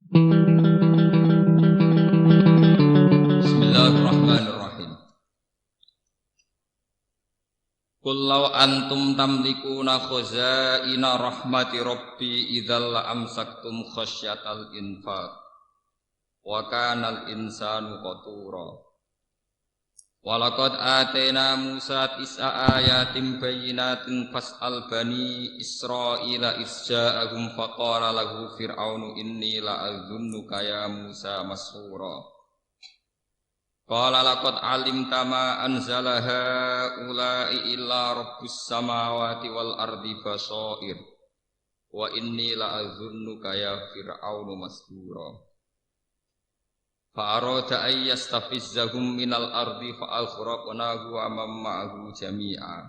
Bismillahirrahmanirrahim. Qul law antum tamlikuna khazaina rahmati rabbi idzal la amsaktum khasyatal infaq wa kanal insanu qatura. Walaqad atayna Musa tis'a ayatin bayyinatin fas'al bani Israila isja'ahum faqala lahu fir'aunu inni la'adhunnuka ya Musa mas'ura. Qala laqad alimta ma anzala haula'i illa rabbus samawati wal ardi basair wa inni la'adhunnuka ya fir'aunu mas'ura. Fa'arada ay yastafizzahum minal ardi fa'aghraqnahu wa man ma'ahu jami'a.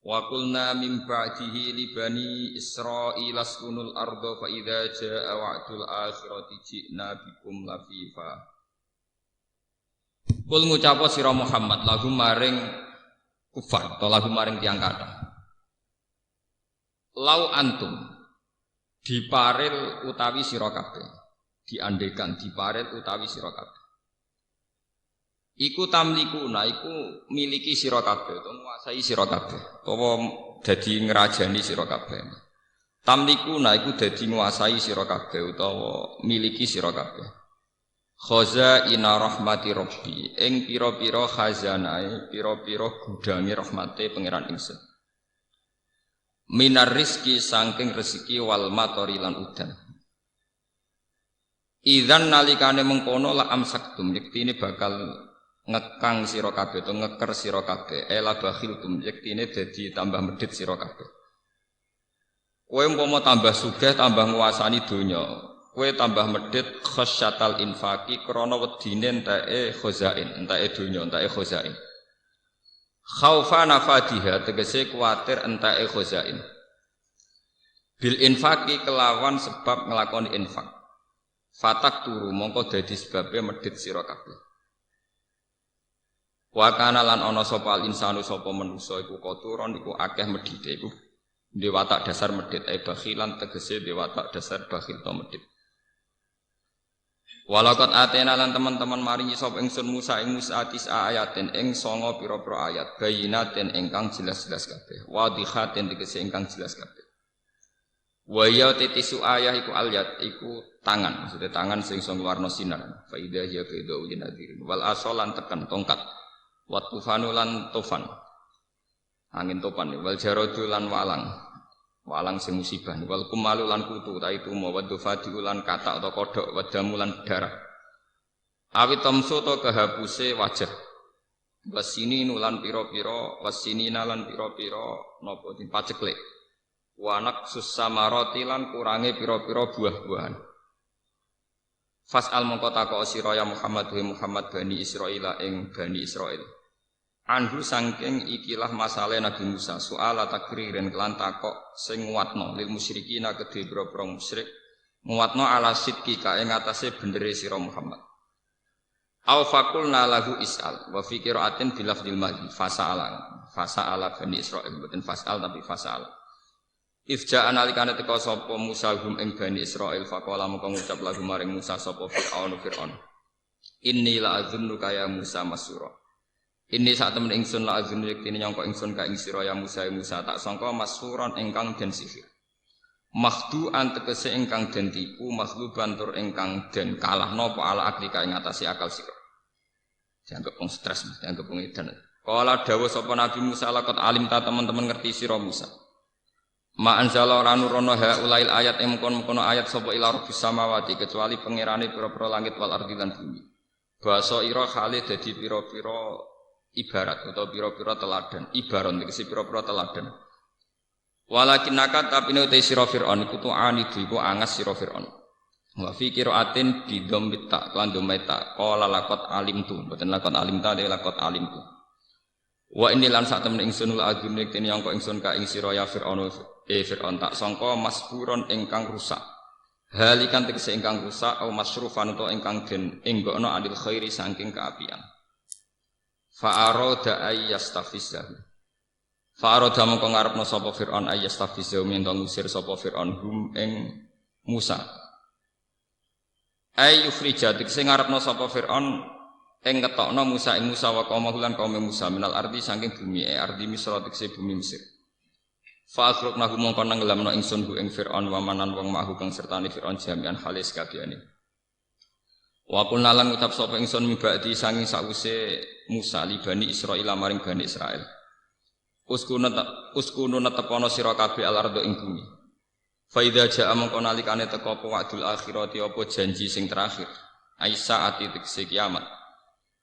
Wa qulna min ba'dihi li bani Israila askunul arda fa idza jaa'a wa'dul akhirati ji'na bikum lafifa. Qul ngucapa sira Muhammad lagu maring kufar atau lagu maring tiyang kathah. Lau antum diparil utawi sira kabeh. Diandekan diparel utawi sira kabeh iku tamlikuna iku miliki sira kabeh utawa nguasai sira kabeh utawa dadi ngrajani sira kabeh. Tamlikuna iku dadi nguasai sira kabeh utawa miliki sira kabeh khazaina rahmati rabbi ing pira-pira khazanae pira-pira gudange rahmate pangeran ingsun minar rizki saking rezeki wal matori lan udan. Idzan nalikane mengkono la amsaktum yektine bakal ngekang sira kabeh utawa ngeker sira kabeh ela bakhiltum yektine dadi tambah medhit sira kabeh. Kowe umpama tambah sugih tambah nguasani donya, kowe tambah medhit khasyatal infaqi krana wedine enteke khazain, enteke donya, enteke khazain. Khaufa nafadiha tegese kuwatir enteke khazain. Bil infaqi kelawan sebab nglakoni infak. Fatak turu mongko dadi sebabnya medhit sira kabeh. Wa kana lan ana sapa insanu sapa manusa iku koturon iku akeh medhite iku dewatak dasar medhit bakhilan tegese dewatak dasar bakhil to medhit. Walaqad atena lan teman-teman maringi sapa ingsun Musa ing Musa tis'a ayatin ing 9 pira-pira ayat bayinatin ingkang jelas-jelas kabeh wadhihatin tegese ingkang jelas kabeh. Wa ya titisu ayah iku alyat iku tangan maksudnya tangan sing iso warna sinar fa idza hiya qidau yanadir wal asolan tekan tongkat wa tufanu lan tufan angin topan wal jaradu lan walang sing musibah wal kumalu lan kutu ta itu mawadufati lan katak atau kodhok wadamu lan darah awit tamsu to kehapuse wajah wasini nulan pira-pira wasinina lan pira-pira napa dipaceklek wanak susamaroti lan kurange pira-pira buah-buahan. Fas'al mongko takok sira ya Muhammad wa Muhammad bani Israil ing bani Israil. Anhu saking ikilah masalah Nabi Musa soal takriren kelan takok sing nguatno lil musyrikina kedhe pira-pira musyrik nguatno ala sidqi kae ngatasé benere sira Muhammad. Au faqulna lahu is'al wa fi qira'atin bilafdil madhi fasa'ala bani Israil mboten fas'al tapi fasa'al. Ifja analikane teka sapa Musa hum ing Bani Israil faqala moko ngucap lagu maring Musa sapa Fir'aun inni la azunnuka ya Musa masura inni sak temen ingsun la azunnu yektine nyangka ingsun ka ing sira ya Musa tak sangka masuron ingkang den sihir makhdu antekese ingkang den tipu makhluban tur ingkang den kalahno apa ala aklika ing atase akal sira dianggep wong stres dianggep wong edan kala dawuh sapa Nabi Musa laqad alimta teman-teman ngerti sira Musa ma anzala ora nurono haulail ayat mengkon-mengkon ayat sapa ila rabbis samawati kecuali pangerane pira-pira langit wal ardi lan bumi. Basa ira khale dadi pira-pira ibarat utawa pira-pira teladan, ibaron tegese pira-pira teladan. Walakinaka tapine uta sira Firaun iku tu'ani iku angas sira Firaun. Wa fi qiraatin bi dhammit ta lan dhammita qala laqad alimtu mboten laqad alimta de laqad alimtu. Wa inni lan sak temen ingsun la agune ten yang kok ingsun ka ing sira ya Firaun Fir'aun tak sangka masburon ingkang rusak halikan tegese ingkang rusak au masrufan utawa ingkang den enggokno adil khairi saking kaapian fa arada ayyastafizah fa arada mongko ngarepno sapa Fir'aun ayyastafizah minta ngusir sapa Fir'aun hum ing Musa Ai yukhrijatik sing ngarepno sapa Firaun ing ngetokno Musa ing Musa wa qaum kaum Musa minal ardi saking bumi ardi Misra tekse bumi Mesir. Fa akhrukna mongkon nenggelamno ingsun hu ing Firaun wa manan wong mahu kang sertane Firaun jami'an halis kabehane. Wa qulna lan ngucap sapa ingsun mibadi saking sause Musa li Bani Israil maring Bani Israil. Uskunu netepono sira kabeh al-ardo ing bumi. Fa idza ja'a mongko nalikane teka apa wa'dul akhirati apa janji sing terakhir. Aisa ati tekse kiamat.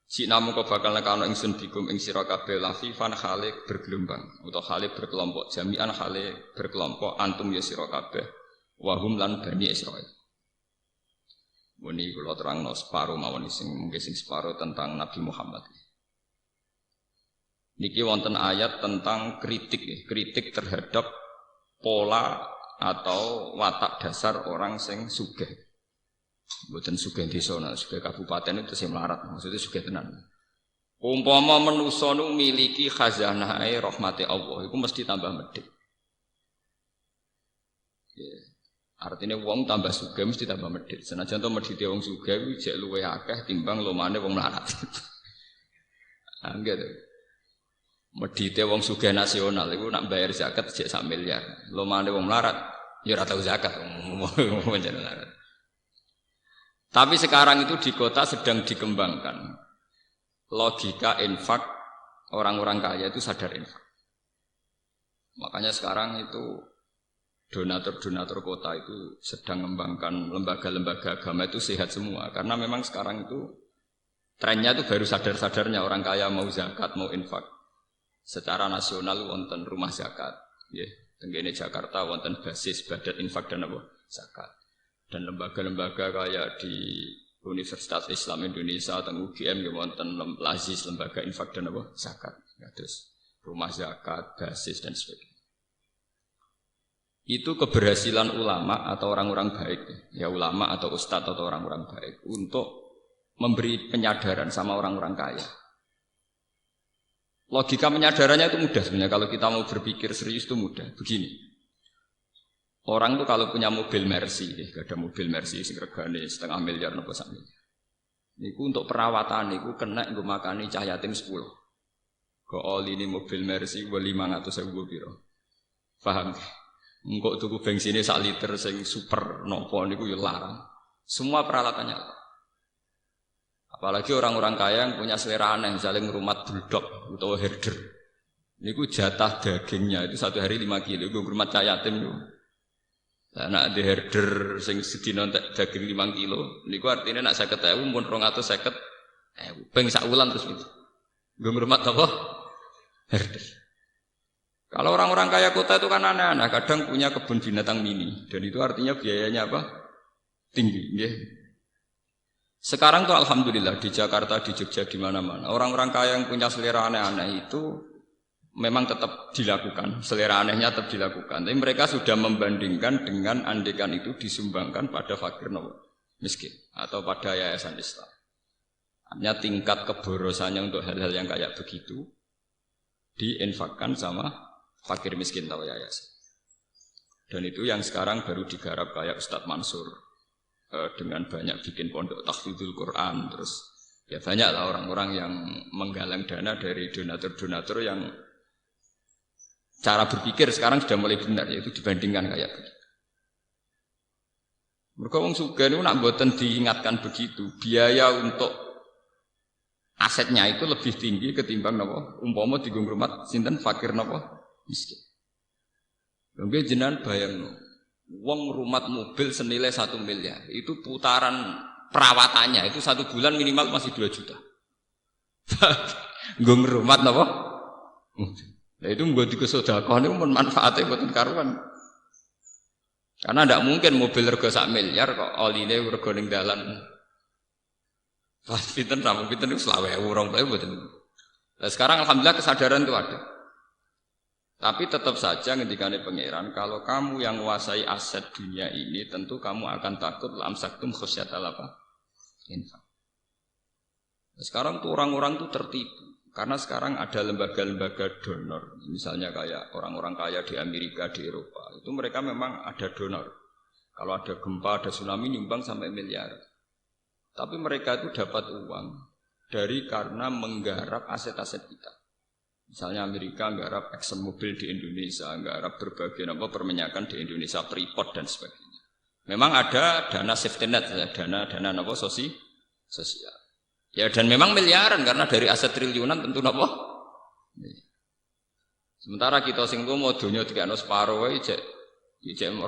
Sina mongko bakal nekano ingsun bikum ing sira kabeh lafifan khalik bergelombang utawa khalik berkelompok jami'an khalik berkelompok antum ya sira kabeh wa hum lan Bani Israil. Muni kula terangno separo mawon sing mungkin sing separo tentang Nabi Muhammad. Niki wonten ayat tentang kritik terhadap pola atau watak dasar orang sing sugih. Mboten sugih desa, sugih kabupaten itu sing melarat, maksudnya sugih tenan. Umpama manusa nu miliki khazanahe rahmate Allah, iku mesti tambah medhit. Ya. Artinya wong tambah sugih mesti tambah medhit. Senajan to medhite wong sugih kuwi jek luwih akeh timbang lomane wong melarat. Angger. Medhite wong sugih nasional iku nak bayar zakat jek 1 miliar. Lomane wong melarat ya ora tau zakat wong melarat. Tapi sekarang itu di kota sedang dikembangkan logika infak orang-orang kaya itu sadar infak. Makanya sekarang itu donatur-donatur kota itu sedang mengembangkan lembaga-lembaga agama itu sehat semua. Karena memang sekarang itu trennya itu baru sadar-sadarnya orang kaya mau zakat, mau infak. Secara nasional wonten rumah zakat. Ya, tenggene Jakarta wonten basis badat infak dan apa? Zakat. Dan lembaga-lembaga kayak di Universitas Islam Indonesia atau UGM ya wonten lazis lembaga infak dan apa zakat. Ya, terus rumah zakat, basis dan sebagainya. Itu keberhasilan ulama atau orang-orang baik, ya ulama atau ustadz atau orang-orang baik untuk memberi penyadaran sama orang-orang kaya. Logika penyadarannya itu mudah sebenarnya kalau kita mau berpikir serius itu mudah. Begini. Orang tuh kalau punya mobil Mercy, ada mobil Mercy sing regane 0,5 miliar napa sak miliar. Niku untuk perawatan niku kena nggo makani cah yatim 10. Kok oli ini mobil Mercy 500.000 piro. Paham? Engko tuku bensinnya 1 liter sing super nopo niku yo larang. Semua peralatannya. Apalagi orang-orang kaya yang punya selera aneh, misalnya ngrumat bulldog atau herder. Niku jatah dagingnya itu 1 hari 5 kilo, nggo ngrumat cah yatim yo. Nak di herder sing sedina daging 5 kilo, niku artinya nak 50.000 pun 250.000. Ping sak wulan terus itu. Nggo ngrumat apa? Herder. Kalau orang-orang kaya kota itu kan aneh-aneh, kadang punya kebun binatang mini dan itu artinya biayanya apa? Tinggi, nggih. Sekarang tuh alhamdulillah di Jakarta, di Jogja, di mana-mana orang-orang kaya yang punya selera aneh-aneh itu memang tetap dilakukan, selera anehnya tetap dilakukan. Tapi mereka sudah membandingkan dengan andekan itu disumbangkan pada fakir miskin atau pada yayasan Islam. Hanya tingkat keborosannya untuk hal-hal yang kayak begitu diinfakkan sama fakir miskin atau yayasan. Dan itu yang sekarang baru digarap kayak Ustadz Mansur dengan banyak bikin pondok tahfidzul Quran, terus ya banyak lah orang-orang yang menggalang dana dari donatur-donatur yang cara berpikir sekarang sudah mulai benar, yaitu dibandingkan kayak begitu. Mereka wong sugih niku nak mboten diingatkan begitu, biaya untuk asetnya itu lebih tinggi ketimbang napa umpama dienggo ngrumat sinten fakir napa miskin. Nggih jenengan bayangno, wong ngrumat mobil senilai 1 miliar, itu putaran perawatannya itu 1 bulan minimal masih 2 juta. Nggo ngrumat napa? Nah itu mbok dikesodakoh niku mun manfaate mboten karuan. Karena tidak mungkin mobil rego 1 miliar kok oline rego ning dalan. Pas pinten rampung pinten niku 20.000 mboten. Nah sekarang alhamdulillah kesadaran itu ada. Tapi tetap saja ngendikane pangeran, kalau kamu yang menguasai aset dunia ini tentu kamu akan takut lamsaktum khosyatal apa? Infak. Nah, sekarang tuh orang-orang tuh tertipu. Karena sekarang ada lembaga-lembaga donor, misalnya kayak orang-orang kaya di Amerika, di Eropa, itu mereka memang ada donor. Kalau ada gempa, ada tsunami nyumbang sampai miliar. Tapi mereka itu dapat uang karena menggarap aset-aset kita. Misalnya Amerika nggarap ExxonMobil di Indonesia, nggarap berbagai perminyakan di Indonesia, Freeport dan sebagainya. Memang ada dana safety net, dana sosial. Ya dan memang miliaran karena dari aset triliunan tentu Sementara kita sing mau donya dikekno separo wae cek 20.000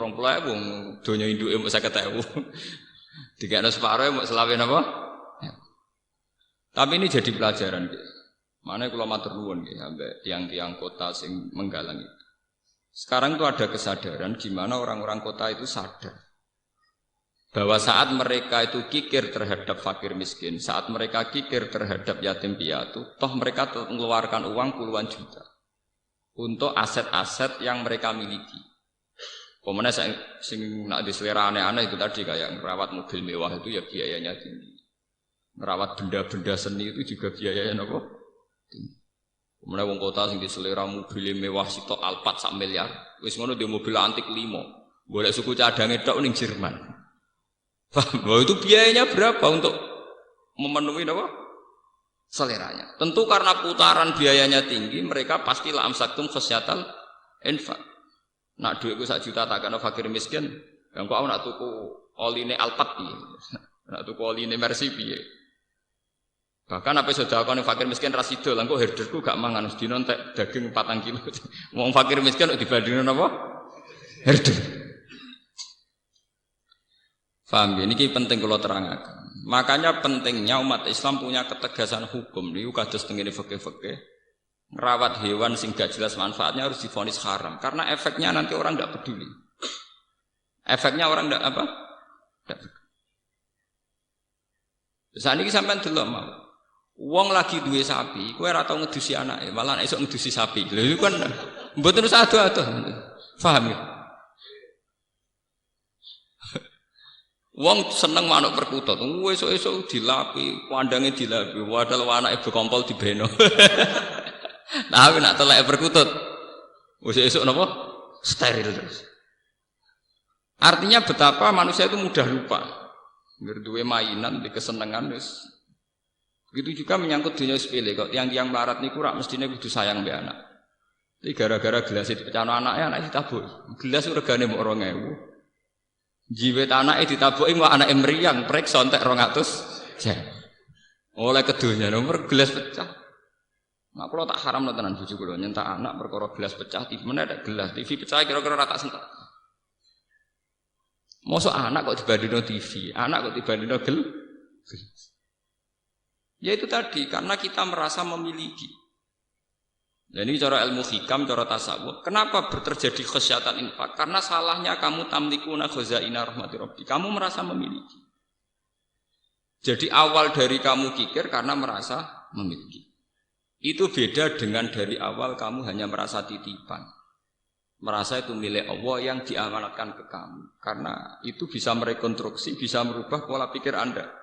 wong donya induke mbok 50.000. Dikekno separo mbok selawe napa? Ya. Tapi ini jadi pelajaran nggih. Mane kula matur nuwun nggih ambek tiang-tiang kota sing menggalang itu. Sekarang itu ada kesadaran gimana orang-orang kota itu sadar bahwa saat mereka itu kikir terhadap fakir miskin, saat mereka kikir terhadap yatim piatu, toh mereka mengeluarkan uang puluhan juta untuk aset-aset yang mereka miliki. Pemenang sing nak diselera aneh-aneh itu tadi kayak merawat mobil mewah itu ya biayanya tinggi. Merawat benda-benda seni itu juga biayanya tinggi. Pemenang wong kota sing diselera mobil mewah sitok Alphard 1 miliar, wis ngono dia mobil antik 5. Golek suku cadange tok ning Jerman. Bahwa itu biayanya berapa untuk memenuhi seleranya. Tentu karena putaran biayanya tinggi, mereka pastilah amsaktum khasyatal infak. Nak duitku 1 juta tak kena fakir miskin, yang kok nak tuku oline Alphard piye. Nak tuku oline Mercy piye. Bahkan apa sudah kau fakir miskin rasido, langkau herderku gak mangan, sedino entek daging 4 kilo. Wong fakir miskin dibandingin apa? Herder. Paham ya? Ini penting kalau terangkan. Makanya pentingnya umat Islam punya ketegasan hukum. Ini kados tengene fikih-fikih. Ngerawat hewan sing gak jelas manfaatnya harus divonis haram. Karena efeknya nanti orang tidak peduli. Efeknya orang tidak apa? Tidak peduli. Saat ini sampai delok mau. Wong lagi duwe sapi, kowe ora tau ngedusi anake, malah esuk ngedusi sapi. Lha iku kan mboten usah ado-ado. Paham ya? Wong seneng manuk perkutut, esuk-esuk dilapi, pandange dilapi, padahal anake bekompol dibeno. Tapi nak telek perkutut, esuk napa? Steril terus. Artinya betapa manusia itu mudah lupa. Ngerduwe mainan, di kesenengan wis. Begitu juga menyangkut dunia sepele kok. Yang melarat niku rak mestine kudu sayang mbek anak. Iki gara-gara gelas dipecahno anake, anak ditabuki. Gelas regane mok 2.000. Jiwet anake ditabuki mau anake mriyang, prek sontek 200. Oleh kedonya nomor gelas pecah. Mak kula tak haramno tenan bojo kula nyentak anak perkara gelas pecah, TV meneh ada gelas, TV pecah kira-kira ora tak sentak. Mosok anak kok dibandingno TV, anak kok dibandingno gelas. Ya itu tadi, karena kita merasa memiliki. Dan ini cara ilmu hikam, cara tasawuf. Kenapa terjadi khasyatan infak? Karena salahnya kamu tamlikuna khazaina rahmati rabbi. Kamu merasa memiliki. Jadi awal dari kamu kikir karena merasa memiliki. Itu beda dengan dari awal kamu hanya merasa titipan. Merasa itu milik Allah yang diamanatkan ke kamu. Karena itu bisa merekonstruksi, bisa merubah pola pikir Anda.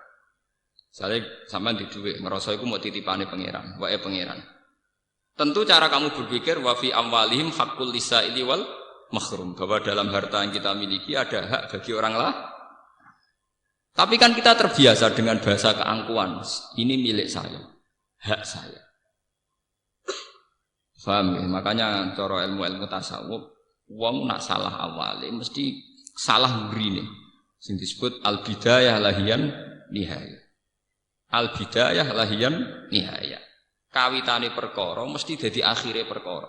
Misalnya sampean di duit, ngerasa iku mau titipane pangeran, wae pangeran. Tentu cara kamu berpikir wa fi amwalihim haqqul lisaili wal mahrum, bahwa dalam harta yang kita miliki ada hak bagi orang lain. Tapi kan kita terbiasa dengan bahasa keangkuhan, ini milik saya, hak saya. Paham ya? Makanya cara ilmu-ilmu tasawuf, wong nak salah awale mesti salah mrine. Sing disebut al-bidayah lahiyan nihayah. Al-bidayah lahiyan nihayah. Kawitane perkara mesti dadi akhire perkara.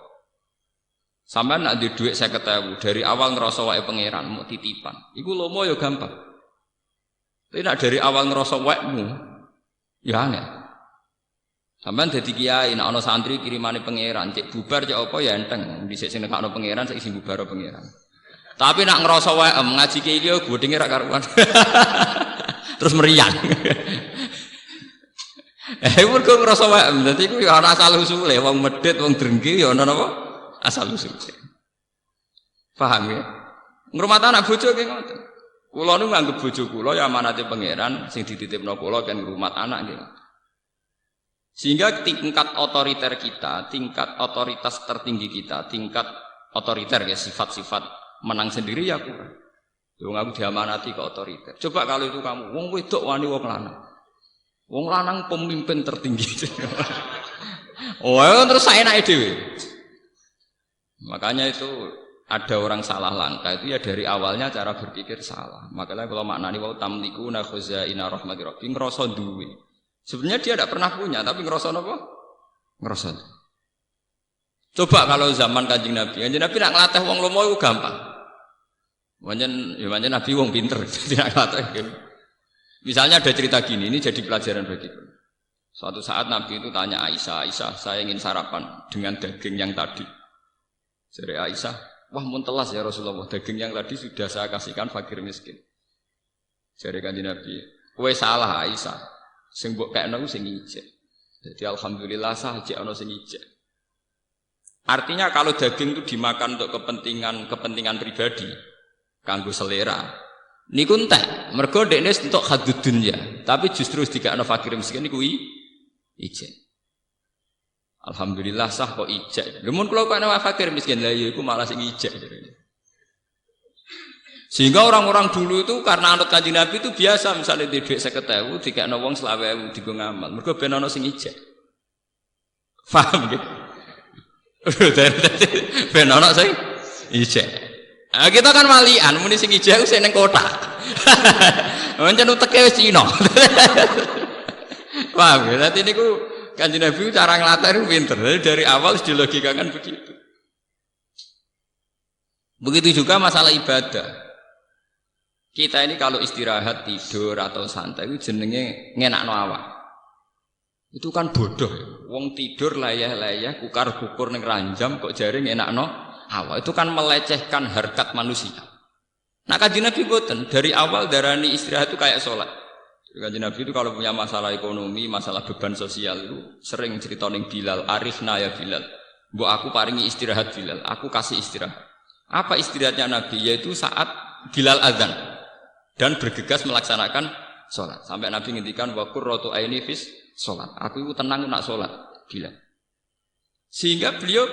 Sampeyan nak duwe dhuwit 50.000 dari awal ngerasa wae pangeran mau titipan. Iku lomo ya gampang. Tapi nak dari awal ngerasa waekmu ya angel. Sampeyan dadi kiai nak ana santri kirimane pangeran, cek bubar cek apa ya enteng. Dhisik sing nekakno pangeran saiki sing bubar pangeran. Tapi nak ngerasa wae ngaji kiai liya godhinge ra karuan. Terus meriang. Mergo ngrasa wae, dadi iku ya ana asal usule, wong medhit, wong drengki ya ana napa? Asal usule. Paham ya? Ngrumat anak bojo ki ngoten. Kula niku nganggep bojo kula ya amanate pangeran sing dititipno kula kan ngrumat anak nggih. Sehingga tingkat otoriter kita, tingkat otoritas tertinggi kita, tingkat otoriter ya sifat-sifat menang sendiri ya kurang. Wong aku diamanati ke otoriter. Coba kalau itu kamu wong wedok wani wong lanang. Wong lanang pemimpin tertinggi. Oh, terus saya naik dewe. Makanya itu ada orang salah langkah itu ya dari awalnya cara berpikir salah. Makanya kalau maknani wa tamliku na khuzaina rahmati rabbi ngrasa duwe. Sebenarnya dia tidak pernah punya tapi ngrasa apa? Ngrasa. Coba kalau zaman Kanjeng Nabi nak nglatih wong lomo itu gampang. Pancen Nabi wong pinter, tidak nglatih. Misalnya ada cerita gini, ini jadi pelajaran bagi kita. Suatu saat Nabi itu tanya Aisyah, saya ingin sarapan dengan daging yang tadi. Jadi Aisyah, wah muntelas ya Rasulullah, daging yang tadi sudah saya kasihkan fakir miskin. Jadi Kanjeng Nabi, kowe salah Aisyah, sing mbok kekno sing ijek. Jadi alhamdulillah sah jek ana sing ijek. Artinya kalau daging itu dimakan untuk kepentingan pribadi, kanggo selera. Niku entek, mergo dekne entuk hadud dunya, tapi justru dikakno fakir miskin niku ijek. Alhamdulillah sah kok ijek. Lha mun kula kok ana fakir miskin lha iku malah sing ijek. Sehingga orang-orang dulu itu karena anut Kanjeng Nabi itu biasa misalnya di dhuwit 50.000 dikakno wong 20.000 digo ngamal. Mergo ben ana sing ijek. Paham nggih? Ben ana sing ijek. Nah, kita kan walian, muni sing ijek sing ning kota. Pancen uteke wis Cina. Paham ya? Dadi niku Kanjeng Nabi cara nglatih pinter. Dari awal dilogikakan begitu. Begitu juga masalah ibadah. Kita ini kalau istirahat, tidur atau santai itu jenenge ngenakno awak. Itu kan bodoh. Wong tidur layah-layah, kukar-kukur ning ranjam kok jare ngenakno awak. Itu kan melecehkan harkat manusia. Nah Kanjeng Nabi boten, dari awal darani istirahat itu kayak sholat. Kanjeng Nabi itu kalau punya masalah ekonomi, masalah beban sosial itu sering cerita ning Bilal, arifna ya Bilal. Mbok aku paringi istirahat Bilal, aku kasih istirahat. Apa istirahatnya Nabi? Yaitu saat Bilal azan dan bergegas melaksanakan sholat. Sampai Nabi ngendikan wa qurratu aini fis sholat. Aku itu tenang nak sholat Bilal. Sehingga beliau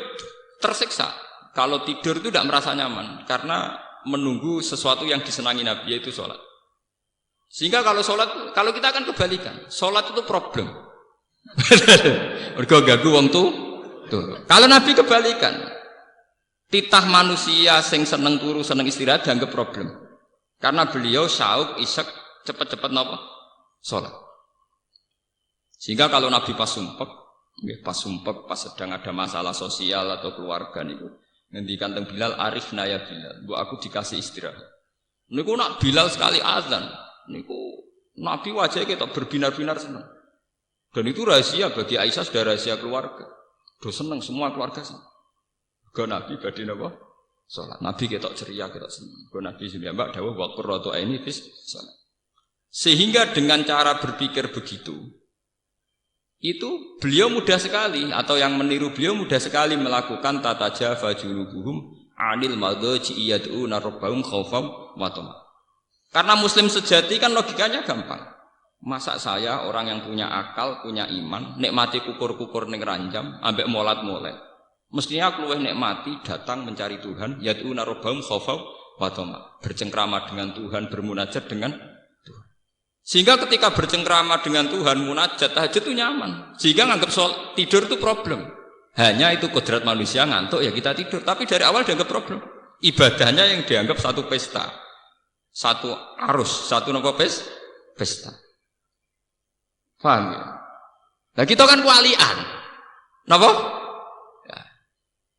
tersiksa. Kalau tidur itu tidak merasa nyaman karena menunggu sesuatu yang disenangi Nabi yaitu sholat. Sehingga kalau sholat, kalau kita akan kebalikan, sholat itu problem. Mergo ganggu wong tuh. Kalau Nabi kebalikan, titah manusia sing seneng turu seneng istirahat dianggap problem. Karena beliau syauk isak cepat-cepat napa sholat. Sehingga kalau Nabi pas sumpek, pas sedang ada masalah sosial atau keluarga niku ngendikan teng Bilal arifna ya Bilal, mbok aku dikasih istirahat. Niku nak Bilal sekali azan, niku Nabi wajahnya kita berbinar-binar senang. Dan itu rahasia bagi Aisyah, sudah rahasia keluarga. Do senang semua keluarga senang. Go Nabi badhe napa? Salat. Nabi ketok ceria, ketok senang. Go Nabi mbak dawuh wa qurratu aini fis salat. Sehingga dengan cara berpikir begitu, itu beliau mudah sekali atau yang meniru beliau mudah sekali melakukan tata jafa junubuhum anil madhaji yad'una rabbahum khaufan wa tama'an. Karena muslim sejati kan logikanya gampang. Masa saya orang yang punya akal, punya iman, nikmati kukur-kukur ning ranjam ambek molat-molet. Mestinya aku luwih nikmati datang mencari Tuhan, yad'una rabbahum khaufan wa tama'an. Bercengkrama dengan Tuhan, bermunajat dengan Tuhan. Sehingga ketika bercengkrama dengan Tuhan, munajat, tahajud itu nyaman. Sehingga nganggap tidur itu problem. Hanya itu kodrat manusia ngantuk ya kita tidur. Tapi dari awal dianggap problem. Ibadahnya yang dianggap satu pesta. Satu arus, satu nopo pesta. Paham ya? Nah kita kan walian. Napa? Ya.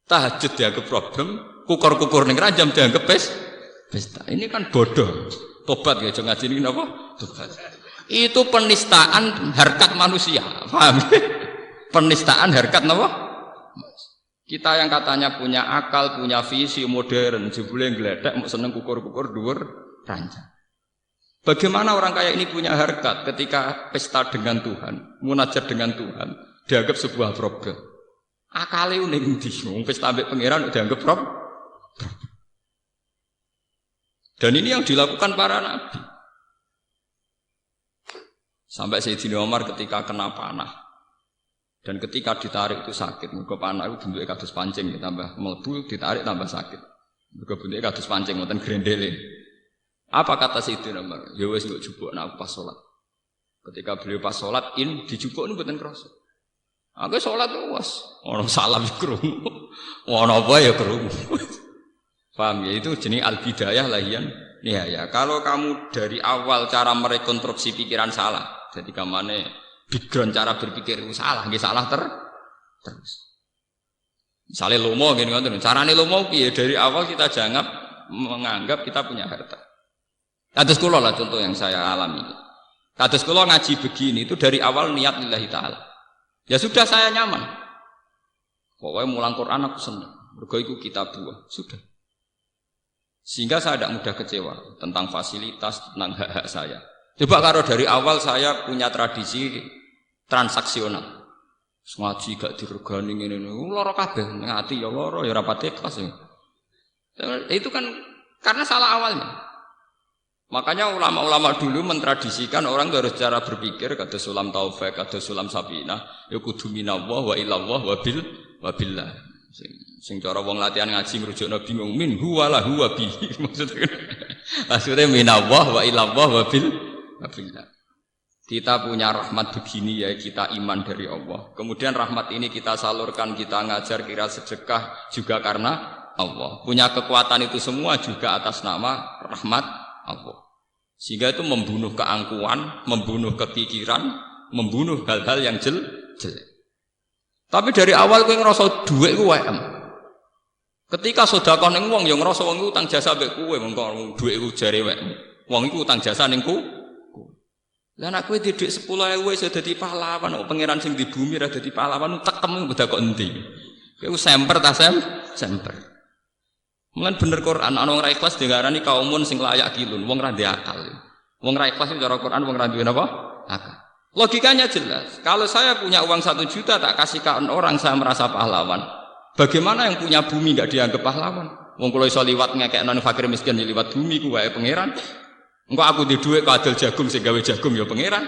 Tahajud dianggap problem, kukur-kukur ning ranjam dianggap pesta. Ini kan bodoh. Tobat ya jangan ngaji ini napa? Tobat. Itu penistaan harkat manusia. Paham? Penistaan harkat napa? Kita yang katanya punya akal, punya visi modern, jebule ngledek mau seneng kukur-kukur dhuwur ranjang. Bagaimana orang kaya ini punya harkat ketika pesta dengan Tuhan, munajat dengan Tuhan, dianggap sebuah problem. Akale ning ndi? Wong pesta ambek pangeran dianggap problem. Dan ini yang dilakukan para nabi. Sampai Sayyidina Umar ketika kena panah. Dan ketika ditarik itu sakit. Mergo panah itu bentuknya kados pancing, tambah mlebu ditarik tambah sakit. Mergo bentuknya kados pancing wonten grendele. Apa kata Sayyidina Umar? Ya wis mbok jupukna aku pas salat. Ketika beliau pas sholat dijupuk ini mboten krasa. Aku sholat was, ono salam ya krungu, ono apa ya krungu. Paham ya, itu jenis al-bidayah lahian nihaya. Kalau kamu dari awal cara merekonstruksi pikiran salah, jadi kamane background cara berpikir itu salah, nggih salah terus. Misalnya lomo gini kan, carane lomo piye? Dari awal kita jangan menganggap kita punya harta. Kados kula lah contoh yang saya alami. Kados kula ngaji begini itu dari awal niat lillahi ta'ala. Ya sudah saya nyaman. Pokoknya mulang Quran aku senang. Mergo iku kitab buah. Sudah. Sehingga saya tidak mudah kecewa tentang fasilitas, tentang hak-hak saya. Coba kalau dari awal saya punya tradisi transaksional. Ngaji gak diregani ngene lara kabeh ngati ya lara ya rapat ikhlas ya. Itu kan karena salah awalnya. Makanya ulama-ulama dulu mentradisikan orang harus cara berpikir kata Sulam Taufik, kata Sulam Sabinah, ya kudu minallah wa ilallah wa billah. Sing cara wong latihan ngaji ngrujukno bingung min huwa la huwa bi. Maksudnya minallah wa ilallah wa billah. Kita punya rahmat begini ya, kita iman dari Allah. Kemudian rahmat ini kita salurkan, kita ngajar, kira sedekah juga karena Allah. Punya kekuatan itu semua juga atas nama rahmat Allah. Sehingga itu membunuh keangkuhan, membunuh kepikiran, membunuh hal-hal yang jelek. Tapi dari awal kowe ngrasa dhuwit ku WM. Ketika sedekah ning wong ya ngrasa wong utang jasa mbek kowe, mengko dhuwit ku jare WM. Wong iku utang jasa ning lah nek kowe didik 10.000 wis dadi pahlawan, kok pangeran sing di bumi ra dadi pahlawan tekem beda kok endi. Kowe semper ta semper. Mulan bener Quran ana wong ra ikhlas diarani kaumun sing layak kilun, wong ra ndek akal. Wong ra ikhlas cara Quran wong ra duwe napa? Akal. Logikanya jelas. Kalau saya punya uang 1 juta tak kasihkan orang saya merasa pahlawan. Bagaimana yang punya bumi enggak dianggap pahlawan? Wong kula iso liwat ngekekno fakir miskin liwat bumi ku wae pangeran. Engko aku di dhuwit kadel jagung sing gawe jagung ya pangeran.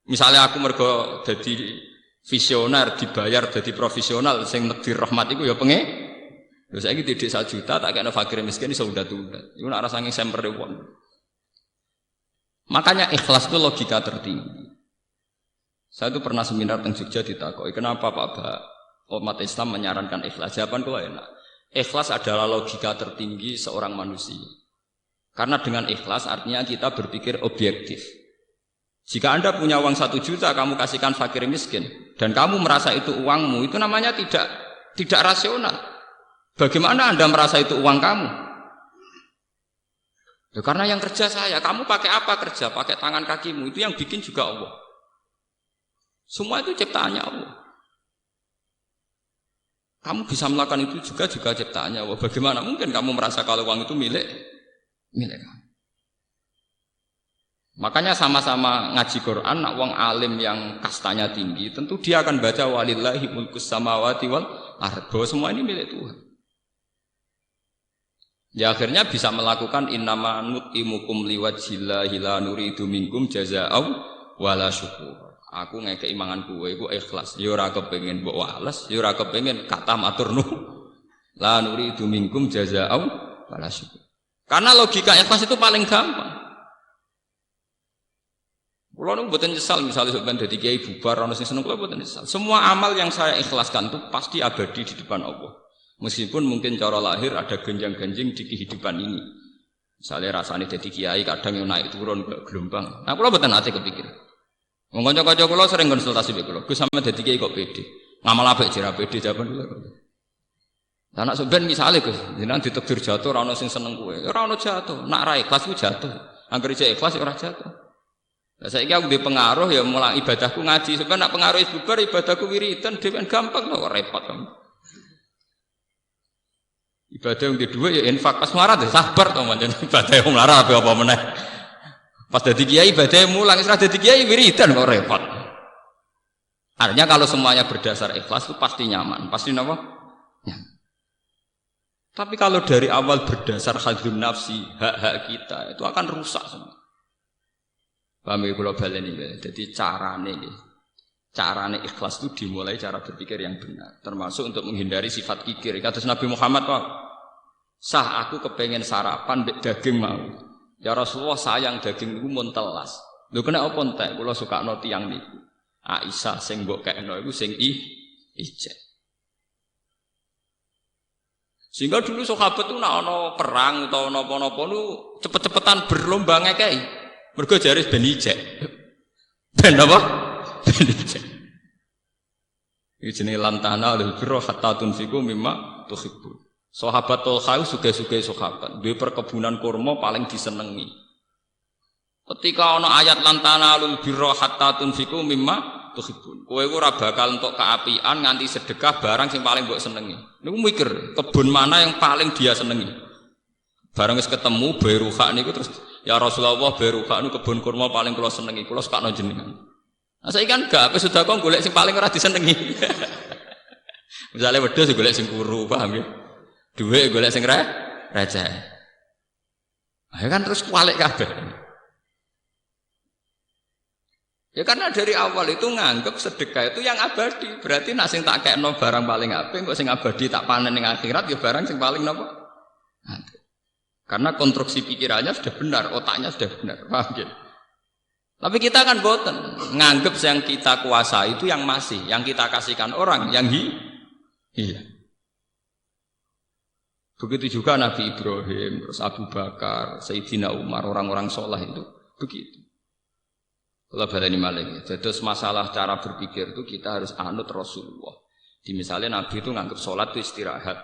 Misalnya aku mergo dadi visioner dibayar dadi profesional sing nekdir rahmat iku ya pengen. Lha saiki didik 1 juta tak kena fakir miskin iso undat-undat. Iku nek ora saking semper wong. Makanya ikhlas itu logika tertinggi. Saya itu pernah seminar teng Jogja ditakoki, "Kenapa Pak Ba umat Islam menyarankan ikhlas?" Jawaban kula enak. Ikhlas adalah logika tertinggi seorang manusia. Karena dengan ikhlas artinya kita berpikir objektif. Jika Anda punya uang 1 juta, kamu kasihkan fakir miskin, dan kamu merasa itu uangmu, itu namanya tidak rasional. Bagaimana Anda merasa itu uang kamu? Ya, karena yang kerja saya, kamu pakai apa kerja? Pakai tangan kakimu, itu yang bikin juga Allah. Semua itu ciptaannya Allah. Kamu bisa melakukan itu juga ciptaannya Allah. Bagaimana mungkin kamu merasa kalau uang itu milik kamu? Makanya sama-sama ngaji Quran, nak wong alim yang kastanya tinggi, tentu dia akan baca walillahi mulkus samawati wal ardh, bahwa semua ini milik Tuhan. Ya akhirnya bisa melakukan innama nutimukum liwajhillahi la nuridu minkum jazaa'aw wala syukur. Aku ngekeki mangan kowe iku ikhlas, ya ora kepengin mbok wales, ya ora kepengin kata matur nuwun. La nuridu minkum jazaa'aw wala syukur. Karena logika ikhlas itu paling gampang. Kulo niku mboten nyesal misalnya sampeyan dadi kiai bubar ana sing seneng kulo mboten nyesal. Semua amal yang saya ikhlaskan itu pasti abadi di depan Allah. Meskipun mungkin cara lahir ada genjang-genjing di kehidupan ini. Misalnya rasane dadi kiai kadang yang naik turun ke gelombang. Nah kulo mboten ate kepikir. Wong kanca-kanca kulo sering konsultasi mbek kulo. Gus sampeyan dadi kiai kok pede. Ngamal apik jera pede jawaban kulo. Lah nek sampeyan misale Gus, jenengan ditakdir jatuh ora ana sing seneng kowe. Ora ana jatuh, nek ra ikhlas ku jatuh. Angger isih ikhlas ora jatuh. Lah saiki aku ndek pengaruh ya mulai ibadahku ngaji. Sampeyan nek pengaruh wis bubar ibadahku wiridan dhewean gampang kok repot. Ibadah yang kedua ya infak pas melarat ya sabar to pancen ibadah yang melarat apa meneh. Pas dadi kiai ibadah mulang wis ra dadi kiai wiridan kok repot. Artinya kalau semuanya berdasar ikhlas itu pasti nyaman, pasti napa? Nyaman. Tapi kalau dari awal berdasar hadzun nafsi, hak-hak kita itu akan rusak semua. Paham ya kula baleni ya. Jadi carane ikhlas itu dimulai cara berpikir yang benar, termasuk untuk menghindari sifat kikir. Kata Nabi Muhammad, Pak, sah aku kepengen sarapan daging mau. Ya Rasulullah sayang daging itu mun telas. Lho kena apa entek kula sukakno tiyang niku. Aisyah sing mbok kekno iku sing ijek. Sehingga dulu sahabat itu nak ana perang utawa napa-napa nu cepet-cepetan berlomba ngekei. Mergo jare ben ijek. Ben apa? Ben ijek. Iki jenenge lantana lil birra hatta tunfiqu mimma tuhibbun. Sahabat Tolha suge-suge sahabat, duwe perkebunan kurma paling disenengi. Ketika ana ayat lantana lil birra hatta tunfiqu mimma tuhibbun. Kowe ora bakal entuk keapian nganti sedekah barang sing paling mbok senengi. Niku mikir, kebun mana yang paling dia senengi. Barang wis ketemu Bairuha niku terus ya Rasulullah Bairuha niku kebun kurma paling kula senengi, kula sakno jenengan. Nah saiki kan gak apa sudah kok golek sing paling ora disenengi. Misale wedhus golek sing kuru, paham ya? Dhuwit golek sing receh. Ayo kan terus kualik kabeh. Ya karena dari awal itu nganggep sedekah itu yang abadi. Berarti nak sing tak kekno barang paling apik, kok sing abadi tak panen ning akhirat ya barang sing paling napa? Karena konstruksi pikirannya sudah benar, otaknya sudah benar. Paham ya? Tapi kita kan boten nganggep yang kita kuasai itu yang masih, yang kita kasihkan orang yang hilang. Begitu juga Nabi Ibrahim, terus Abu Bakar, Sayyidina Umar, orang-orang soleh itu begitu. Kalau baleni malih, jadi masalah cara berpikir itu kita harus anut Rasulullah. Di misalnya Nabi itu nganggep sholat itu istirahat,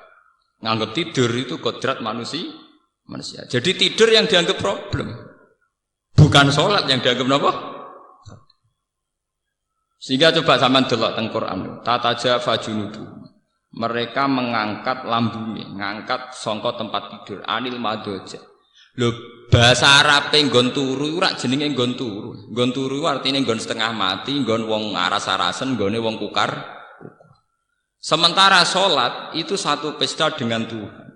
nganggep tidur itu kodrat manusia. Jadi tidur yang dianggap problem, bukan sholat yang dianggap apa? Sehingga coba zaman delok teng Quran, tatajafa junubuhum. Mereka mengangkat lambungnya, ngangkat songko tempat tidur, anil madoja. Lho bahasa Arabe nggon turu ora jenenge nggon turu. Nggon turu artine nggon setengah mati, nggon wong aras-arasen, nggone wong kukar. Sementara sholat itu satu pesta dengan Tuhan.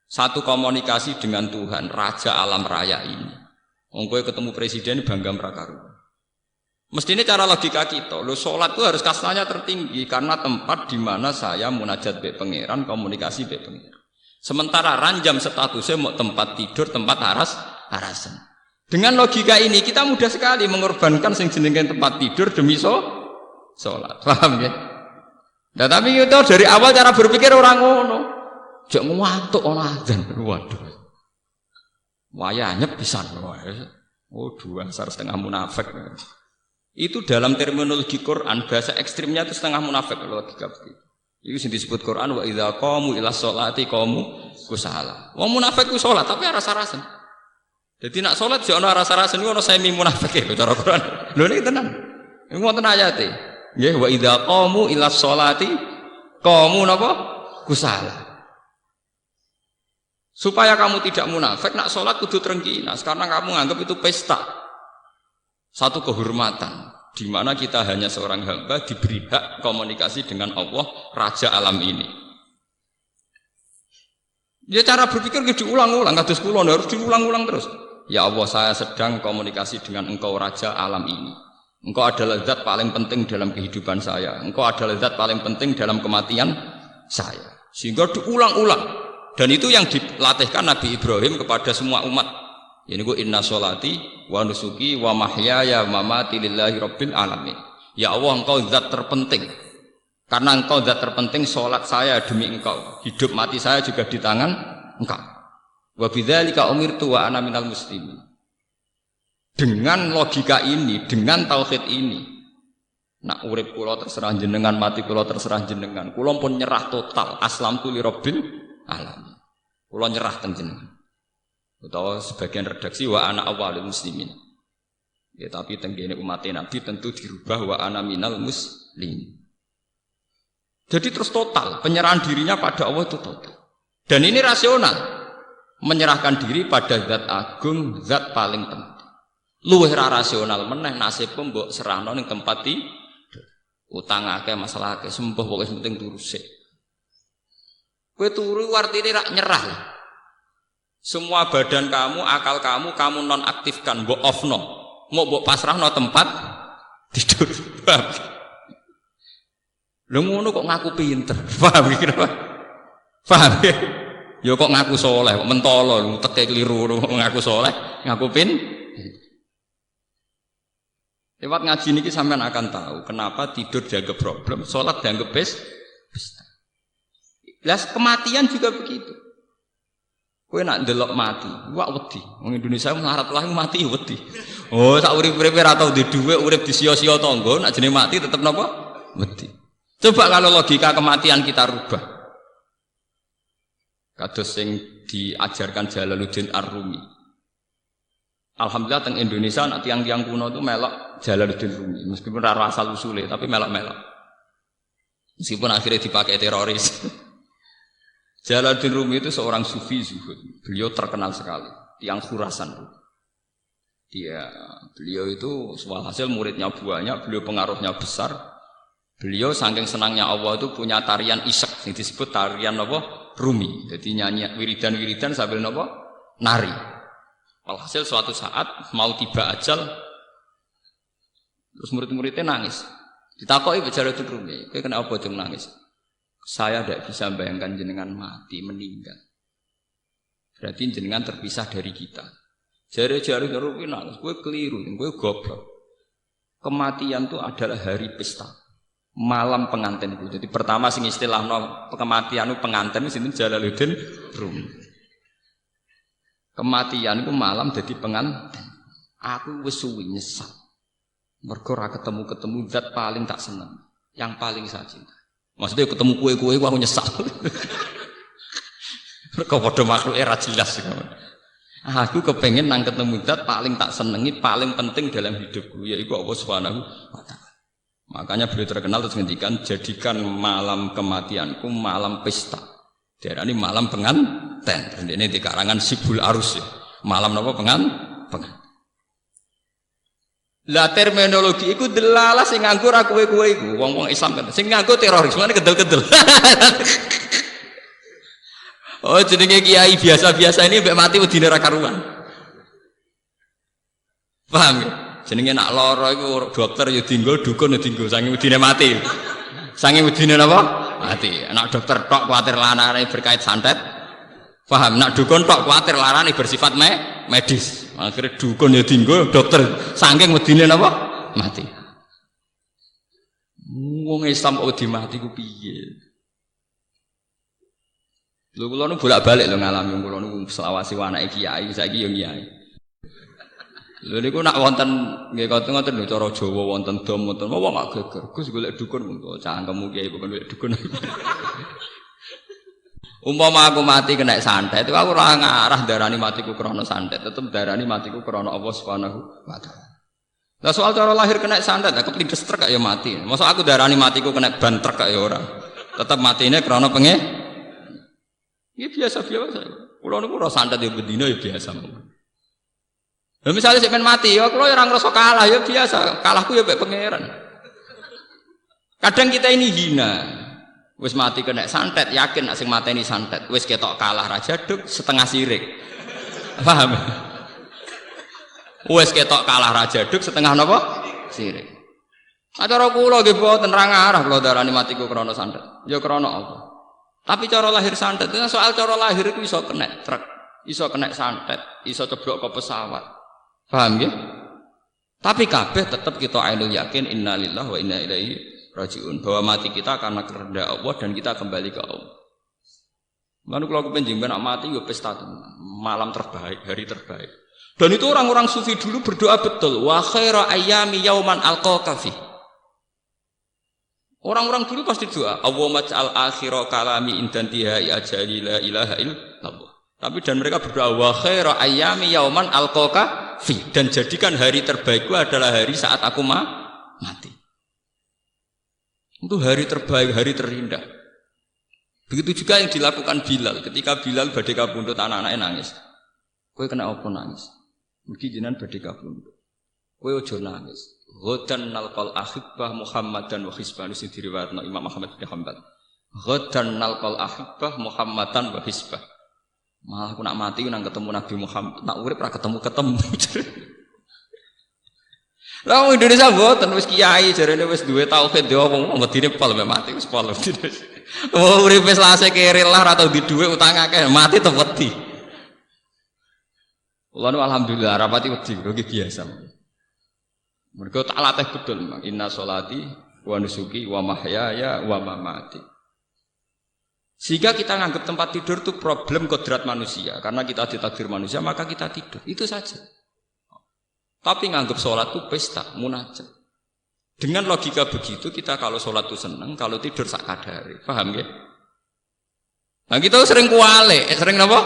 Satu komunikasi dengan Tuhan, Raja alam raya ini. Wong kowe ketemu presiden bangga prakaruan. Mestinya cara logika kita, lo sholat itu harus kastanya tertinggi karena tempat di mana saya munajat be pangeran, komunikasi be pangeran. Sementara ranjam statusnya mau tempat tidur, tempat harasan. Dengan logika ini kita mudah sekali mengorbankan sing jenenge tempat tidur demi sholat. Paham ya? Nah, tapi itu dari awal cara berpikir orang ngono. Jangan ngantuk ana azan. Waduh. Wayahnya pisan. Oh, dua setengah munafik. Itu dalam terminologi Quran bahasa ekstrimnya itu setengah munafik logika begitu. Itu yang disebut Quran wa idza qamu ila sholati qamu kusala. Wong munafik ku salat tapi rasa-rasen. Jadi nak salat yo ana rasa-rasen iku ana semi munafik lho cara Quran. Lho niki tenan. Iku wonten ayate. Nggih wa idza qamu ila sholati qamu napa kusala. Supaya kamu tidak munafik nak salat kudu trengkinas karena kamu anggap itu pesta. Satu kehormatan di mana kita hanya seorang hamba diberi hak komunikasi dengan Allah Raja alam ini. Dia cara berpikir diulang-ulang, kados kula harus diulang-ulang terus. Ya Allah, saya sedang komunikasi dengan Engkau Raja alam ini. Engkau adalah zat paling penting dalam kehidupan saya. Engkau adalah zat paling penting dalam kematian saya. Sehingga diulang-ulang. Dan itu yang dilatihkan Nabi Ibrahim kepada semua umat. Ini ku inna sholati wa nusuki wa mahyaya wa mamati lillahi rabbil alamin. Ya Allah, engkau zat terpenting. Karena engkau zat terpenting, sholat saya demi engkau, hidup mati saya juga di tangan engkau. Wa bidzalika umirtu wa ana minal muslimin. Dengan logika ini, dengan tauhid ini, nak urip kula terserah jenengan, mati kula terserah jenengan. Kula pun nyerah total, aslamtu li rabbil alamin. Kula nyerah teng jenengan. Atau sebagian redaksi wa ana awalul muslimin. Ya tapi tenggene umat Nabi tentu dirubah wa ana minal muslimin. Jadi terus total penyerahan dirinya pada Allah itu total. Dan ini rasional. Menyerahkan diri pada zat agung, zat paling penting. Luwih ra rasional meneh nasib mbok serahno ning tempat tidur. Utang akeh masalah akeh sembuh pokoke penting turu sik. Kowe turu artine rak nyerah lah. Semua badan kamu, akal kamu nonaktifkan, mbok offno, mau mbok pasrahno tempat tidur. Paham? Lho ngono kok ngaku pinter. Paham iki apa? Paham ya? Ya kok ngaku soleh, kok mentolo, teke keliru ngaku soleh, ngaku Lewat ngaji niki sampean akan tahu kenapa tidur dianggap problem, sholat dianggap pesta. Las kematian juga begitu. Kowe nak ndelok mati, wak wedi. Wong Indonesia melarat lah mati wedi. Oh, sak urip-uripe ora tau di dhuwit, urip disia-sia tangga, nak jenenge mati tetep napa? Wedi. Coba kalau logika kematian kita rubah. Kados sing diajarkan Jalaluddin Ar-Rumi. Alhamdulillah teng Indonesia nak tiang-tiang kuno itu melok Jalaluddin Rumi. Meskipun ora asal usule tapi melok-melok. Meskipun akhirnya dipakai teroris. Jalaluddin Rumi itu seorang sufi zuhud. Beliau terkenal sekali, tiang Khurasan. Beliau itu walhasil muridnya banyak, beliau pengaruhnya besar. Beliau saking senangnya Allah itu punya tarian isek yang disebut tarian apa? Rumi. Jadi nyanyi wiridan-wiridan sambil apa? Nari. Walhasil suatu saat mau tiba ajal, terus murid-muridnya nangis. Ditakoki Jalaluddin Rumi, "Kowe kenapa dong nangis?" "Saya tidak bisa membayangkan jenengan mati, meninggal. Berarti jenengan terpisah dari kita." Jari-jari Rumi nangis, "Kowe keliru, kowe goblok. Kematian itu adalah hari pesta, malam pengantin itu." Jadi pertama sing istilahno kematian itu pengantin itu Jalaluddin Rumi. Kematian itu malam jadi pengantin. Aku wis suwi nyesal. Mergo ora ketemu zat paling tak seneng, yang paling saya cinta. Maksudnya ketemu kue-kue aku nyesal. Mergo padha makhluk ra jelas. Aku kepengen nang ketemu zat paling tak senengi, paling penting dalam hidupku, yaitu Allah Subhanahu wa taala. Makanya beliau terkenal terus ngendikan, jadikan malam kematianku malam pesta. Diarani malam penganten. Ini di karangan Sibul Arus ya. Malam napa penganten. Lah terminologi iku delalah sing nganggo ra kowe-kowe iku. Wong-wong Islam kan sing nganggo teroris, ngene kedel-kedel. Oh, jenenge kiai biasa-biasa ini mbek mati wedine ra karuan. Paham ya? Jenenge nak lara iku dokter ya dinggo, dukun ya dinggo, saking wedine mati. Saking wedine napa? Mati. Nak dokter tok kuatir larane berkait santet. Paham? Nak dukun tok kuatir larane bersifat medis. Akhirnya dukun ya dinggo, dokter saking wedine napa? Mati. Wong Islam kok wedi mati ku piye? Lho kula nu bolak-balik lho ngalami kula nu selawasi anake kiai, saiki yo kiai. Lho niku nak wonten nggih ngoten lho cara Jawa wonten dom wonten wong gak geger. Gus golek dukun monggo cangkemmu kiai bukan golek dukun. Umpama aku mati kena santet, itu aku ora ngarah darani matiku krana santet, tetep darani matiku krana Allah Subhanahu wa taala. Lah soal cara lahir kena santet, aku plindes truk ya mati. Masa aku darani matiku kena ban truk ya ora. Tetep matine krana penge. Ya biasa-biasa. Kula niku ora santet ya bendina ya biasa. Lah misalnya sik men mati, ya kula ora ngrasa kalah ya biasa. Kalahku ya mek pangeran. Kadang kita ini hina. Wis mati kena santet, yakin nek sing mateni santet. Wis ketok kalah raja duk setengah sirik. Paham? Wis ketok kalah raja duk setengah napa? Sirik. Acara kula nggih boten ra ngarah kula darani matiku krana santet. Ya krana apa? Tapi cara lahir santet, soal cara lahir itu iso kena truk, iso kena santet, iso ceblok ke pesawat. Paham ya? Tapi kabeh tetap kita ainul yakin innalillahi wa inna ilaihi rajiun, bahwa mati kita karena kehendak Allah dan kita kembali ke Allah. Lalu kalau kepenjing nak mati ya pesta malam terbaik, hari terbaik. Dan itu orang-orang sufi dulu berdoa betul, wa khaira ayyami yauman alqaka fi. Orang-orang dulu pasti doa, Allahumma ja'al akhira kalami indantihai ajali la ilaha illallah. Tapi dan mereka berdoa wa khaira ayyami yauman alqaka fi, dan jadikan hari terbaikku adalah hari saat aku mati. Itu hari terbaik, hari terindah. Begitu juga yang dilakukan Bilal. Ketika Bilal badhe kabundut anak-anaknya nangis. Kowe kena apa nangis? Mugi jenengan badhe kabundut. Kowe aja nangis. Ghadan nalqal ahibbah Muhammadan wa hisbah sing diriwayatno Imam Ahmad bin Hanbal. Ghadan nalqal ahibbah Muhammadan wa hisbah. Malah aku nak mati nang ketemu Nabi Muhammad, nak urip ora ketemu-ketemu. Lah wong Indonesia mboten wis kiai jarene wis duwe tauhid yo wong medine pol mek mati wis pol. Oh urip wis lase kere lah ora tau di dhuwit utang akeh mati tetep wedi. Kula nu alhamdulillah rapati wedi kok biasa. Mergo tak latih betul memang. Inna sholati wa nusuki wa mahyaya wa mamati. Sehingga kita nganggap tempat tidur itu problem kodrat manusia. Karena kita ditakdir manusia, maka kita tidur. Itu saja. Tapi nganggap sholat itu pesta, munajat. Dengan logika begitu, kita kalau sholat itu senang, kalau tidur sak kadare. Paham ya? Nah kita sering kuale. Sering apa?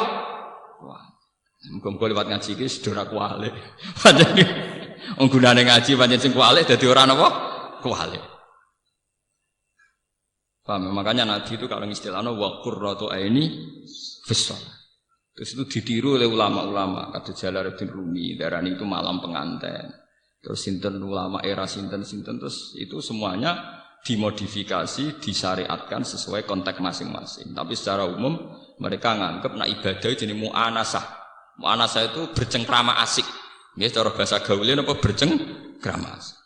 Muga-muga lewat ngaji ini sedora kuale. Jadi, gunane ngaji pancen sing kuale dadi ora apa? Kuale. Paham? Makanya Nabi itu kalau istilahnya wa qurratu aini fis shalah. Terus itu ditiru oleh ulama-ulama kata Jalaluddin Rumi, darani itu malam pengantin. Terus sinten ulama era sinten-sinten terus itu semuanya dimodifikasi, disyariatkan sesuai konteks masing-masing. Tapi secara umum mereka nganggep nak ibadah jadi mu'anasah. Mu'anasah itu bercengkrama asik. Ya cara bahasa gaulnya apa bercengkrama asik.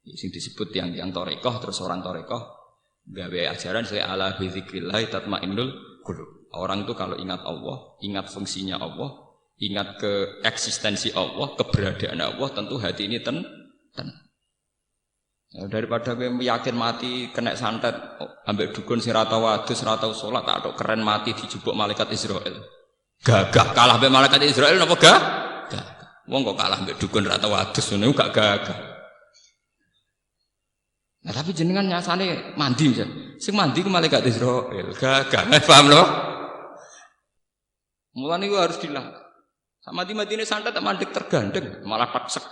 Ini disebut yang torekoh terus orang torekoh gawe ajaran saya ala bizikrillah tatmainnul qulub. Orang itu kalau ingat Allah, ingat fungsinya Allah, ingat ke eksistensi Allah, keberadaan Allah, tentu hati ini tenang. Ya, daripada yakin mati kena santet, ambek dukun sing ra tau wadus, ra tau salat, tak keren mati dijubuk malaikat Israel. Gagah kalah ambek malaikat Israel napa gagah? Wong kok kalah ambek dukun ra tau wadus ngono gak gagah. Nah tapi jenengan nyasane mandi misalnya. Sing mandi ku malaikat Israel. Gagah. Paham lho? Mulane iku harus dilah. Sama mati-matine santet tak mandek tergandeng, malah paksek.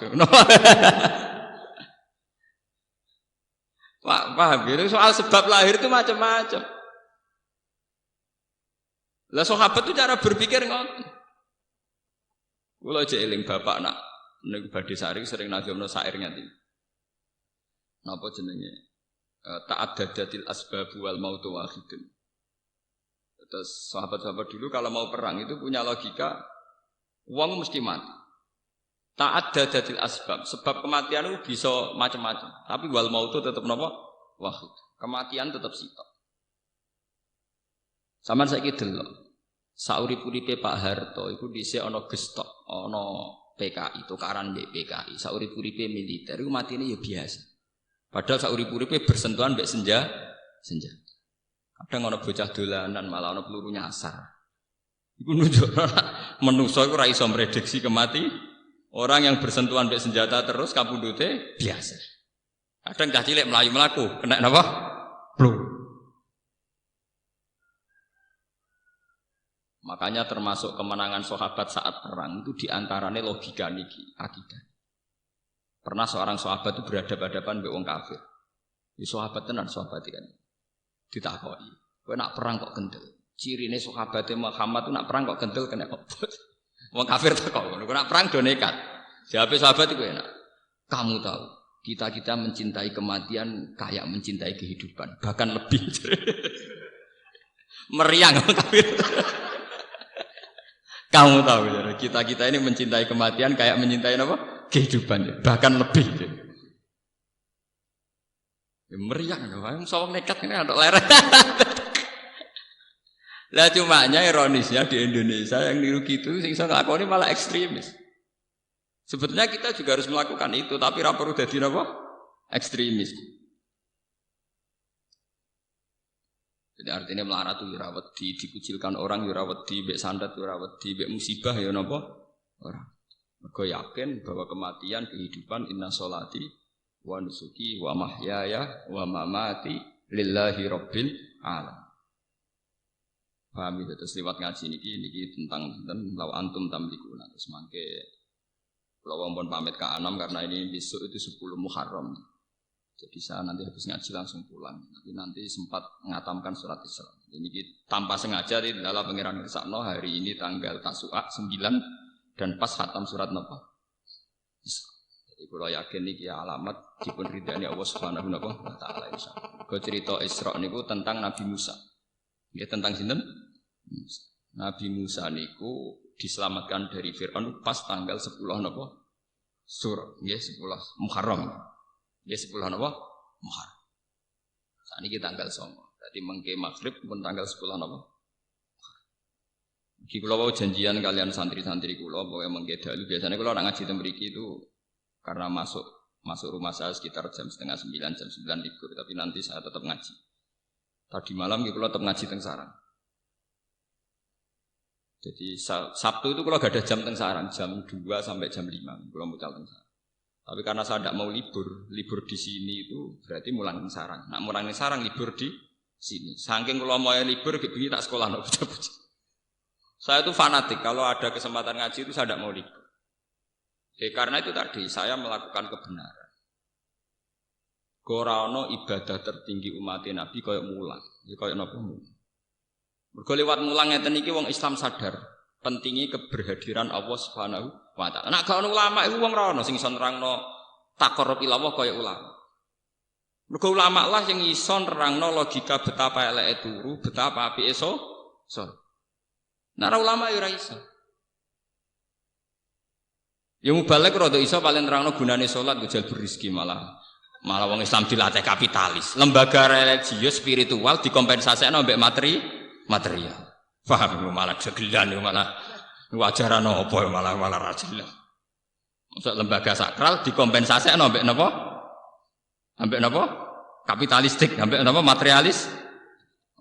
Paham gitu? Soal sebab lahir itu macam-macam. Lah sahabat itu cara berpikir ngoten. Kula aja eling bapak nak ning badhe sari sering nazamno syair ngati. Napa jenenge? Ta'addadatil asbab wal mautu wahidun. Terus sahabat-sahabat dulu kalau mau perang itu punya logika wong mesti mati. Ta'addadatil asbab, sebab kematian itu bisa macam-macam, tapi wal mautu tetap napa? Wahid. Kematian tetap sitok. Sampeyan saiki delok. Saurip-uripe Pak Harto iku dhisik ana gestok, ana PKI tukaran mbek PKI. Saurip-uripe militer iku matine ya biasa. Padahal saurip-uripe bersentuhan mbek senjata. Kadang ana bocah dolanan malah ana peluru nyasar. Iku nunjukno menungso iku ora iso mrediksi kemati. Orang yang bersentuhan mbek senjata terus kapundhute biasa. Kadang cah cilik melayu mlaku kena napa? Peluru. Makanya termasuk kemenangan sahabat saat perang itu diantaranya logika niki akidah. Pernah seorang sahabat itu berhadapan-hadapan mbek wong kafir. Di sahabat tenan sahabat kan. Ditakoki, kowe nak perang kok kendel? Cirine sahabate Muhammad itu nak perang kok kendel kena opo? Wong kafir takok ngono, kowe nak perang do nekat. Jawab sahabat iku enak. Kamu tahu, kita mencintai kematian kayak mencintai kehidupan, bahkan lebih. Meriang wong kafir. Kamu tahu ya, kita ini mencintai kematian kayak mencintai apa? Kehidupan, bahkan lebih. Ya, meriang, wong sawang nekat ini ada lereng. Lah cumanya ironisnya di Indonesia yang niru gitu sing iso nglakoni malah ekstremis. Sebetulnya kita juga harus melakukan itu, tapi ra perlu dadi apa? Ekstremis. Jadi artinya melarat itu ya wedi, dikucilkan orang ya wedi, mbek santet ya wedi, mbek musibah ya napa? Ora. Mergo yakin bahwa kematian kehidupan inna sholati wa nusuki wa mahyaya wa mamati lillahi rabbil alamin. Paham itu terus lewat ngaji niki tentang law antum tamlikuna terus mangke kalau pun pamit ke Anam karena ini besok itu 10 Muharram. Jadi saya nanti habis ngaji langsung pulang. Nanti sempat mengatamkan surat Isra. Ini tanpa sengaja di dalam pengiran Irsakno hari ini tanggal Tasu'a 9 dan pas khatam surat napa? Isra. Jadi kalau yakin ini alamat dipun ridhani Allah Subhanahu wa taala insyaallah. Kau cerita Isra niku tentang Nabi Musa. Ya tentang sinten? Nabi Musa niku diselamatkan dari Fir'aun pas tanggal 10 napa? Sur, nggih 10 Muharram. Nggih 10 napa? Muharram. Saniki tanggal 9. Berarti mengke maghrib pun tanggal 10 napa? Iki kula wau janjian kalian santri-santri kula bahwa mengke dalu biasanya kula nak ngaji teng mriki itu karena masuk rumah saya sekitar jam 8:30, jam 9 libur, tapi nanti saya tetap ngaji. Tadi malam kalau tetap ngaji teng sarang. Jadi Sabtu itu kalau gak ada jam teng sarang, jam 2 sampai jam 5 kalau mucal teng sarang. Tapi karena saya tidak mau libur di sini itu berarti mulang teng sarang. Nak mulang teng sarang libur di sini. Saking kalau mau libur begini tak sekolah no. Saya itu fanatik, kalau ada kesempatan ngaji itu saya tidak mau libur. Karena itu tadi saya melakukan kebenaran. Korano ibadah tertinggi umat Nabi koyok mulang, koyok nopo mulang. Mergo lewat mulang ngeten iki wong Islam sadar pentingnya keberhadiran Allah Subhanahu wa taala. Nek gak ono ulama iku wong ra ono sing iso nerangno taqarrub ila Allah koyok ulama. Mergo ulama lah sing iso nerangno logika betapa eleke turu, betapa apike so. Nek ulama ya ora iso. Ya mubalek rada iso paling nerangno gunane salat go jalbur rezeki malah wong Islam dilatih kapitalis. Lembaga religius spiritual dikompensasekno mbek material. Paham malah segelan malah wajaran apa malah ra jelas. Masuk lembaga sakral dikompensasekno mbek napa? Ambek napa? Kapitalistik, ambek napa materialis.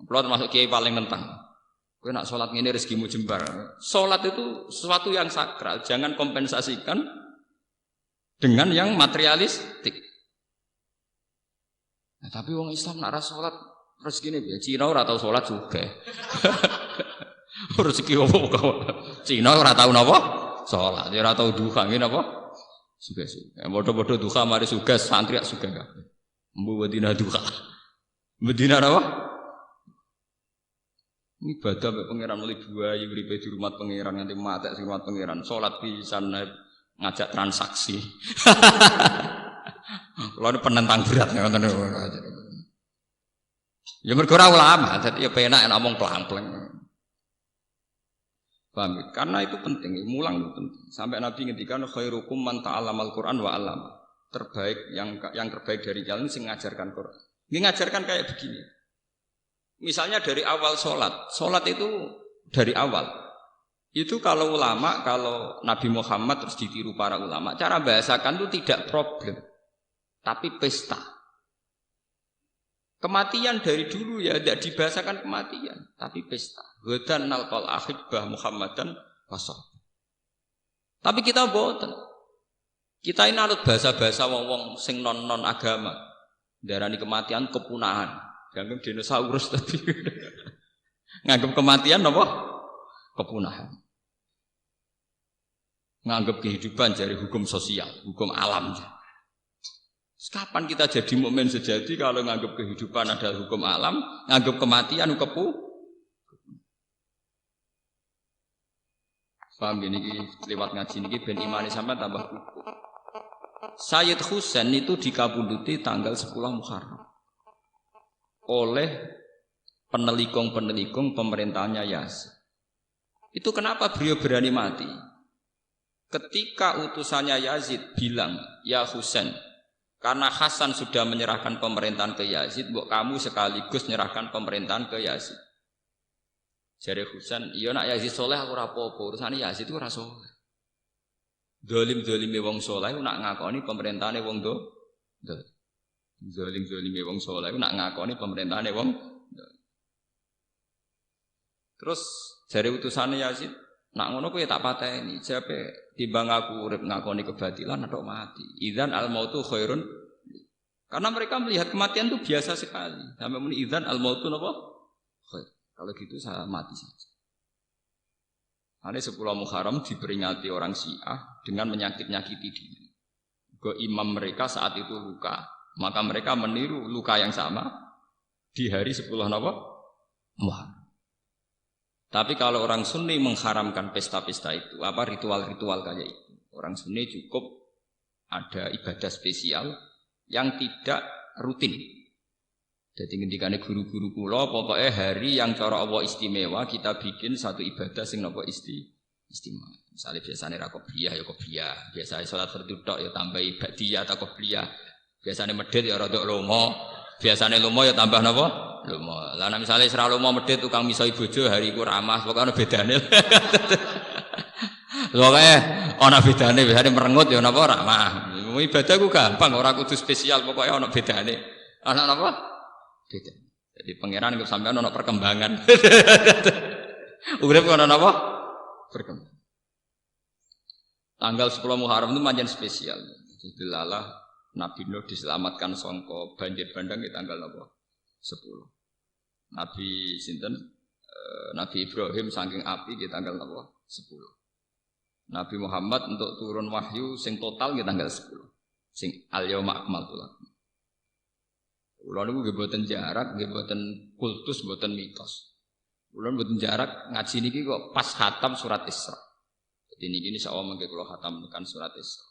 Kulo termasuk kiai paling nentang. Kowe nak salat ngene rezekimu jembar. Salat itu sesuatu yang sakral, jangan kompensasikan dengan yang materialistik. Nah, tapi wong Islam nak ra salat rezekine piye? Cina ora tau salat juga. Rezeki opo kok? Cina ora tau napa? Salat, ora tau duha ngene apa? Suga-suga. Bodoh-bodoh duha mari suga santri suga kabeh. Mbu wedina duha. Medina apa? Ini ibadah mbek pangeran mulai buaya uripe di rumah pangeran nganti mati sing rumah pangeran. Salat pisan ngajak transaksi. Kalau penentang berat ngoten. Ya mergo ora ulama, dadi ya penak nek omong pelang-pelang. Paham? Karena itu penting, mulang itu penting. Sampai Nabi ngendikan khairukum man ta'allamal Qur'an wa 'allama. Terbaik yang terbaik dari kalian sing ngajarkan Quran. Ini ngajarkan kayak begini. Misalnya dari awal sholat itu dari awal. Itu kalau ulama, kalau Nabi Muhammad terus ditiru para ulama, cara bahasakan itu tidak problem. Tapi pesta. Kematian dari dulu ya tidak dibahasakan kematian, tapi pesta. Ghadan nalqal ahibbah Muhammadan wasol. Tapi kita boten. Kita ini anut bahasa-bahasa wong-wong sing non agama. Darani kematian kepunahan. Nganggep dinosaurus tadi. Nganggep kematian apa? Kepunahan. Nganggep kehidupan dari hukum sosial, hukum alam. Kapan kita jadi mukmin sejati kalau nganggep kehidupan adalah hukum alam, nganggep kematian Paham ini lewat ngaji ini ben imani sampai tambah kukuh. Sayyid Husain itu dikabuluti tanggal 10 Muharram oleh penelikung pemerintahnya Yazid. Itu kenapa beliau berani mati? Ketika utusannya Yazid bilang, "Ya Husain, karena Hasan sudah menyerahkan pemerintahan ke Yazid, mbok kamu sekaligus menyerahkan pemerintahan ke Yazid." Jare Husain, "Iya nak Yazid soleh aku ora apa-apa, urusane Yazid itu ora soleh." Dolim-dolime wong soleh nak ngakoni pemerintahane wong do. Zalim-zalime wong saleh nak ngakoni pemerintahane wong. Terus jare utusane Yazid, nak ngono kowe tak pateni, jape timbang aku urip ngakoni kebatilan atau mati. Idzan al mautu khairun. Karena mereka melihat kematian itu biasa sekali. Sampai muni idzan al mautu napa? Khair. Kalau gitu saya mati saja. Ane 10 Muharram diperingati orang Syiah dengan menyakiti diri. Ke imam mereka saat itu luka. Maka mereka meniru luka yang sama di hari 10 Muharram. Tapi kalau orang Sunni mengharamkan pesta-pesta itu, apa ritual-ritual kayak itu, orang Sunni cukup ada ibadah spesial yang tidak rutin. Jadi ngendikane guru-guru kula, pokoknya hari yang cara Allah istimewa kita bikin satu ibadah sing napa istimewa. Misalnya biasanya qobliyah ya qobliyah, biasanya salat fardhu tok ya tambahi ba'diyah atau qobliyah. Biasanya medhit ya rada lomo, biasanya lomo ya tambah napa? Lomo. Lah nek misale sira lomo medhit tukang misoi bojo hari iku ramah, pokoke ana bedane. Pokoke ana bedane, biasane merengut ya napa ramah. Mau ibadah ku gampang, ora kudu spesial pokoknya ana bedane. Ana apa? Beda. Jadi pangeran kok sampean ana perkembangan. Urip ana apa? Perkembangan. Tanggal 10 Muharram itu manjen spesial. Dilalah Nabi Nuh diselamatkan sangka banjir bandang di tanggal apa? 10. Nabi sinten? Nabi Ibrahim saking api di tanggal apa? 10. Nabi Muhammad untuk turun wahyu sing total di tanggal 10. Sing al-yauma akmaltu lakum. Kula niku nggih boten jarak, nggih boten kultus, boten mitos. Kula boten jarak ngaji niki kok pas khatam surat Isra. Jadi niki insyaallah mengke kula khatamkan surat Isra.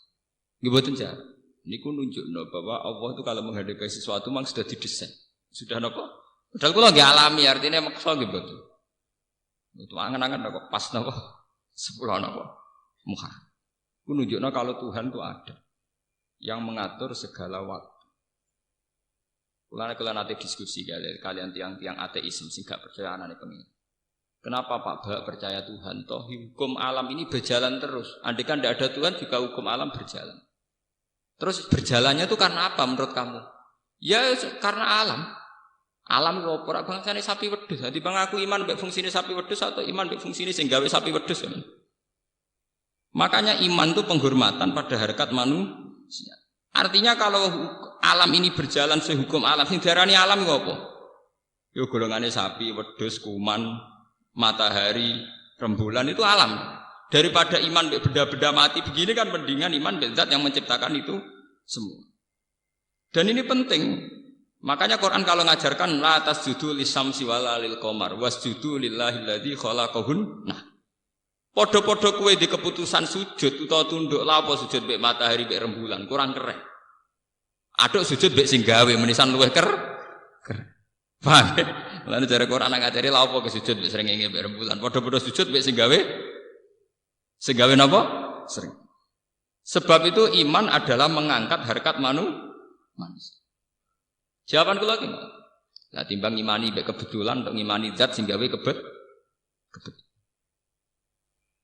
Nggih boten jarak. Niku nunjukno bahwa Allah itu kalau menghadapi sesuatu memang sudah didesain. Sudah napa? Padahal kula nggih alami, artinya maksa nggih boten. Itu angan-angan kok pas napa? 10 napa? Muharram. Ku nunjukno kalau Tuhan itu ada yang mengatur segala waktu. Kula nanti diskusi kalian tiang-tiang ateisme sing gak percaya anane pengen. Kenapa Pak Bak percaya Tuhan? Toh hukum alam ini berjalan terus. Andai kan tidak ada Tuhan juga hukum alam berjalan. Terus berjalannya itu karena apa menurut kamu? Ya karena alam. Alam kok ora bangsane sapi wedhus. Dadi bang aku iman mbek fungsine sapi wedhus atau iman mbek fungsine sing gawe sapi wedhus. Makanya iman itu penghormatan pada harkat manusia. Artinya kalau alam ini berjalan sehukum alam, sing diarani alam iku apa? Yo golongane sapi, wedhus, kuman, matahari, rembulan itu alam. Daripada iman benda-benda mati begini kan mendingan iman zat yang menciptakan itu semua. Dan ini penting. Makanya Quran kalau ngajarkan la tasjudu lisamsi wala lil qamar wasjudu lillahi alladzi khalaqahun. Nah, podo-podo kowe di keputusan sujud utawa tunduk la apa sujud mbek matahari mbek rembulan kurang keren. Aduk sujud mbek sing gawe menisan luwih keren. Paham? Lan cara Quran ngajari la apa kesujud mbek srengenge mbek rembulan. Podo-podo sujud mbek sing gawe napa? Sering. Sebab itu iman adalah mengangkat harkat manusia. Jawaban kula ki. Lah timbang imani mbek kebetulan untuk imani zat sing gawe kebetulan.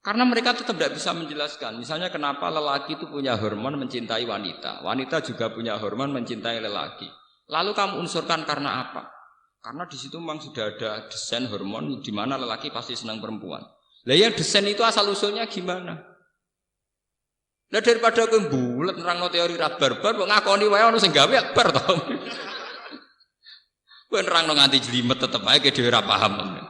Karena mereka tetap tidak bisa menjelaskan. Misalnya kenapa lelaki itu punya hormon mencintai wanita. Wanita juga punya hormon mencintai lelaki. Lalu kamu unsurkan karena apa? Karena di situ memang sudah ada desain hormon di mana lelaki pasti senang perempuan. Lah yang desain itu asal usulnya gimana? Lah daripada kowe bulet nerangno teori ra barbar kok ngakoni wae ono sing gawe akbar to. Kowe nerangno nganti jelimet tetep ae dhewe ora paham.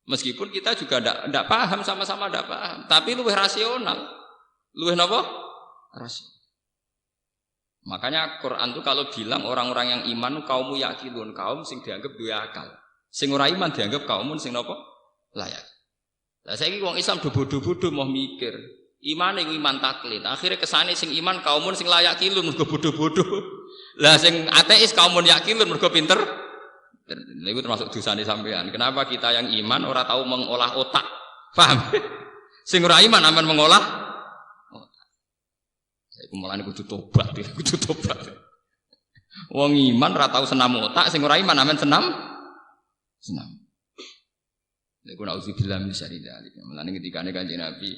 Meskipun kita juga ndak paham, sama-sama ndak paham, tapi luwih rasional. Luwih napa? Rasional. Makanya Quran itu kalau bilang orang-orang yang iman kaum yakilun, kaum sing dianggap duwe akal. Sing ora iman dianggap kaum sing napa? Layak. Lah saiki wong Islam do bodho-bodho mau mikir. Iman iku iman taklid. Akhire kesane sing iman kaum sing layak kilun mergo bodho-bodho. Lah sing ateis kaum yakilun mergo pinter. Itu termasuk dosane sampean. Kenapa kita yang iman ora tahu mengolah otak? Paham? Sing ora iman aman mengolah otak. Saya mulane kudu tobat, kudu tobat. Wong iman ora tahu senam otak, sing ora iman aman senam. Lha ku nauzubillah min syarri dzalik. Mulane ketikane Kanjeng Nabi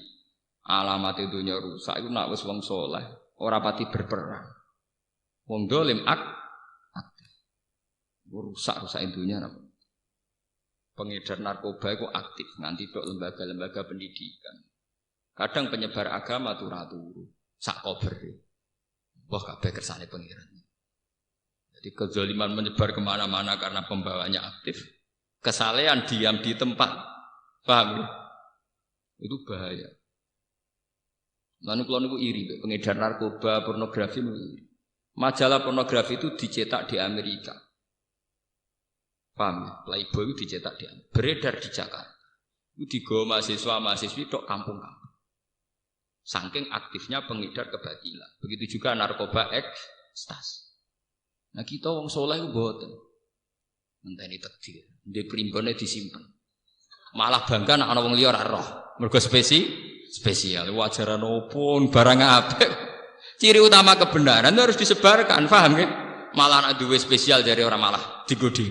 alamat dunya rusak iku nek wis wong saleh ora pati berperang. Wong dolim rusak dunia apa? Pengedar narkoba itu aktif nganti tok lembaga-lembaga pendidikan. Kadang penyebar agama turu sak kober. Wah kabeh kersane pengiran. Jadi kezaliman menyebar kemana-mana karena pembawanya aktif. Kesalehan diam di tempat. Paham ya? Itu bahaya. Lalu kalau niku iri pengedar narkoba, pornografi iri. Majalah pornografi itu dicetak di Amerika. Paham ya? Playboy itu dicetak di beredar di Jakarta. Itu digawa mahasiswa-mahasiswi tok kampung-kampung. Saking aktifnya pengedar kebatilan. Begitu juga narkoba ekstasi. Nah kita wong soleh itu boten. Ngenteni takdir. Ndek primbone disimpen. Malah bangga nek ana wong liya ora roh. Mergo spesial. Wajaran opo barang apik. Ciri utama kebenaran itu harus disebarkan, paham ya? Malah nek duwe spesial dari orang malah digodhi.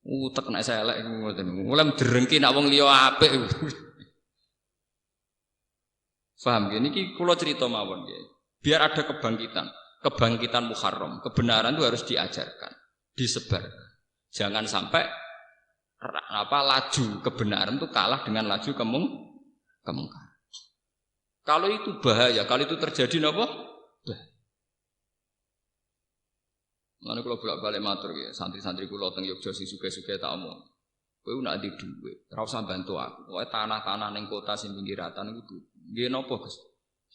Utek nek saya elek ngoten. Mulai derengki nek wong liya apik. Paham ya? Niki kula cerita mawon ya. Biar ada kebangkitan Muharram. Kebenaran itu harus diajarkan, disebarkan. Jangan sampai laju kebenaran itu kalah dengan laju kemungkaran. Kalau itu bahaya, kalau itu terjadi napa? Bahaya. Lalu kalau bolak-balik matur ya, santri-santri kula teng Yogya sing sugih-sugih tak omong. Kowe nak di dhuwit, ora usah bantu aku. Pokoke tanah-tanah ning kota sing pinggiratan iku nggih napa, Gus?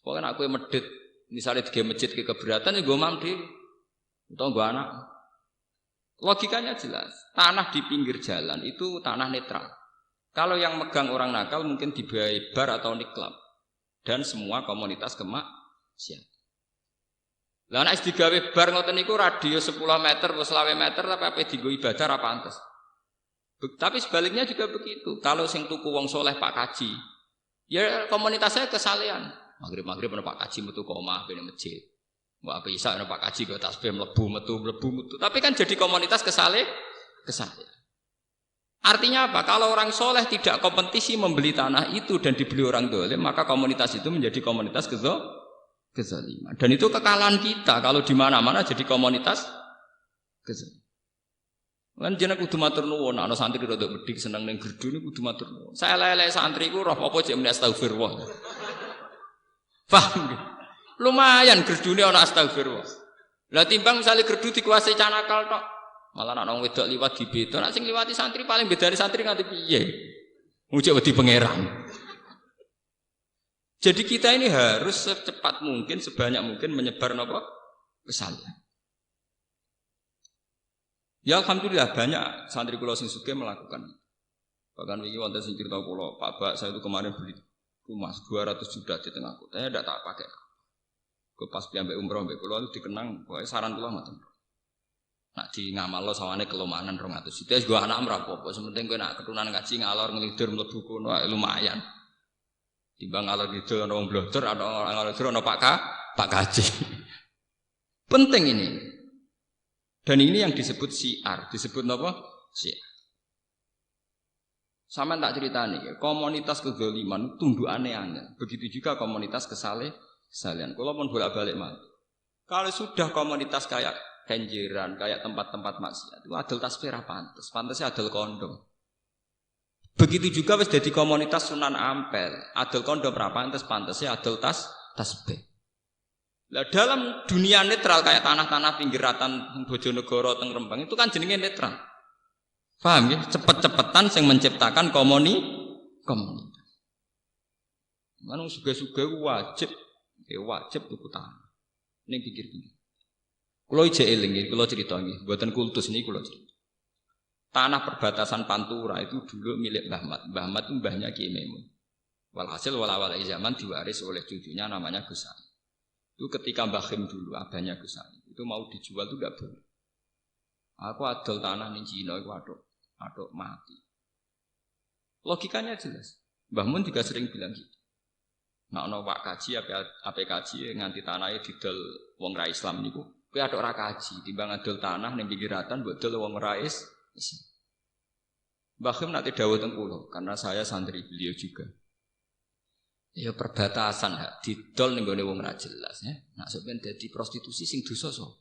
Pokoke nek kowe medhit, misale dige masjid ke keberatan ya nggo mam dhewe. Utawa nggo anak. Logikanya jelas. Tanah di pinggir jalan itu tanah netral. Kalau yang megang orang nakal mungkin dibayar bar atau niklab. Dan semua komunitas kemaksiatan. Lah nek digawe bar ngoten niku radius 10 meter atau 20 meter tapi ape dienggo ibadah ra pantes. Tapi sebaliknya juga begitu. Kalau sing tuku wong soleh Pak Kaji, ya komunitasnya kesalehan. Maghrib ana Pak Kaji metu omah ben masjid. Mbok apa isa ana Pak Kaji kok tasbih mlebu metu. Tapi kan jadi komunitas kesalehan. Artinya apa? Kalau orang soleh tidak kompetisi membeli tanah itu dan dibeli orang dolim, maka komunitas itu menjadi komunitas kezaliman. Dan itu kekalahan kita kalau di mana-mana jadi komunitas kezaliman. Lan jeneng kudu matur nuwun, ana santri rada bedik seneng ning gerdu niku kudu matur nuwun. Saya lele santri ku roh apa jek muni astagfirullah. Paham nggih? Lumayan gerdune ana astagfirullah. Lah timbang misale gerdu dikuasai canakal tok, malah ana wong wedok liwat dibeda, nek sing liwati santri paling bedane santri nganti piye? Mujek wedi pangeran. Jadi kita ini harus secepat mungkin, sebanyak mungkin menyebar napa? Kesalahan. Ya alhamdulillah banyak santri kula sing sugih melakukan. Bahkan iki wonten sing cerita kula, Pak Bak saya itu kemarin beli rumah 200 juta di tengah kota, saya tidak tak pakai. Gue pas piambek umroh mbek kula itu dikenang, pokoke saran kula ngoten. Nak di ngamalno sawane kelemahan 200 juta, gue anak ora apa-apa, sementing kowe nak keturunan ngaji ngalor ngelidur mlebu kono lumayan. Timbang ngalor ngidul ana wong blodor, ana ngalor ngidul ana Pak Kaji. Penting ini. Dan ini yang disebut syiar, disebut apa? Syiar. Sama tak ceritani, komunitas kezaliman tunduk aneh-aneh. Begitu juga komunitas kesalehan. Kalau pun bolak-balik mati. Kalau sudah komunitas kayak kenjeran, kayak tempat-tempat maksiat, itu adol tasbih ra pantes, pantesnya adol kondom. Begitu juga wis dadi komunitas Sunan Ampel, adol kondom ra pantes, pantesnya adol tasbih. Lah dalam dunia netral kayak tanah-tanah pinggiratan Bojonegoro teng Rembang itu kan jenenge netral. Paham ya? Cepet-cepetan yang menciptakan komunitas. Manung suga-suga wajib tuku tanah. Ning pinggir-pinggir. Kula ijek eling nggih, kula cerita nggih, mboten kultus niki kula cerita. Tanah perbatasan Pantura itu dulu milik Mbah Mat. Mbah Mat itu mbahnya Ki Memun. Walhasil awal zaman diwaris oleh cucunya namanya Gus Ali. Itu ketika Mbah Khim dulu, abahnya Gus Ali, itu mau dijual itu enggak boleh. Aku adol tanah ning Cina iku aduk mati. Logikanya jelas. Mbah Mun juga sering bilang gitu. Nek ana Pak Kaji apa kaji nganti tanahe didol wong ra Islam niku, kowe aduk ra kaji, timbang adol tanah ning pinggiratan mbok dol wong ra Islam. Mbah Khim nanti dawuh teng kula karena saya santri beliau juga. Ya perbatasan didol ning gone wong ra jelas ya. Nak sampeyan dadi prostitusi sing dosa sapa?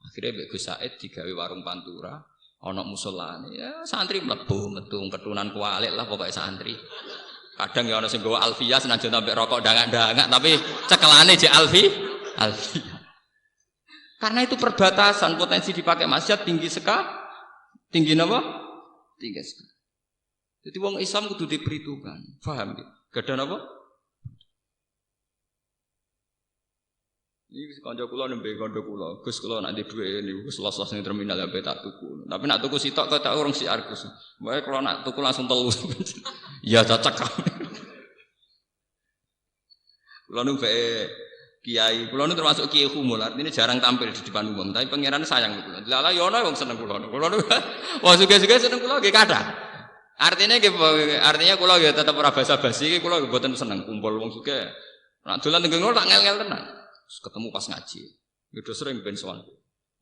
Akhirnya Mbak Gus Said digawe warung Pantura, ana musolane. Ya santri mlebu metu ketunan kualik lah pokoknya santri. Kadang ya ana sing gawa Alfiyah senajan sampai rokok dangak-dangak tapi cekelane jek Alfiyah. Karena itu perbatasan potensi dipakai maksiat tinggi sekali. Tinggi napa? Tinggi sekali. Jadi wong Islam kudu diperhitungkan, paham ya? Gadah napa? Iki kanca kula nembe kanca kula, Gus kula nek ndek dhuwit niku Gus los-los ning terminal sampe tak tuku. Tapi nak tuku sitok kok tak urung siar Gus. Wae kula nak tuku langsung telu. Ya cocok. Kula nu kiai, kula nu termasuk kiai humul, artinya jarang tampil di depan umum, tapi pangeran sayang kula. Lala yo ana wong seneng kula. Kula nu wong sugih-sugih seneng kula nggih kathah. Artinya kula ya tetep ora basa-basi iki kula mboten seneng kumpul wong sugih. Nek dolan teng ngono tak ngel-ngel tenan. Ketemu pas ngaji. Ya udah sering ben sowan.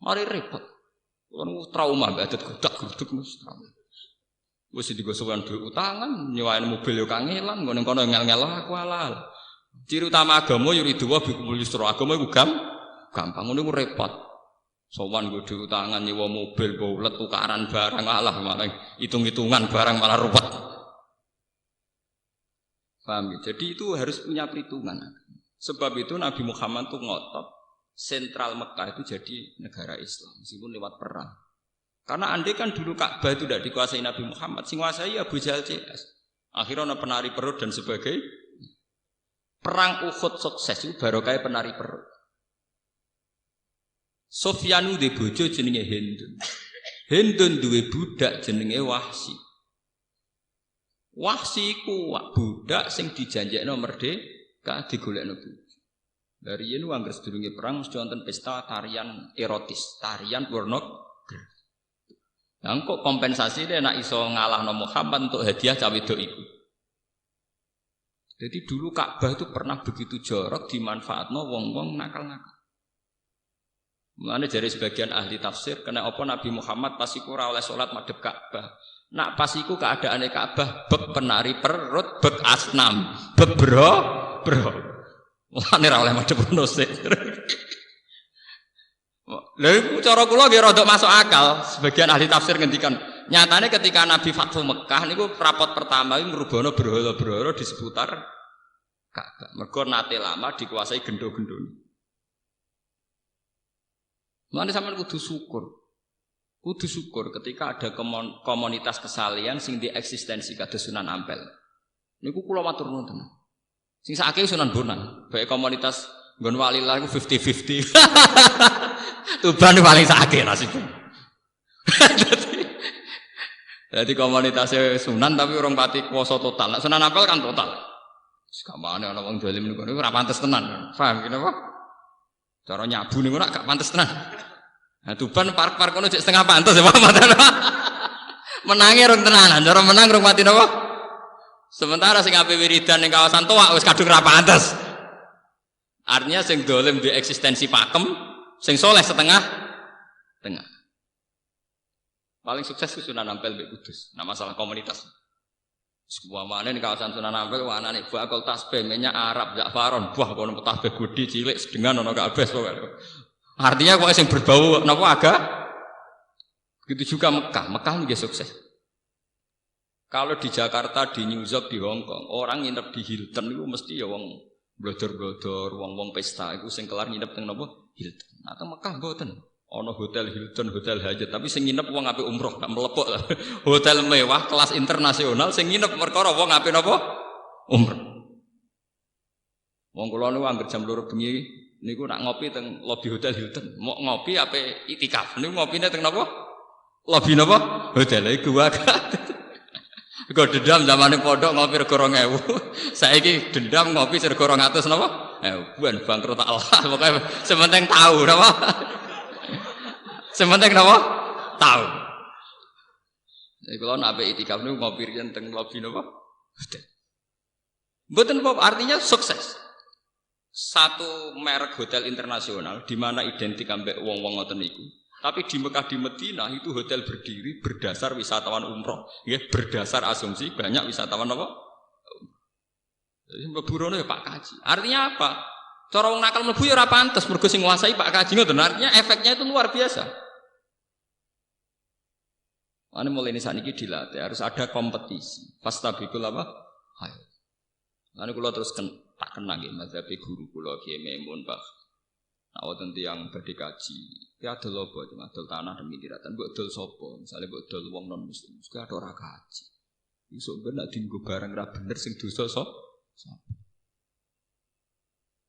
Mari repot. Kula nu trauma mbek adat grudak-gruduk mesti trauma. Wis digosokan duit utangan, nyewain mobil yo kangelan, ngene kono ngel-ngel aku halal. Ciri utama agama yuridu wa bikumul yusra. Agama iku gampang ngono iku repot. Sowan nggo duit utangan nyewa mobil baulet tukaran barang alah malah hitung-hitungan barang malah ruwet. Paham ya? Jadi itu harus punya perhitungan. Sebab itu Nabi Muhammad tuh ngotot sentral Mekah itu jadi negara Islam meskipun lewat perang. Karena andai kan dulu Ka'bah itu tidak dikuasai Nabi Muhammad, sing kuasai Abu Jahal CS. Akhirnya ada penari perut dan sebagainya. Perang Uhud sukses itu barokah penari perut. Sofyanu de bojo jenenge Hindun. Hindun duwe budak jenenge Wahsy. Wahsy iku budak sing dijanjekno merdeka digolekno bojo. Dari yen anggere sedurunge perang mesti wonten pesta tarian erotis, tarian pornografi. Nah, kok kompensasi dia nak iso ngalahno Muhammad untuk hadiah cawe wedok iku. Jadi dulu Ka'bah itu pernah begitu jorok dimanfaatno wong-wong nakal-nakal. Mulane jare sebagian ahli tafsir kena apa Nabi Muhammad pas iku ora oleh salat madhep Ka'bah. Nak pas iku keadaane Ka'bah bek penari perut, bek asnam, bek bro. Mulane ora oleh madhep ngono sik. Lha iku cara kula nggih rada masuk akal. Sebagian ahli tafsir ngendikan, nyatane ketika Nabi Fathu Mekah niku rapot pertama iku ngrubono berhala-berhala di seputar Ka'bah. Mergo nate lama dikuasai gendho-gendhone. Mulane sampean kudu syukur. Kudu syukur ketika ada komunitas kesalian sing di eksistensi kados Sunan Ampel. Niku kula matur nuwun tenan. Sing sakake Sunan Bonang, bae komunitas nggon walilah iku 50-50. Tuban paling sakit nasibnya. Jadi komunitasnya Sunan tapi orang pati kuasa total. Nah, Sunan Ampel kan total. Sekamane ana wong dolim niku ora pantes tenan. Paham kene apa? Cara nyabu niku ora gak pantes tenan. Nah, Tuban park-park kono cek setengah pantes ya Pak. Menangi rong tenanan, cara menang rong mati napa? Sementara sing ape wiridan ning kawasan Toak wis kadung ra pantes. Artinya sing dolim di eksistensi pakem, sing soleh setengah tengah. Paling sukses itu Sunan Ampel mbek Kudus. Nah masalah komunitas. Semuanya di kawasan Sunan Ampel anane bakal tasbih minyak Arab Za'faron, buah kono tasbih gede cilik sedengan ono kabeh pokoke. Artinya kok sing berbau napa agak begitu juga Mekah. Mekah nggih sukses. Kalau di Jakarta, di New York, di Hong Kong, orang nginep di Hilton itu mesti ya wong blodor-blodor, wong-wong pesta itu sing kelar nginep teng napa? Hilton. Atau Mekah mboten. Ana hotel Hilton, hotel Hyatt, tapi sing nginep wong ape umroh, gak melepok lah. Hotel mewah kelas internasional sing nginep perkara wong ape napa? Umroh. Wong kula niku anggere jam 2 bengi niku nak ngopi teng lobi hotel Hilton. Mau ngopi ape itikaf. Niku ngopine teng napa? Lobi napa? Hotel iku wae. Kok dendam zamane pondok ngopi rego 2000. Saiki dendam ngopi rego 200 napa? Buan bangkrut Allah. Pokoke sementing tahu napa? Sementing napa? Tahu. Jadi kalau nak itikaf niku ngopi riyen teng lobi napa? Mboten apa artinya sukses. Satu merek hotel internasional di mana identik ambek wong-wong ngoten niku. Tapi di Mekah di Medina itu hotel berdiri berdasar wisatawan umroh, ya berdasar asumsi banyak wisatawan apa? Jadi mlebu ya Pak Kaji. Artinya apa? Cara wong nakal mlebu ya ora pantes mergo sing nguasai Pak Kaji ngoten. Artinya efeknya itu luar biasa. Ane mulai ini saat ini dilatih harus ada kompetisi. Fastabikul apa? Hayo. Ane kula terus tak kenang nggih mazhab guru kula Kiai Maimun Pak. Nah, wonten tiyang badhe kaji. Ya adol apa cuma adol tanah demi tiratan. Mbok dol sapa? Misale mbok dol wong non muslim. Suka ada ora kaji. Iso ben nek dienggo barang ra bener sing dosa sapa?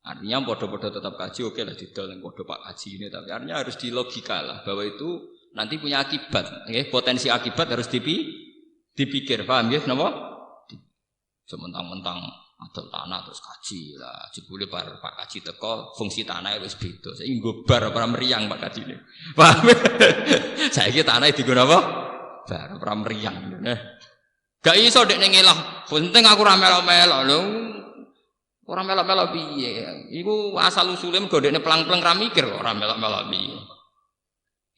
Artinya podo-podo tetap kaji oke lah didol yang podo Pak kaji ini. Tapi artinya harus di logika lah bahwa itu nanti punya akibat. Okay? Potensi akibat harus dipikir. Paham ya? Kenapa? Sementang-mentang adol tanah terus kaji lah. Jebule Pak kaji teko fungsi tanah wis beda. Saiki nggo bar ora meriang Pak kaji ini. Paham? Saiki tanah digunakan apa? Bar ora meriang. Gak iso dekne ngelah. Penting aku ora melok-melok lho. Ora melok-melok piye? Iku asal usule mergo dekne pelang-pelang ra mikir kok ora melok-melok piye.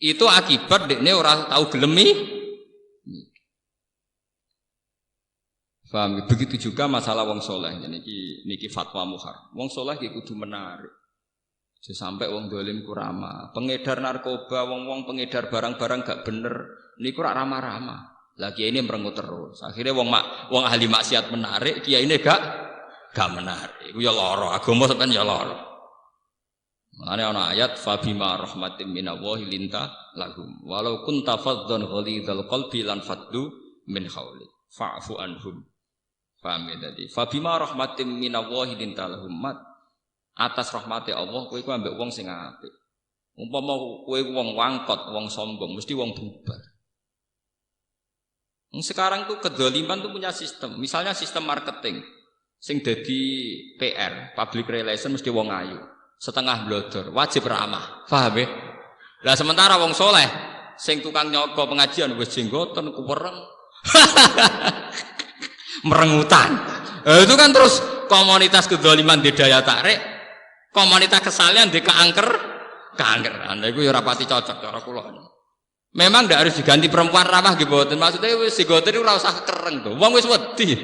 Itu akibat dekne ora tahu gelem. Paham? Begitu juga masalah wong soleh. Niki fatwa muhar. Wong soleh iki kudu menarik. Aja sampai wong dolim ku ramah. Pengedar narkoba, wong pengedar barang-barang gak bener. Niku rak ramah-ramah. Lah kiai ini merengut terus. Akhirnya wong ahli maksiat menarik, kiai ini gak menarik. Iku ya lara, agama sampean ya lara. Mane ana ayat fabima rahmatin minallahi linta lahum. Walau kunta faddan ghalidhal qalbi lan faddu min hauli. Fa'fu anhum. Paham ya tadi. Fabima rahmatin minallahi linta lahum. Atas rahmati Allah kowe iku ambek wong sing apik. Umpama kowe wong wangkot, wong sombong, mesti wong bubar. Sekarang tuh kedzaliman tuh punya sistem. Misalnya sistem marketing. Sing dadi PR, public relation mesti wong ayu. Setengah blodor, wajib ramah. Paham ya? Lah sementara wong soleh, sing tukang nyoko pengajian wis jenggoten kuwereng. Merengutan. Itu kan terus komunitas kedzaliman di daya tarik, komunitas kesalahan di keangkeran. Iku ya rapati cocok cara kula. Memang ndak harus diganti perempuan ramah gitu. Maksudnya wis digoten ora usah kereng to. Wong wis wedi.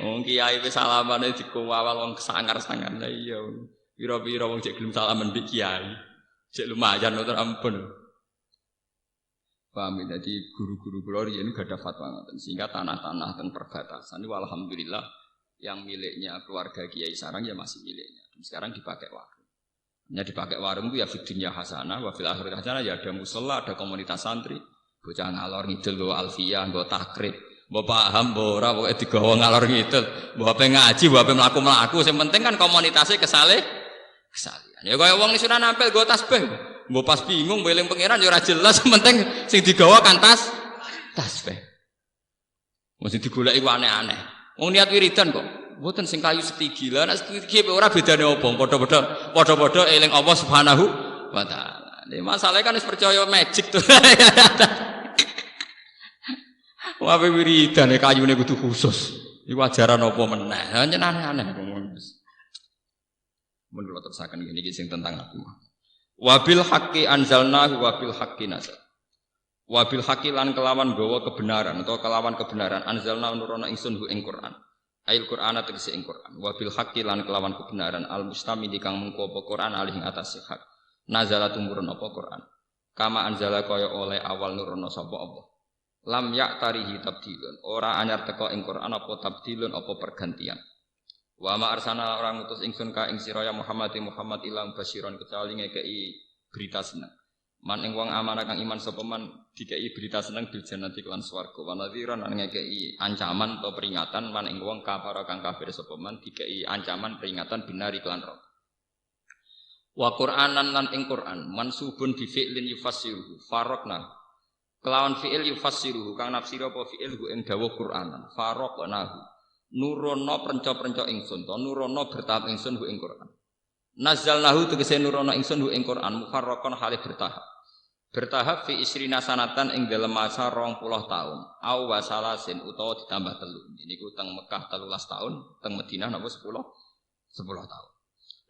Wong kiai wis salamane dikowal wong sangar-sangar. Lah iya. Pira-pira wong cek gelem salaman mbek kiai. Cek lumayan to ampun. Paham ya? Jadi guru-guru kula riyen gak ada fatwa ngoten. Sehingga tanah-tanah teng perbatasan ini alhamdulillah yang miliknya keluarga Kiai Sarang ya masih miliknya. Dan sekarang dipakai warung. Ya dipakai warung itu ya fidunya hasanah, wa fil akhirati hasanah ya ada musala, ada komunitas santri, bocah ngalor ngidul bawa alfiyah, bawa takrib, bawa paham, bawa ora, bawa digawa ngalor ngidul, bawa apa ngaji, bawa apa melaku, yang penting kan komunitasnya kesalian. Ya kaya wong disuruh nampil bawa tasbih, bawa pas bingung, beling pangeran ya ora jelas, yang penting sing digawa kan tasbih. Mesti digoleki ku aneh-aneh. Wong niat wiridan kok. Mboten sing kayu setigi lah, nek setigi ora bedane apa, padha-padha eling Allah Subhanahu wa taala. Nek masalahe kan wis percaya magic to. Wae wiridan kayune kudu khusus. Iku ajaran apa meneh? Anjen aneh-aneh ngomong. Mun kula terusaken ngene iki sing tentang Nabi Muhammad. Wabil haqqi anzalnahu wabil haqqi nazal. Wabil haqqi lan kelawan gawa kebenaran atau kelawan kebenaran anzalna nurono ingsun hu ing Quran. Ail Quran tegese ing Quran. Wabil haqqi lan kelawan kebenaran al mustamil kang mengko apa Quran alih atas hak. Nazala tumurun apa Quran. Kama anzala kaya oleh awal nurono sapa apa. Lam ya'tarihi tabdilun. Ora anyar teko ing Quran apa tabdilun apa pergantian. Wa ma arsana orang utus ingsun ka ing sira ya Muhammad ilang basyiron kecuali ngekeki berita seneng. Man ing wong amanah kang iman sapa man dikeki berita seneng bil jannati lan swarga. Wa nadhiran lan ngekeki ancaman atau peringatan man ing wong kafir kang kafir sapa man dikeki ancaman peringatan binari lan neraka. Wa Qur'anan lan ing Qur'an mansubun bi fi'lin yufassiruhu faraqna. Kelawan fi'il yufassiruhu kang nafsira apa fi'il ing dawuh Qur'anan faraqnahu. Nurono prenca-prenca ingsun to nurono bertahap ingsun ing Qur'an. Nazzalnahu tegese nurono ingsun ing Qur'an mufarraqan hale bertahap fi isrina sanatan ing dalem masa 20 tahun au wasalasin utawa ditambah 3 niku teng Mekah 13 tahun teng Madinah napa 10 tahun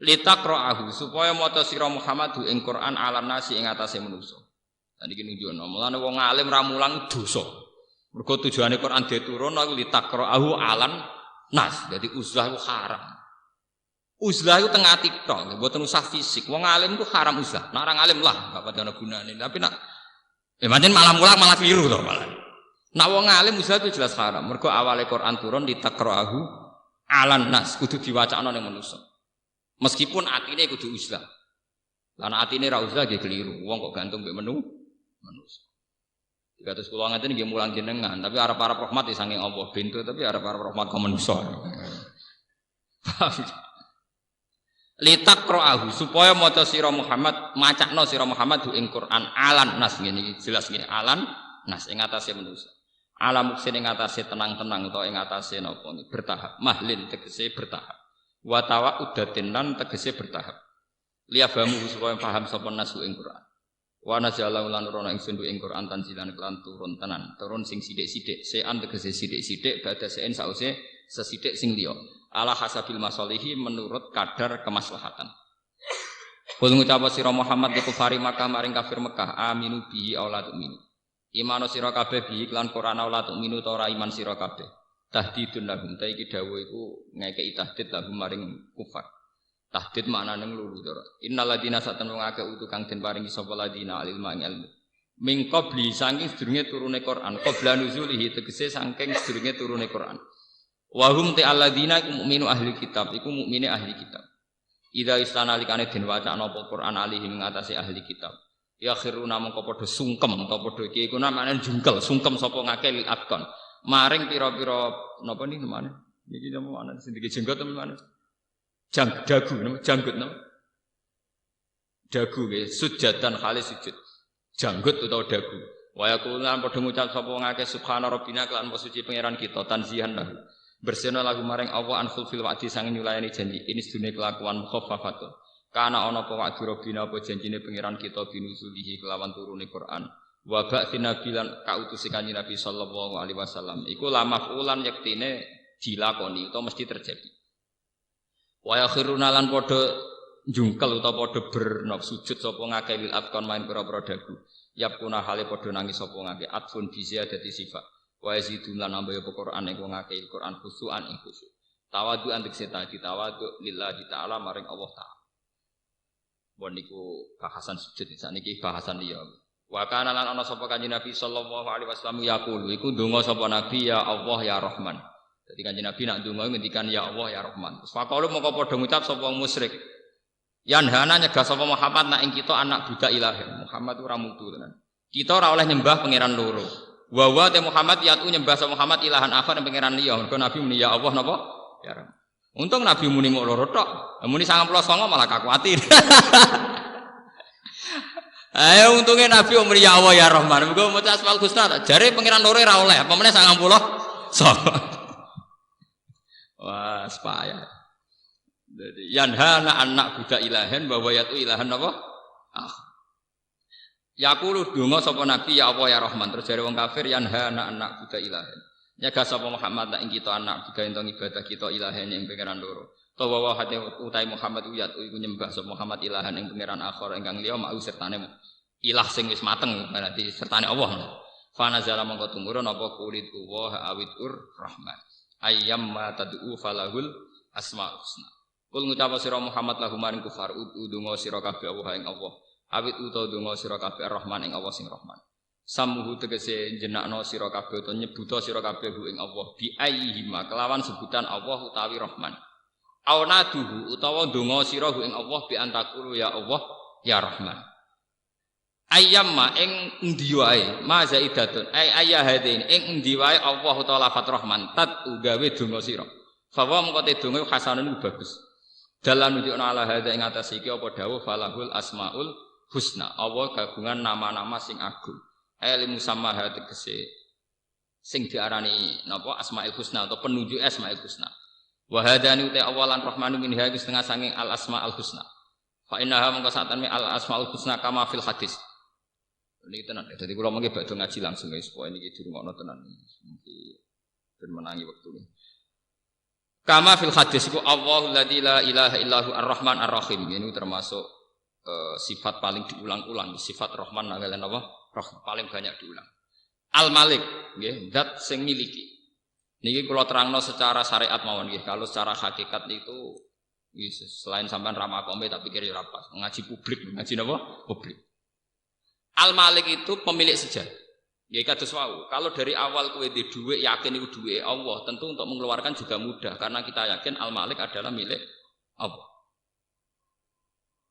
litaqra'ahu supaya maca sira Muhammad ing Quran alam nasi ing atase manusa dan iki nunjukno mulane wong alim ra mulang dosa mergo tujuane Quran diturun aku litaqra'ahu alam nas dadi uzlah ku haram uzlah itu tengah ati tok, mboten usah fisik. Wong alim itu haram uzlah. Nek orang alim lah, gak pada ana gunane. Tapi nak pancen malah mulang malah keliru to malah. Nek wong alim uzlah itu jelas haram. Mergo awale Quran turun ditaqra'ahu alan nas kudu diwacana ning manusa. Meskipun atine kudu uzlah. Lah nek atine ra uzlah nggih keliru. Wong kok gantung mbek manusa. Dikados kula ngaten nggih mulang jenengan, tapi arep-arep rahmat saking Allah bento tapi arep-arep rahmat ka manusa. Litaqra'ahu supaya maca sira Muhammad macakno sira Muhammad ing Quran alan nas ngene iki jelas ngene alan nas ing atase manusa alam muksin ing atase tenang-tenang utawa ing atase napa bertahap mahlin tegese bertahap wa tawaudatin lan tegese bertahap liyafamu supaya paham sapa nasu ing Quran wa nazalahu lan rono ingsun ing Quran tanzilan kelan turun tenan turun sing sithik-sithik sean tegese sithik-sithik badha sen sause sesithik sing liya ala hasabil masalihi menurut kadar kemaslahatan. Kul ngucap sira Muhammad di kufari Makkah maring kafir Mekah aminu bihi auladu min. Imano sira kabeh bi iklan Quran la tu'minu ta ora iman sira kabeh. Tahdidun lahum ta iki dawuh iku ngekeki tahdid lahum maring kufar. Tahdid maknane nglulu to. Innal ladina satanu ngake utu kang den paringi sapa ladina ilmu ing ilmu. Min qabli saking sedurunge turune Quran, qabla nuzulihi tegese saking sedurunge turune Quran. Wa hum ta alladina iku mukminu ahli kitab, iku mukmine ahli kitab. Idza istanalikane den wacana apa Quran alihim ngatasi ahli kitab. Ya khiruna mongko padha sungkem utawa padha iki iku namane jungkel sungkem sapa ngake lil afkon maring pira-pira napa niki namane niki namane sing dike jenggot namane dagu namane janggut namane dagu nggih sujadan khalis sujud janggut utawa dagu wa yaqulan padha ngucap sapa ngake subhana rabbina kelan suci pangeran kita tanzihan lahu bersihna lagu maring Allah an khulfil wa'di sang nyulayani janji ini sedune kelakuan mukhaffafatun. Kana ana apa wa'du rabbina apa janjine pangeran kita binuzulihi kelawan turune Quran. Wa ba'ti nabilan kautusi kanjeng Nabi sallallahu alaihi wasallam. Iku la mafulan yektine dilakoni utawa mesti terjadi. Wa yakhiruna lan padha njungkel utawa padha sujud sapa ngake lil afkon main pira-pira dagu. Yapkuna hale padha nangis sapa ngake atfun bi ziyadati sifat. Wa yazidun lan nambah apa Quran iku ngake Quran khusuan ing khusu. Tawadu antik seta ditawadu lillahi ta'ala maring Allah ta'ala. Bon niku bahasan sujud sakniki bahasan liya. Wa kana lan ana sapa kanjeng Nabi sallallahu alaihi wasallam yaqulu iku ndonga sapa Nabi ya Allah ya Rahman. Dadi kanjeng Nabi nak ndonga ngendikan ya Allah ya Rahman. Terus faqalu moko padha ngucap sapa musyrik. Yanhana nyegah sapa Muhammad nak ing kita anak budak ilahi. Muhammad ora mutu tenan. Kita ora oleh nyembah pangeran loro. Wa te Muhammad yatu nyembah sapa Muhammad ilahan akhar pangeran liya. Mergo Nabi muni ya Allah napa? Ya Rahman. Untung Nabi muni mok loro tok. Muni 99 malah kakuatir. Ayo untungnya Nabi muni ya Allah ya Rahman. Muga maca Asmaul Husna. Jare pangeran loro ora oleh. Apa meneh 90. Wah, sepaya. Jadi yanhana anak budak ilahen bahwa yatu ilahan apa? Yaqulu donga sapa Nabi ya Allah ya Rahman. Terus jare wong kafir yanhana anak budak ilahen. Nyaga sapa Muhammad ing kita anak digawe ento ibadah kita ilahen ing pangeran loro. Tawa wa hate utai Muhammad uyat iku nyembah sapa Muhammad ilahan ing pangeran akhir ingkang liya mau sertane ilah sing wis mateng berarti sertane Allah. Fa nazala mongko tumurun apa kulit wa awidur rahman. Ayyam ma tad'u falahul asmaul husna. Kul ngucap sira Muhammad lahum maring kufar udungo sira kabeh Allah ing Allah. Awit utawa donga sira kabeh Rahman ing Allah sing Rahman. Samuhu tegese jenakno sira kabeh utawa nyebuta sira kabeh ing Allah bi ayyihima kelawan sebutan Allah utawi Rahman. Aunaduhu utawa donga sira ing Allah bi antakulu ya Allah ya Rahman. Ayyamma ing endi wae ma zaidatun ayya hadain ing endi wae Allah utawa lafat Rahman tat ugawe donga sira. Fawa mengko te donga hasanun bagus. Dalan nunjukna ala hadza ing atas iki apa dawuh falahul asmaul husna. Allah gabungan nama-nama sing agung. Ilmu sama tegese sing diarani napa asmaul husna atau penunjuk asmaul husna. Wa hadani uta awalan rahmanu min hadis setengah sanging al asmaul husna. Fa innaha mengko satane al asmaul husna kama fil hadis. Niki tenan. Dadi kula mengke badhe ngaji langsung guys. Pokoke niki dirungokno tenan. Mungkin ben menangi wektune. Kama fil hadis iku Allahul ladzi la ilaha illahu ar-rahman ar-rahim. Ini termasuk sifat paling diulang-ulang. Sifat Rahman kalian apa? Paling banyak diulang. Al-Malik, nggih, zat sing miliki. Niki kula terangno secara syariat mawon nggih. Kalau secara hakikat itu selain sampean ramah kome tak pikir ya pas. Ngaji publik, ngaji napa? Publik. Al-Malik itu pemilik sejarah. Ya kados wau. Kalau dari awal kowe di dhuwit yakin iku dhuwit Allah, tentu untuk mengeluarkan juga mudah karena kita yakin Al-Malik adalah milik Allah.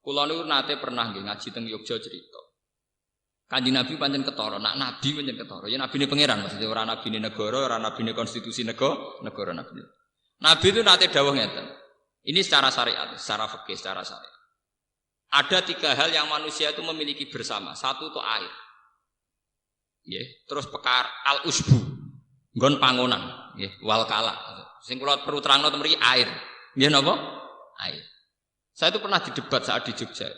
Kula niku nate pernah nggih ngaji teng Yogya cerita. Kanjeng Nabi pancen ketara, nak nabi pancen ketara. Ya nabine pangeran maksudnya ora nabine negara, ora nabine konstitusi negara nabine. Nabi itu nate dawuh ngeten. Ini secara syariat, secara fikih, secara syariat. Ada 3 hal yang manusia itu memiliki bersama. Satu itu air. Nggih, terus pekar al-usbu. Nggon pangonan, nggih, wal kala. Sing kula perlu terangno temen iki air. Nggih napa? Air. Saya itu pernah didebat saat di Jogja.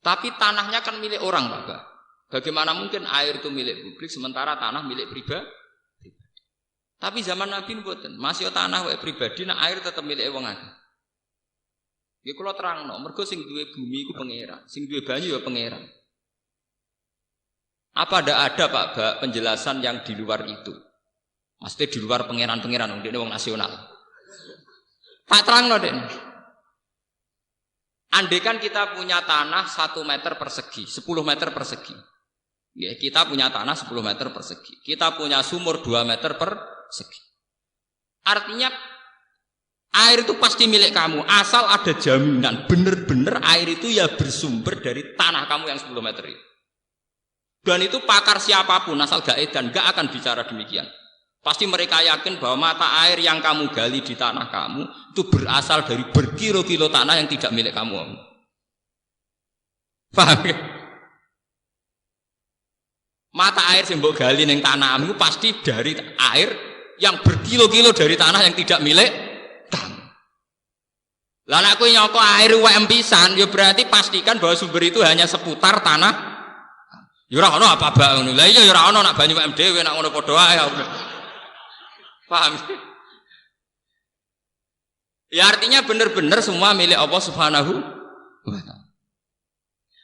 Tapi tanahnya kan milik orang, Pak. Bagaimana mungkin air itu milik publik sementara tanah milik pribadi? Tapi zaman Nabi mboten, masih tanah wae pribadi, nah air tetap milik wong akeh. Nggih kula terangno, mergo sing duwe bumi iku pangeran, sing duwe banyu ya pangeran. Apa ada Pak penjelasan yang di luar itu? Maksudnya di luar pangeran-pangeran, ini wong nasional. Tak terang loh Den. Andaikan kita punya tanah 1 meter persegi, 10 meter persegi. Ya, kita punya tanah 10 meter persegi. Kita punya sumur 2 meter persegi. Artinya air itu pasti milik kamu, asal ada jaminan benar-benar air itu ya bersumber dari tanah kamu yang 10 meter itu. Dan itu pakar siapapun asal gak edan gak akan bicara demikian. Pasti mereka yakin bahwa mata air yang kamu gali di tanah kamu itu berasal dari berkilo-kilo tanah yang tidak milik kamu. Paham ya? Mata air yang mbok gali ning tanahmu pasti dari air yang berkilo-kilo dari tanah yang tidak milik kamu. Lah nek kowe nyoko air UM pisan ya berarti pastikan bahwa sumber itu hanya seputar tanah. Ya ora ono apa-apa ngono. Lah iya ya ora ono nak banyu UM dhewe nak ngono padha ae. Paham? Ya artinya benar-benar semua milik Allah Subhanahu wa taala.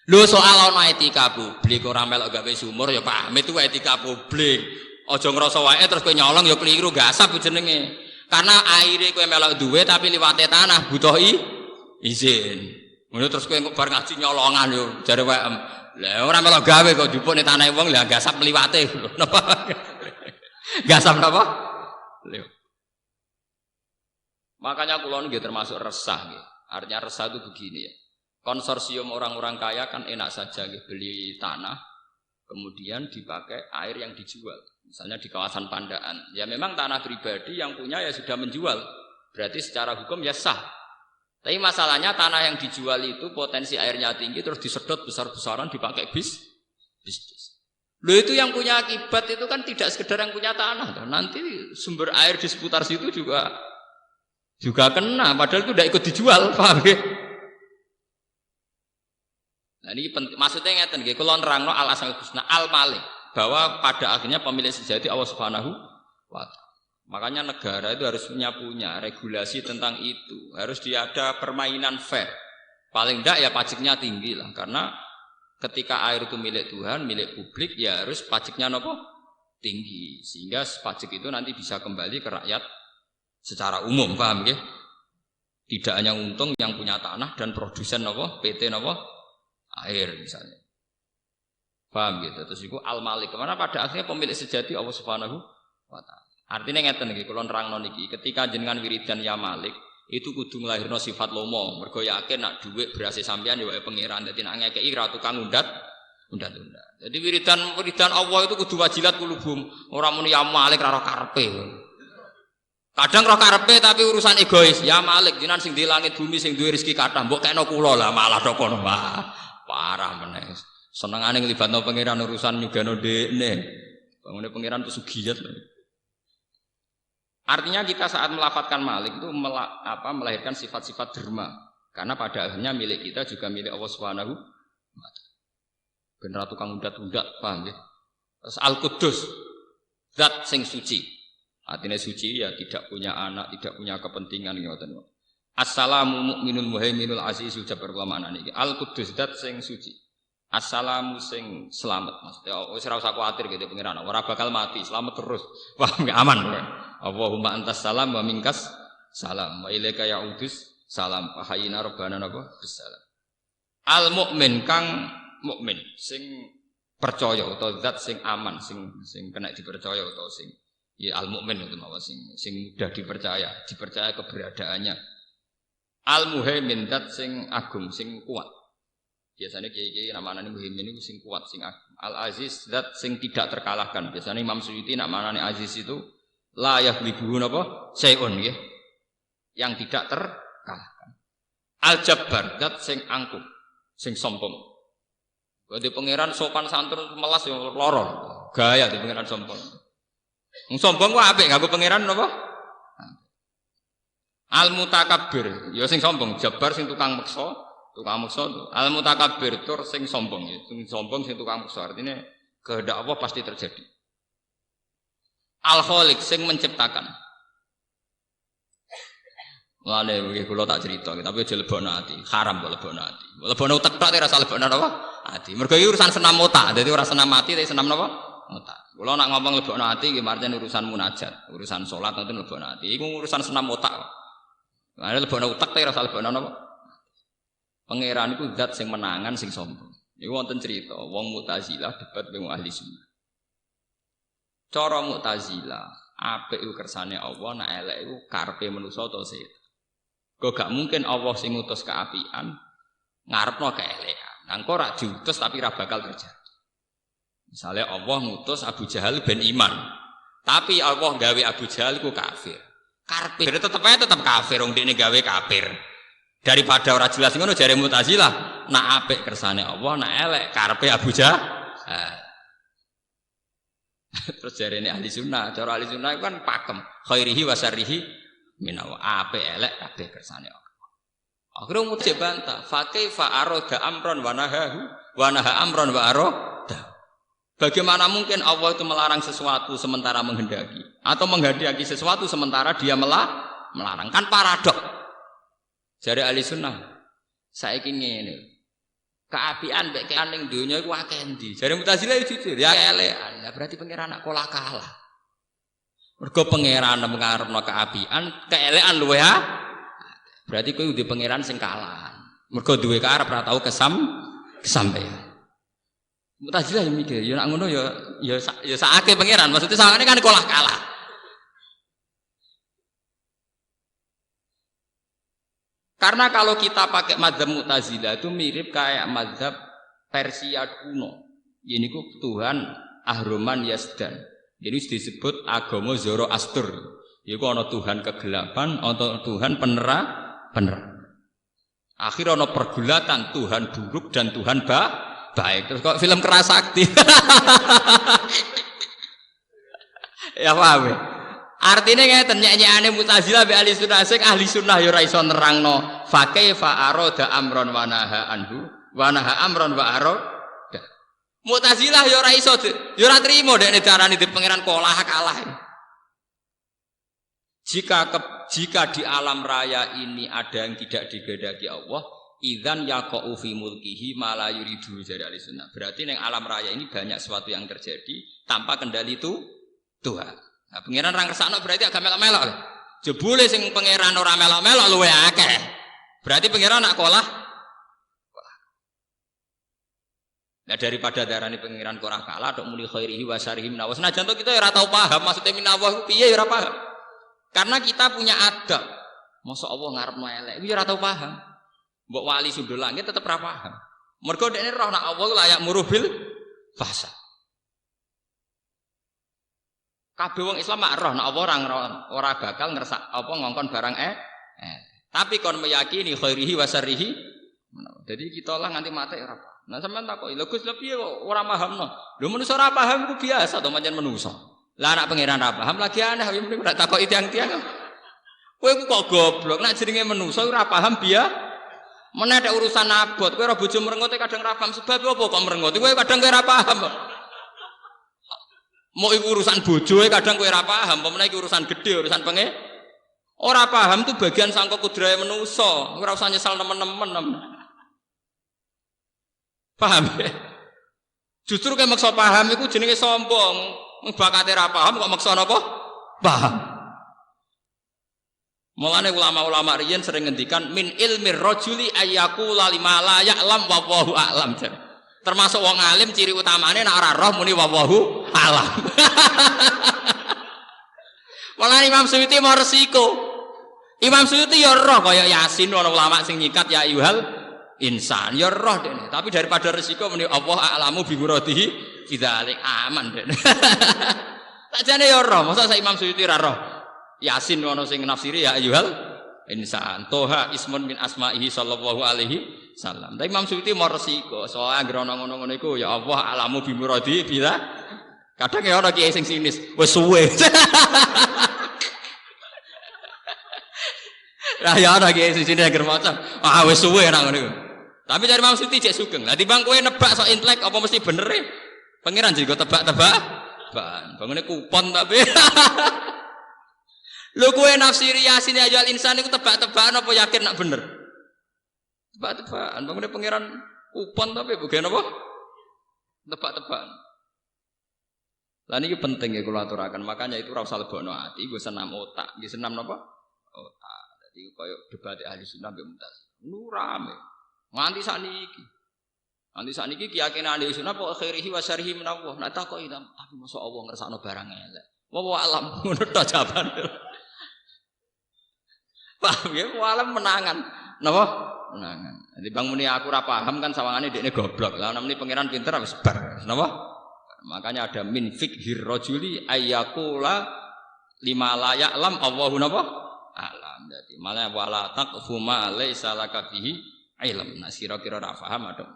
Lho soal ana etika publik ora melok gawe sumur ya pamit itu etika publik. Aja ngrasa wae terus kowe nyolong ya keliru gasap jenenge. Karena aire kowe melok duwe tapi liwate tanah butuh izin. Ngono terus kowe bar ngaji nyolongan yo jare wae. Lah ora melok gawe kok jupuk ning tanahe wong lah gasap liwate. Napa? Gasap napa? Makanya kula nggih termasuk resah nggih. Artinya resah itu begini ya. Konsorsium orang-orang kaya kan enak saja nggih beli tanah kemudian dipakai air yang dijual. Misalnya di kawasan Pandaan. Ya memang tanah pribadi yang punya ya sudah menjual. Berarti secara hukum ya sah. Tapi masalahnya tanah yang dijual itu potensi airnya tinggi terus disedot besar-besaran dipakai bisnis. Loh itu yang punya akibat itu kan tidak sekedar yang punya tanah. Nanti sumber air di seputar situ juga kena. Padahal itu tidak ikut dijual. Paham ya? Nah ini penting. Maksudnya ngeten nggih, kula nerangno al-asmaul husna al-malik bahwa pada akhirnya pemilik sejati Allah Subhanahu wa taala. Makanya negara itu harus punya regulasi tentang itu. Harus ada permainan fair. Paling tidak ya pajaknya tinggi lah karena ketika air itu milik Tuhan, milik publik, ya harus pajaknya nopo tinggi sehingga pajak itu nanti bisa kembali ke rakyat secara umum, paham ya? Tidak hanya untung yang punya tanah dan produsen nopo PT nopo air misalnya, paham gitu. Terus itu al-malik kemana pada akhirnya pemilik sejati Allah Subhanahu wa taala. Artinya ngeten niki, kula nerangno niki, ketika jenengan wiridan ya Malik itu kudu nglahirno sifat lomo. Mergo yakin nak dhuwit berase sampean ya wae pangeran. Dadi nak ngekeki ra tukang undat. Jadi wiridan Allah itu kudu wajilat kulubum. Ora muni ya Malik ra karepe. Kadang ra karepe tapi urusan egois. Ya Malik jenengan sing di langit bumi sing duwe rezeki kathah mbok kekno kula lah malah tok kono. Parah meneh. Senengane nglibatno pangeran urusan nyugano dekne. Bangune pangeran pesugihat. Artinya kita saat melafatkan Malik itu melahirkan sifat-sifat derma. Karena pada akhirnya milik kita juga milik Allah Subhanahu wa taala. Bener tukang undat-undat, paham ya? Terus Al-Quddus, zat sing suci. Artinya suci ya tidak punya anak, tidak punya kepentingan ngoten. Assalamu mu'minul muhaiminul azizul jabbar ulama niki. Al-Quddus zat sing suci. Assalamu sing selamat. Maksudnya wis ora usah kuwatir gitu pengiran. Ora bakal mati, selamat terus. Paham ya? Aman. Allahumma antas salam wa minkas salam wa ilaika ya'udus salam ahayina rabbana napa bisalam. Al mukmin kang mukmin sing percaya utawa zat sing aman sing kena dipercaya utawa sing ya al mukmin itu mawon sing mudah dipercaya keberadaannya. Al muhaimin zat sing agung sing kuat. Biasanya kiai-kiai namanya muhaimin itu sing kuat sing agung. Al aziz zat sing tidak terkalahkan. Biasanya Imam Suyuti namanya aziz itu la yaghlibuhu napa sayun nggih yang tidak terkalahkan. Al-Jabbar zat sing angkuh, sing sombong. Dadi pangeran sopan santun melas yo lara. Gaya di pangeran sombong. Wong sombong ku apik nganggo pangeran napa? Al-Mutakabbir, ya sing sombong, Jabbar sing tukang meksa. Al-Mutakabbir tur sing sombong, sing sombong sing tukang meksa. Artinya kehendak Allah pasti terjadi. Al-Khaliq sing menciptakan. Mulane nggih kula tak cerita, tapi aja lebokno ati. Haram kok lebokno ati. Lebokno utek tok ora salah lebokno apa? Ati. Mergo iki urusan senam otak, dadi ora senam ati tapi senam napa? Otak. Kula nak ngomong lebokno ati iki marjen urusan munajat, urusan salat nanti lebokno ati. Iku urusan senam otak. Ana lebokno utek tapi ora salah lebokno napa? Pangeran iku zat sing menangan sing sombong. Iku wonten cerita, wong Mu'tazilah debat wong ahli sunnah. Cara Mu'tazilah, apik iku kersane Allah, nek elek iku karepe manusa ta setan. Kok gak mungkin Allah sing ngutus keapian ngarepno keelekan. Nang kok ora diutus tapi ora bakal terjadi. Misalnya Allah ngutus Abu Jahal ben iman. Tapi Allah gawe Abu Jahal ku kafir. Karepe tetep kafir wong dekne gawe kafir. Daripada ora jelas ngono jare Mu'tazilah, nak apik kersane Allah, nak elek karepe Abu Jahal. Terus jarene ahli sunnah, cara ahli sunnah kan pakem khairihi wa syarrihi minawa ape elek kabeh kersane Allah. Akhire mujib bantah, fa kaifa arada amron wa naha amron wa arada. Bagaimana mungkin Allah itu melarang sesuatu sementara menghendaki atau menghendaki sesuatu sementara dia melarang? Kan paradok. Jare ahli sunnah, saiki ngene. Keapian mek kean ning donya iku akeh endi? Jare Mu'tazilah jujur, ya elekan. Ya berarti pangeran nak kalah. Mergo pangeran ngarepno keapian, keelekan luwe ha. Berarti kowe duwe pangeran sing kalah. Mergo duwe karep ora tau kesampaian. Mu'tazilah yang mikir, ya nak ngono ya sakake pangeran. Maksudnya sakane kan kalah. Karena kalau kita pakai mazhab Mu'tazilah itu mirip kayak mazhab Persia kuno. Ini ku Tuhan Ahroman Yazdan. Ini disebut agama Zoroaster. Iku ana Tuhan kegelapan, ana Tuhan penerang. Akhir ana pergulatan Tuhan buruk dan Tuhan baik. Terus kok film keras sakti. Ya paham. Artinya ngeten nyanyiane Mu'tazilah be ahli sunnah sing ahli sunnah ya ora iso nerangno fa kaifa arada amron wa naha anhu wa naha amron wa arada. Mu'tazilah ya ora iso ya ora trimo dekne darani di pangeran kalah. Jika di alam raya ini ada yang tidak digedaki Allah, idzan yaqa'u fi mulkihi ma la yuridu jari ahli sunnah. Berarti ning alam raya ini banyak sesuatu yang terjadi tanpa kendali itu Tuhan. Nah, pangeran orang kersakno berarti agak melok-melok. Jebule sing pangeran ora melok-melok luwe akeh. Berarti pangeran nak kalah. Nah daripada darani pangeran kok ora kalah tok muni khairihi wa syarrihi minawas. Nah jantung kita ora tau paham maksudnya minawah piye ya ora paham. Karena kita punya adab. Masa Allah ngarepno elek iku ya ora tau paham. Mbok wali sundul langit tetep ora paham. Mergo dekne roh nak Allah layak murubil fasa. Kabeh wong Islam mak roh nek apa ora bakal ngersak apa ngongkon barang Tapi kon meyakini khairihi wa syarrihi. Jadi kita lah nganti mati ora paham. Nah sampean takoki, lho Gus lha piye kok ora pahamno? Lho manusa ora paham iku biasa to pancen manusa. Lah nek pangeran ora paham lagi aneh ya mending ora takoki tiang-tiang. Kowe ku kok goblok nek jenenge manusa ora paham meneh nek urusan abot kowe ora bojo merengote kadang ora paham sebab apa kok merengote kowe kadang kowe ora paham. Mau iku urusan bojo kadang kowe ora paham, pemene iki urusan gede, urusan ora paham tuh bagian sangka kudrahe manusa, ora usah nyesal nemen-nemen. Paham ya? Justru kowe maksa paham iku jenenge sombong. Bakate ora paham kok maksa napa? Paham. Mulane ulama-ulama riyen sering ngendikan min ilmir rajuli ayyaqula lima la ya'lam wa wallahu a'lam. Termasuk wong alim ciri utamane nek ora roh muni wallahu alam. Malah Imam Suyuti mau resiko. Imam Suyuti ya roh kaya Yasin ana ulama sing nyikat ya ayyuhal insan ya roh dene. Tapi daripada resiko muni Allah a'lamu bi muradihi bidzalik aman dene. Sakjane ya roh, masa sak Imam Suyuti ra roh. Yasin ana sing nafsiri ya ayyuhal insan. Toha ismun min asma'ihi sallallahu alaihi salam. Tapi Imam Suyuti mau resiko, soalnya anggere ngono-ngono iku ya Allah alamu bi muradi bila. Kadang ya ana kiai sing sinis, wis suwe. Lah ya ana kiai sing sinis anggere maca, wis suwe nang ngono iku. Tapi dari Imam Suyuti cek sugeng. Lah timbang kowe nebak sok intelek apa mesti bener e? Pangeran juga tebak-tebak. Bangune kupon tapi. Lho kowe nafsiri Yasin ya ayyuhal insan iku tebak-tebakan apa yakin nak bener? Tebak-tebakan. Pamane pangeran kupon tapi bukan apa? Tebak-tebakan. Lah niki penting ya kula aturaken. Makanya itu ora usah lebokno ati, nggo senam otak. Nggih senam napa? Otak. Dadi koyo debat ahli sunnah mbek mutas. Nu rame. Nganti sakniki. Nanti sakniki keyakinan ahli sunnah pokok khairihi wa syarrihi min Allah. Nek takoki tapi mosok Allah ngersakno barang elek. Wa alam ngono tok jawaban. Paham ya? Wa alam menangan. Napa? Menangan. Jadi Bang Muni aku ora paham kan sawangane dekne goblok. Lah namine pangeran pinter wis bar. Napa? Makanya ada min fikhir rajuli ayyakula lima la ya'lam Allahu napa? Alam. Jadi malah wala taqfu ma laisa laka bihi ilm. Nah kira-kira ora paham ada.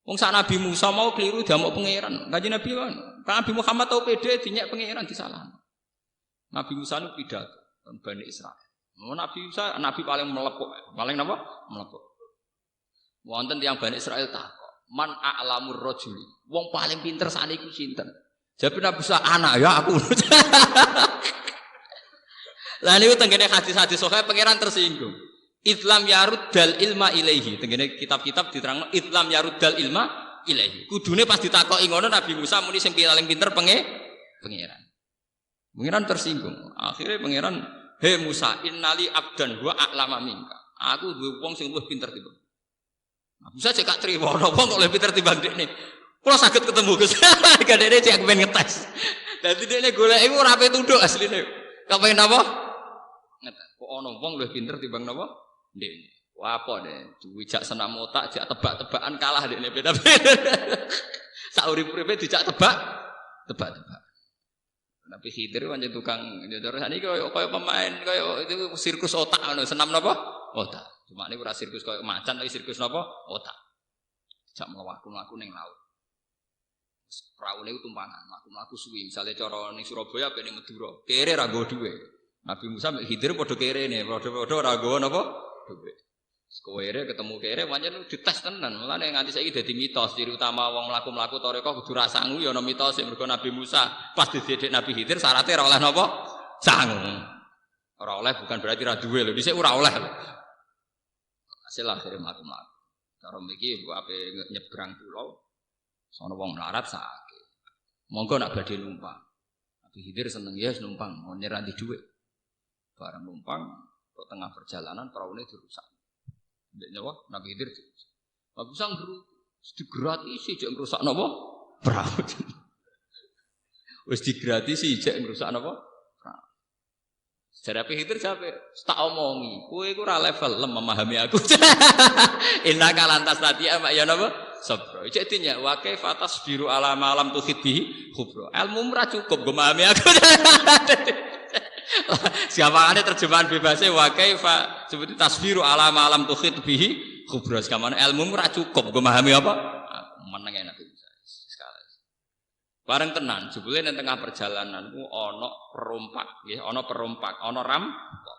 Wong sak Nabi Musa mau keliru damuk pangeran. Kanjeng Nabi kan Nabi Muhammad tau pede dinyek pangeran disalahno. Nabi Musa nu pidato teng Bani Israil. Nabi Musa nabi paling melepuk, paling napa? Melepuk. Wonten tiyang Bani Israil takok, "Man a'lamur rajuli?" Wong paling pinter sakniki sinten? Jawab Nabi Musa, "Anak ya aku." Lah niku tengene hadis-hadis sahih pangeran tersinggung. Islam yaruddal ilma ilaihi. Tengene kitab-kitab diterangno Islam yaruddal ilma ilaihi. Kudune pas ditakoki ngono Nabi Musa muni sing paling pinter pangeran. Pangeran tersinggung. Akhirnya pangeran, "He Musa, innali abdan wa a'lama minka." Aku duwe wong sing luwih pinter timbang. Musa cek gak trimo ana wong kok luwih pinter timbang dekne. Kula saged ketemu Gus. Gadene cek pengen ngetes. Dadi dekne golek iku ora ape tunduk asline. Kok pengen apa? Ngetes. Kok ana wong luwih pinter timbang napa? Dekne. Wah apa deh, dijak senam otak, jak tebak-tebakan kalah dekne beda-beda. Sak urip-uripe dijak tebak-tebakan. Tapi Khidir pancen tukang terus saniki koyo pemain koyo itu sirkus otak ngono, senam napa? Otak. Cuma ini ora sirkus koyo macan tapi sirkus napa? Otak. Jak mlaku-mlaku ning laut. Praune ku tumpangan, mlaku-mlaku suwi. Misale cara ning Surabaya ben ning Madura, kere ra nggo dhuwit. Nabi Musa mek Khidir padha kerene, padha ora nggo napa? Dhuwit. Sekowere ketemu kere pancen dites tenan. Mulane nganti saiki dadi mitos ciri utama wong mlaku-mlaku toreko kudu ra sangu ya ana mitos mergo Nabi Musa pas dididik Nabi Khidir syaratnya ora oleh napa? Sangu. Ora oleh bukan berarti ra duwe lho, dhisik ora oleh lho. Hasil akhire mlaku-mlaku. Cara mriki ape nyebrang pulau sono wong melarat sakit. Monggo nak badhe numpang. Nabi Khidir seneng ya numpang, mau nyerah di dhuwit. Bareng numpang kok tengah perjalanan praune dirusak. Ndek nyawa Nabi Khidir. Nabi Musa ngru digratisi jek ngrusak napa? Perahu. Wis digratisi jek ngrusak napa? Perahu. Jare Nabi Khidir sampe tak omongi, kowe iku ora level memahami aku. Inna kalantas tadi ama ya napa? Sabra. Cek dinya wa kaifa tasbiru ala ma lam tuhid bihi khubra. Ilmu ora cukup memahami aku. Siapane terjemahan bebasnya wa kaifa seperti tasbiru ala ma lam tuhid bihi khubra. Siapane ilmu ora cukup memahami apa? Meneng enak bisa. Sekali. Bareng tenan, jebule nang tengah perjalanan ku ana perompak, nggih, ana perompak, ana rampok.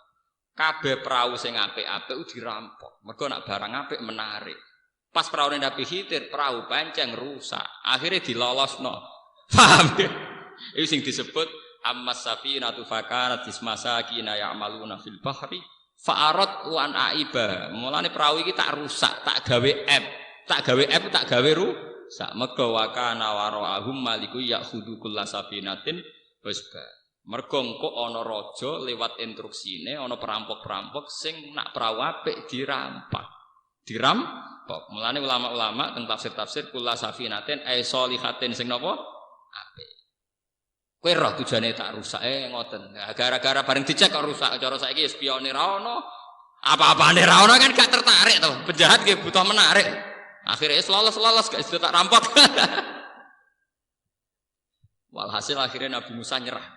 Kabeh perahu sing apik-apik dirampok. Mergo nak barang apik menarik. Pas perahu Nabi Khidir, perahu panceng rusak. Akhirnya dilolosno. Paham ya? Itu sing disebut ammas safinatu fakanat ismasakina ya'maluna fil bahri fa'arat wa an aiba. Mulane perahu iki tak rusak, tak gawe app. Tak gawe rusak. Mergo wa kana wara'ahum maliku ya'khudhu kullasafinatin wasba. Mergo engko ana raja lewat instruksine ana perampok-perampok sing nak perahu apik dirampok. Mulane ulama-ulama teng tafsir-tafsir kullasafinatin ay solihatin sing napa? Apik. Kowe roh tujuane tak rusak ngoten. Nah, gara-gara bareng dicek kok rusak. Cara saiki spione ra ono. Apa-apane ra ono kan gak tertarik to. Penjahat nggih butuh menarik. Akhirnya lolos gak sudah tak rampok. Walhasil akhirnya Nabi Musa nyerah.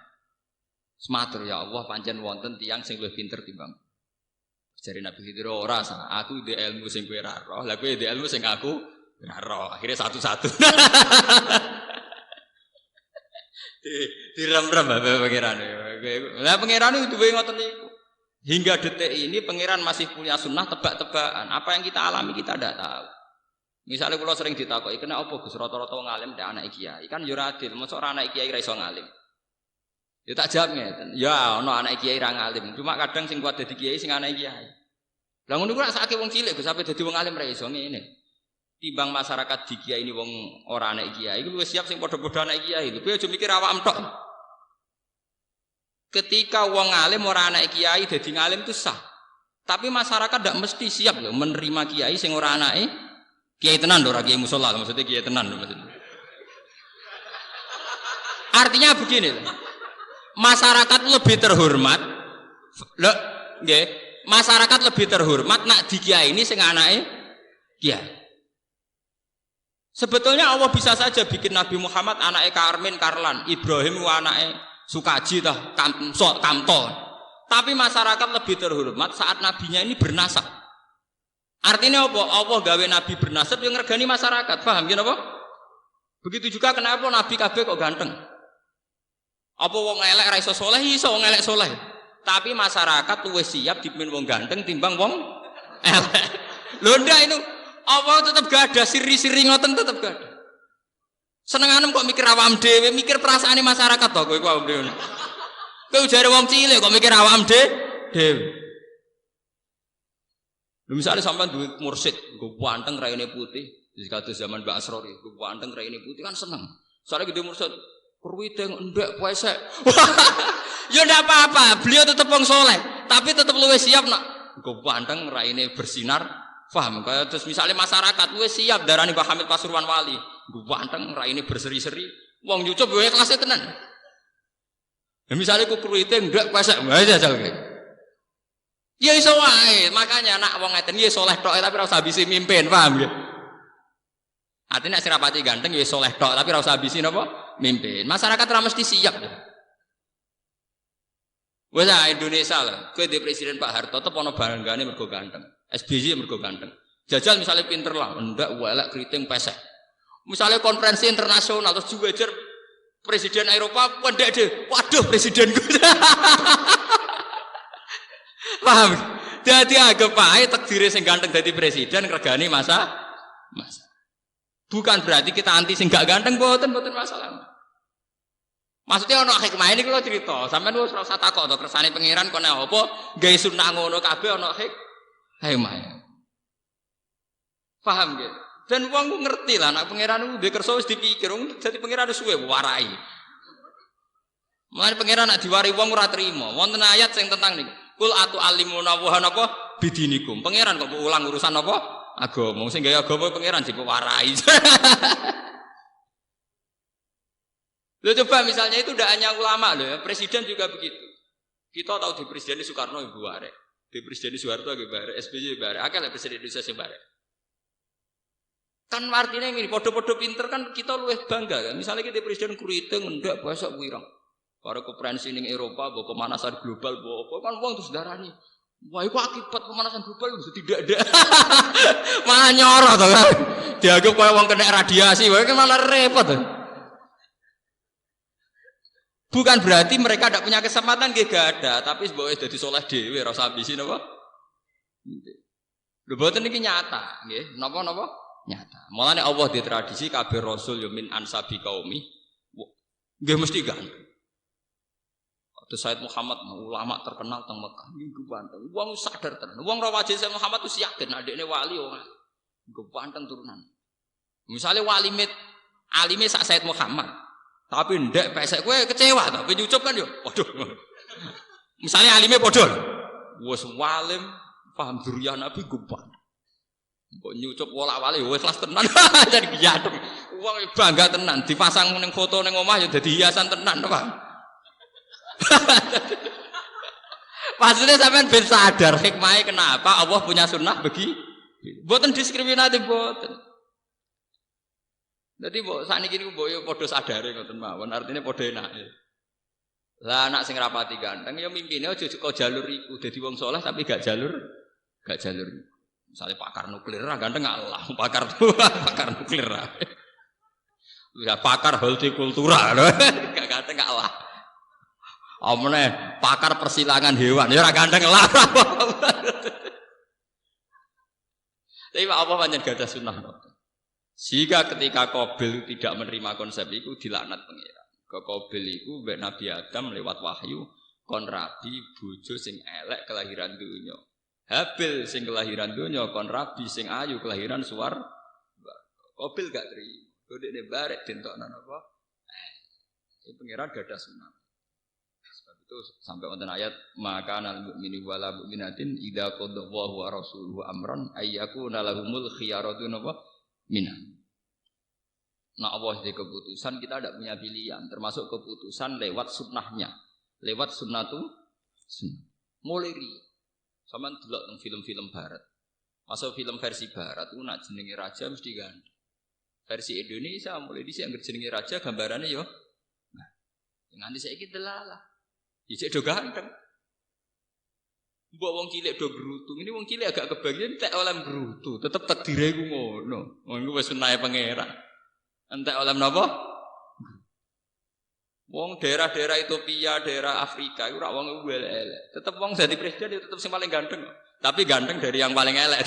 Sematur ya Allah pancen wonten tiyang sing luwih pinter timbang. Jari Nabi Khidir ora sah. Aku di ilmu sing kowe ra roh. Lah kowe di ilmu sing aku ra roh. Akhirnya satu-satu. Direm-rem apa pangeran. Lah pangeran itu duwe ngoten niku. Hingga detik ini pangeran masih punya sunnah tebak-tebakan. Apa yang kita alami kita tidak tahu. Misalnya kalau sering ditakoki, kena apa Gus rata-rata ngalim ndak anak kiai. Kan yo ra adil, mosok ora anak kiai ra iso ngalim. Ya tak jawab ngeten. Ya ana anak kiai ra ngalim. Cuma kadang sing kuat dadi kiai sing anak kiai. Lah ngono ku nek sakake wong cilik Gus sampe dadi wong alim ra iso ngene. Timbang masyarakat di kiai ini wong ora anak kiai iku wis siap sing padha-padha anak kiai. Kowe aja mikir awakmu tok. Ketika wong alim ora anak kiai dadi ngalim itu sah. Tapi masyarakat ndak mesti siap loh menerima kiai sing ora anake kiai tenan lho, ora kiai musala maksudnya kiai tenan lho maksudnya. Artinya begini loh. Masyarakat lebih terhormat. Lho, nggih. Masyarakat lebih terhormat nak di kiai ini sing anake kiai. Sebetulnya Allah bisa saja bikin Nabi Muhammad anake Karmin Karlan, Ibrahim anake Sukaji tah Kamto. Tapi masyarakat lebih terhormat saat nabinya ini bernasab. Artinya apa? Allah gawe nabi bernasab yang ngergani masyarakat. Paham ya apa? Begitu juga kenapa nabi kabeh kok ganteng? Apa wong elek ra iso saleh, iso wong elek saleh. Tapi masyarakat luwih siap dipimpin wong ganteng timbang wong elek. Lho ndak itu apa tetap gak ada siri-siri ngoten tetap gak ada. Senenganem kok mikir awam dhewe, mikir perasaane masyarakat to kowe kok awam dhewe. Kowe jare wong cilik kok mikir awam dhewe. Lho misale sampean duwe mursyid, nggo panteng raine putih, wis kados zaman Mbak Asrori, nggo panteng raine putih kan seneng. Soale gede mursyid perwiteng ndek pesek. Ya ndak apa-apa, beliau tetap wong saleh, tapi tetap luwih siap nak nggo panteng raine bersinar. Paham? Kaya terus misalnya masyarakat wis siap darani Pak Hamid Pasuruan Wali, ganteng raine berseri-seri, wong nyucup wae kelasé tenan. Ya misale ku kruwite ndak pesek wae jajal kowe. Ya iso wae, makanya nak wong ngeten ya saleh tok tapi ora usah ambisi mimpin, paham ya? Artinya nek sing rapati ganteng ya saleh tok tapi ora usah ambisi napa? Mimpin. Masyarakat ora mesti siap. Wes Indonesia lah, kowe di presiden Pak Harto tetep ana banggane mergo ganteng. SBY mergo ganteng. Jajal misalnya pinter lah, ndak welek keriting pesek. Misalnya konferensi internasional terus juwejer presiden Eropa pendek deh. Waduh presiden gue. Paham? Dadi anggap ae takdire sing ganteng dadi presiden regane masa. Bukan berarti kita anti sing gak ganteng mboten masalah. Maksudnya ana hikmah ini kalau cerita, sampean wis ora usah takok to kersane pangeran kene apa, gawe sunah ngono kabeh ana hikmah. Paham nggih? Dan wong ku ngerti lah nek pangeran ku duwe kersa wis dipikir, wong dadi pangeran suwe warai. Mulane pangeran nek diwari wong ora trima. Wonten ayat sing tentang niku. Kul atu alimuna wa napa bidinikum. Pangeran kok ulang urusan apa? Agama. Sing gawe agama pangeran dipewarai. Loh coba misalnya itu tidak hanya ulama loh ya, presiden juga begitu. Kita tahu di presiden Soekarno Ibu Barek, di presiden Soeharto Ibu Barek, SBY Ibu Barek, akal presiden Indonesia Ibu Barek. Kan artinya ini, podo-podo pinter kan kita luwih bangga kan. Misalnya kita presiden kuriting ndak bahasa wirang. Para konferensi ning Eropa, bawa pemanasan global, bawa apa kan uang terus darani. Wah itu akibat pemanasan global itu tidak ada. Malah nyorot tuh kan. Dianggap kayak uang kena radiasi, wah kan malah repot tuh. Bukan berarti mereka tidak punya kesempatan, gak ada. Tapi sebabnya jadi soleh dewi, rasa abisin apa? Lho ini nyata, nggih. Napa? Nyata. Mulane Allah di tradisi kabeh rasul yo min ansabi qaumi. Nggih mesti ganteng. Terus Said Muhammad ulama terkenal teng Mekah, niku ganteng. Wong sadar tenan. Wong ra wajib Said Muhammad itu yakin adekne wali wong. Niku ganteng turunan. Misale wali alime sak Said Muhammad. Tapi ndek pesek kowe kecewa to, nyucup kan yo. Waduh. Misalnya alime padha. Wis walim paham duriyah Nabi gupan. Kok nyucup wolak-walik wis kelas tenan. Jadi giyatuk. Wong bangga tenan dipasang ning foto ning omah ya dadi hiasan tenan, Pak. Maksudnya sampean ben sadar hikmahnya kenapa Allah punya sunnah begi. Mboten diskriminatif mboten. Jadi saat ini mbok yo padha sadare ngoten mawon, artinya padha enake. Lah anak sing rapati ganteng ya mimpine aja kok jalur iku dadi wong saleh tapi gak jalur. Misalnya pakar nuklir ra ganteng Allah, pakar nuklir ra. Ya pakar hortikultura lho, gak ganteng Allah. Omne pakar persilangan hewan ya ora ganteng lah. Tapi apa pancen gak ada sunnah. Sehingga ketika Qabil tidak menerima konsep itu dilaknat pengiran. Ke Qabil iku mbek Nabi Adam lewat wahyu kon rabi bojo sing elek kelahiran donya. Habil sing kelahiran donya kon rabi sing ayu kelahiran suwar. Qabil gak terima. Kodene barek dentokno napa? Iki pangeran gadah sunah. Sebab itu sampai wonten ayat maka nal mukmini wala mukminatin idza qadallahu wa rasuluhu amran ayyakuna lahumul khiyaratu napa minan. Nah Allah di keputusan kita tidak punya pilihan, termasuk keputusan lewat sunnahnya, lewat sunnatu sunnah. Mulai sama delok teng film-film barat. Masa film versi barat itu nak jenenge raja mesti ganteng. Versi Indonesia mulai dhisik anggere jenenge raja gambarannya yo. Nah, nganti saiki delalah. Dhisik do ganteng. Mbok wong cilik do brutu. Ini wong cilik agak kebagian tek oleh brutu, tetep takdire ku ngono. Wong iku wis sunahe pangeran. Entek oleh napa? Wong daerah-daerah Ethiopia, daerah Afrika iku ora wong elek-elek. Tetep wong dadi presiden tetep sing paling ganteng. Tapi ganteng dari yang paling elek.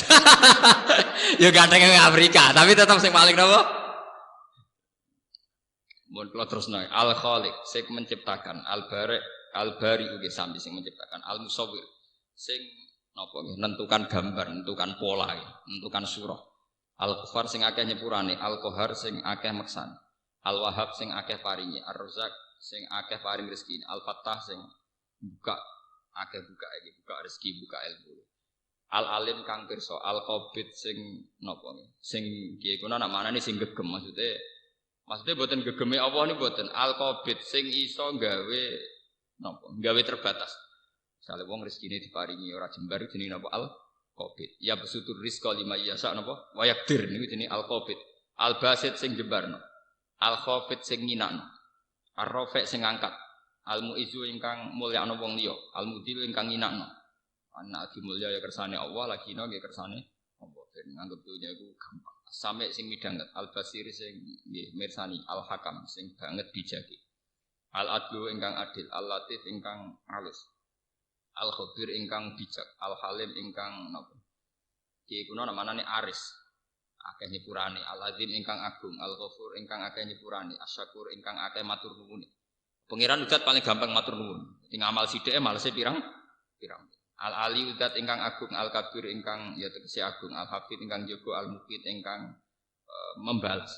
Ya ganteng yang Afrika, tapi tetap sing paling napa? Mun kula terusno. Al-Khaliq sing menciptakan, Al-Bari, Al-Bari ugi sami sing menciptakan, Al-Musawwir sing napa nggih nentukan gambar, nentukan pola, nentukan surah. Al-Ghaffar sing akeh nyepurane, Al-Qahar sing akeh meksane. Al-Wahhab sing akeh paringi, Ar-Razzaq sing akeh paring rezeki, Al-Fattah sing buka akeh buka iki, buka rezeki, buka ilmu. Al-Alim kang pirsa, Al-Qabid sing napa sing kiye kuna nak manane sing gegem maksudnya mboten gegeme Allah niku mboten Al-Qabid sing iso gawe napa gawe terbatas. Misale wong rezekine diparingi ora jembar jenenge napa Al-Qabid. Ya besutur rizqa lima yasa napa wa yaqdir niku jenenge Al-Qabid. Al-Basit sing jembarno. Al-Khafid sing nginakno. Ar-Rafi' sing ngangkat. Al-Mu'izzu ingkang mulyakno wong liya, Al-Mudhil ingkang nginakno. Anak lagi mulia ya kersane Allah, lagi nggih kersane Allah. Ben nganggep dunya iku gampang. Sampai sing midhanget Al-Basir sing nggih mirsani, Al-Hakam sing banget bijake. Al-Adlu ingkang adil, Al-Latif ingkang alus. Al-Khabir ingkang bijak, Al-Halim ingkang napa? Ki kuna namane Aris. Akeh nyepurane, Al-Azim ingkang agung, Al-Ghafur ingkang akeh nyepurane, Asy-Syakur ingkang akeh matur nuwun. Pangeran udat paling gampang matur nuwun. Sing amal sithike malese pirang. Al-Ali udat ingkang agung, Al-Kabir ingkang ya tegese agung, Al-Hafid ingkang jaga, Al-Muqit ingkang membalas.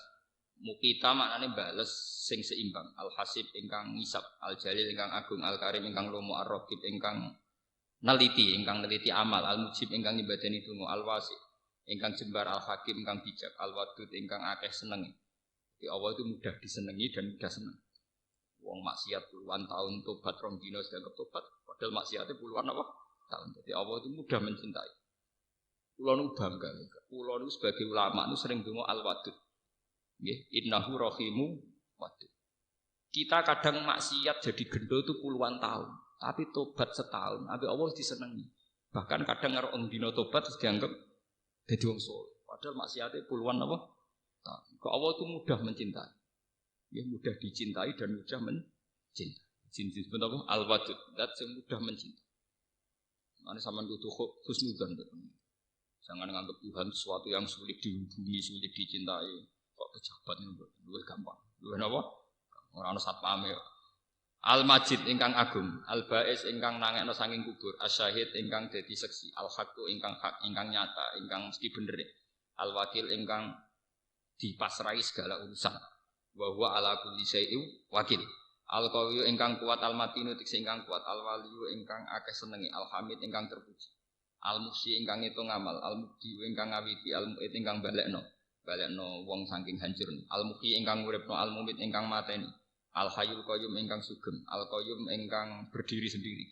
Muqita maknane bales sing seimbang. Al-Hasib ingkang ngisap, Al-Jalil ingkang agung, Al-Karim ingkang lomo, Ar-Raqib ingkang neliti amal, Al-Mujib ingkang nyebadani donga, Al-Wasi ingkang jembar, Al-Hakim ingkang bijak, Al-Wadud ingkang akeh seneng. Jadi Allah itu mudah disenengi dan mudah seneng. Wong maksiat puluhan tahun tobat rong dina dianggap tobat, padahal maksiatnya puluhan apa? Tahun. Jadi Allah itu mudah mencintai. Kulo nu bangga. Kulo nu sebagai ulama nu sering donga Al-Wadud. Nggih, innahu rahimu wadud. Kita kadang maksiat jadi gendho itu puluhan tahun, tapi tobat setahun, tapi Allah disenengi. Bahkan kadang karo dina tobat dianggap dadi wong saleh. Padahal maksiatnya puluhan apa? Tahun. Kok Allah itu mudah mencintai. Ya mudah dicintai dan mudah mencintai. Jinjin apa? Al-Wadud, zat yang mudah mencintai. Ane sampean kudu husnudzon. Jangan nganggap Tuhan sesuatu yang sulit dihubungi, sulit dicintai. Kok pejabat niku luwih gampang. Luwih napa? Ora ana satpame. Al-Majid ingkang agung, Al-Ba'is ingkang nangekno saking kubur, Asy-Syahid ingkang dadi seksi, Al-Haqqu ingkang hak, ingkang nyata, ingkang mesti bener. Al-Wakil ingkang dipasrahi segala urusan. Wa huwa ala kulli syai'in wakil. Al-Qawiyyu ingkang kuat, Al-Matinu tegese ingkang kuat, Al-Waliyyu ingkang akeh senengi, Al-Hamid ingkang terpuji. Al-Muhsi ingkang ngitung amal, Al-Mubdi ingkang ngawiti, Al-Mu'id ingkang balekno wong saking hancur. Al-Muhyi ingkang uripno, Al-Mumit ingkang mateni. Al-Hayyul Qayyum ingkang sugeng, Al-Qayyum ingkang berdiri sendiri.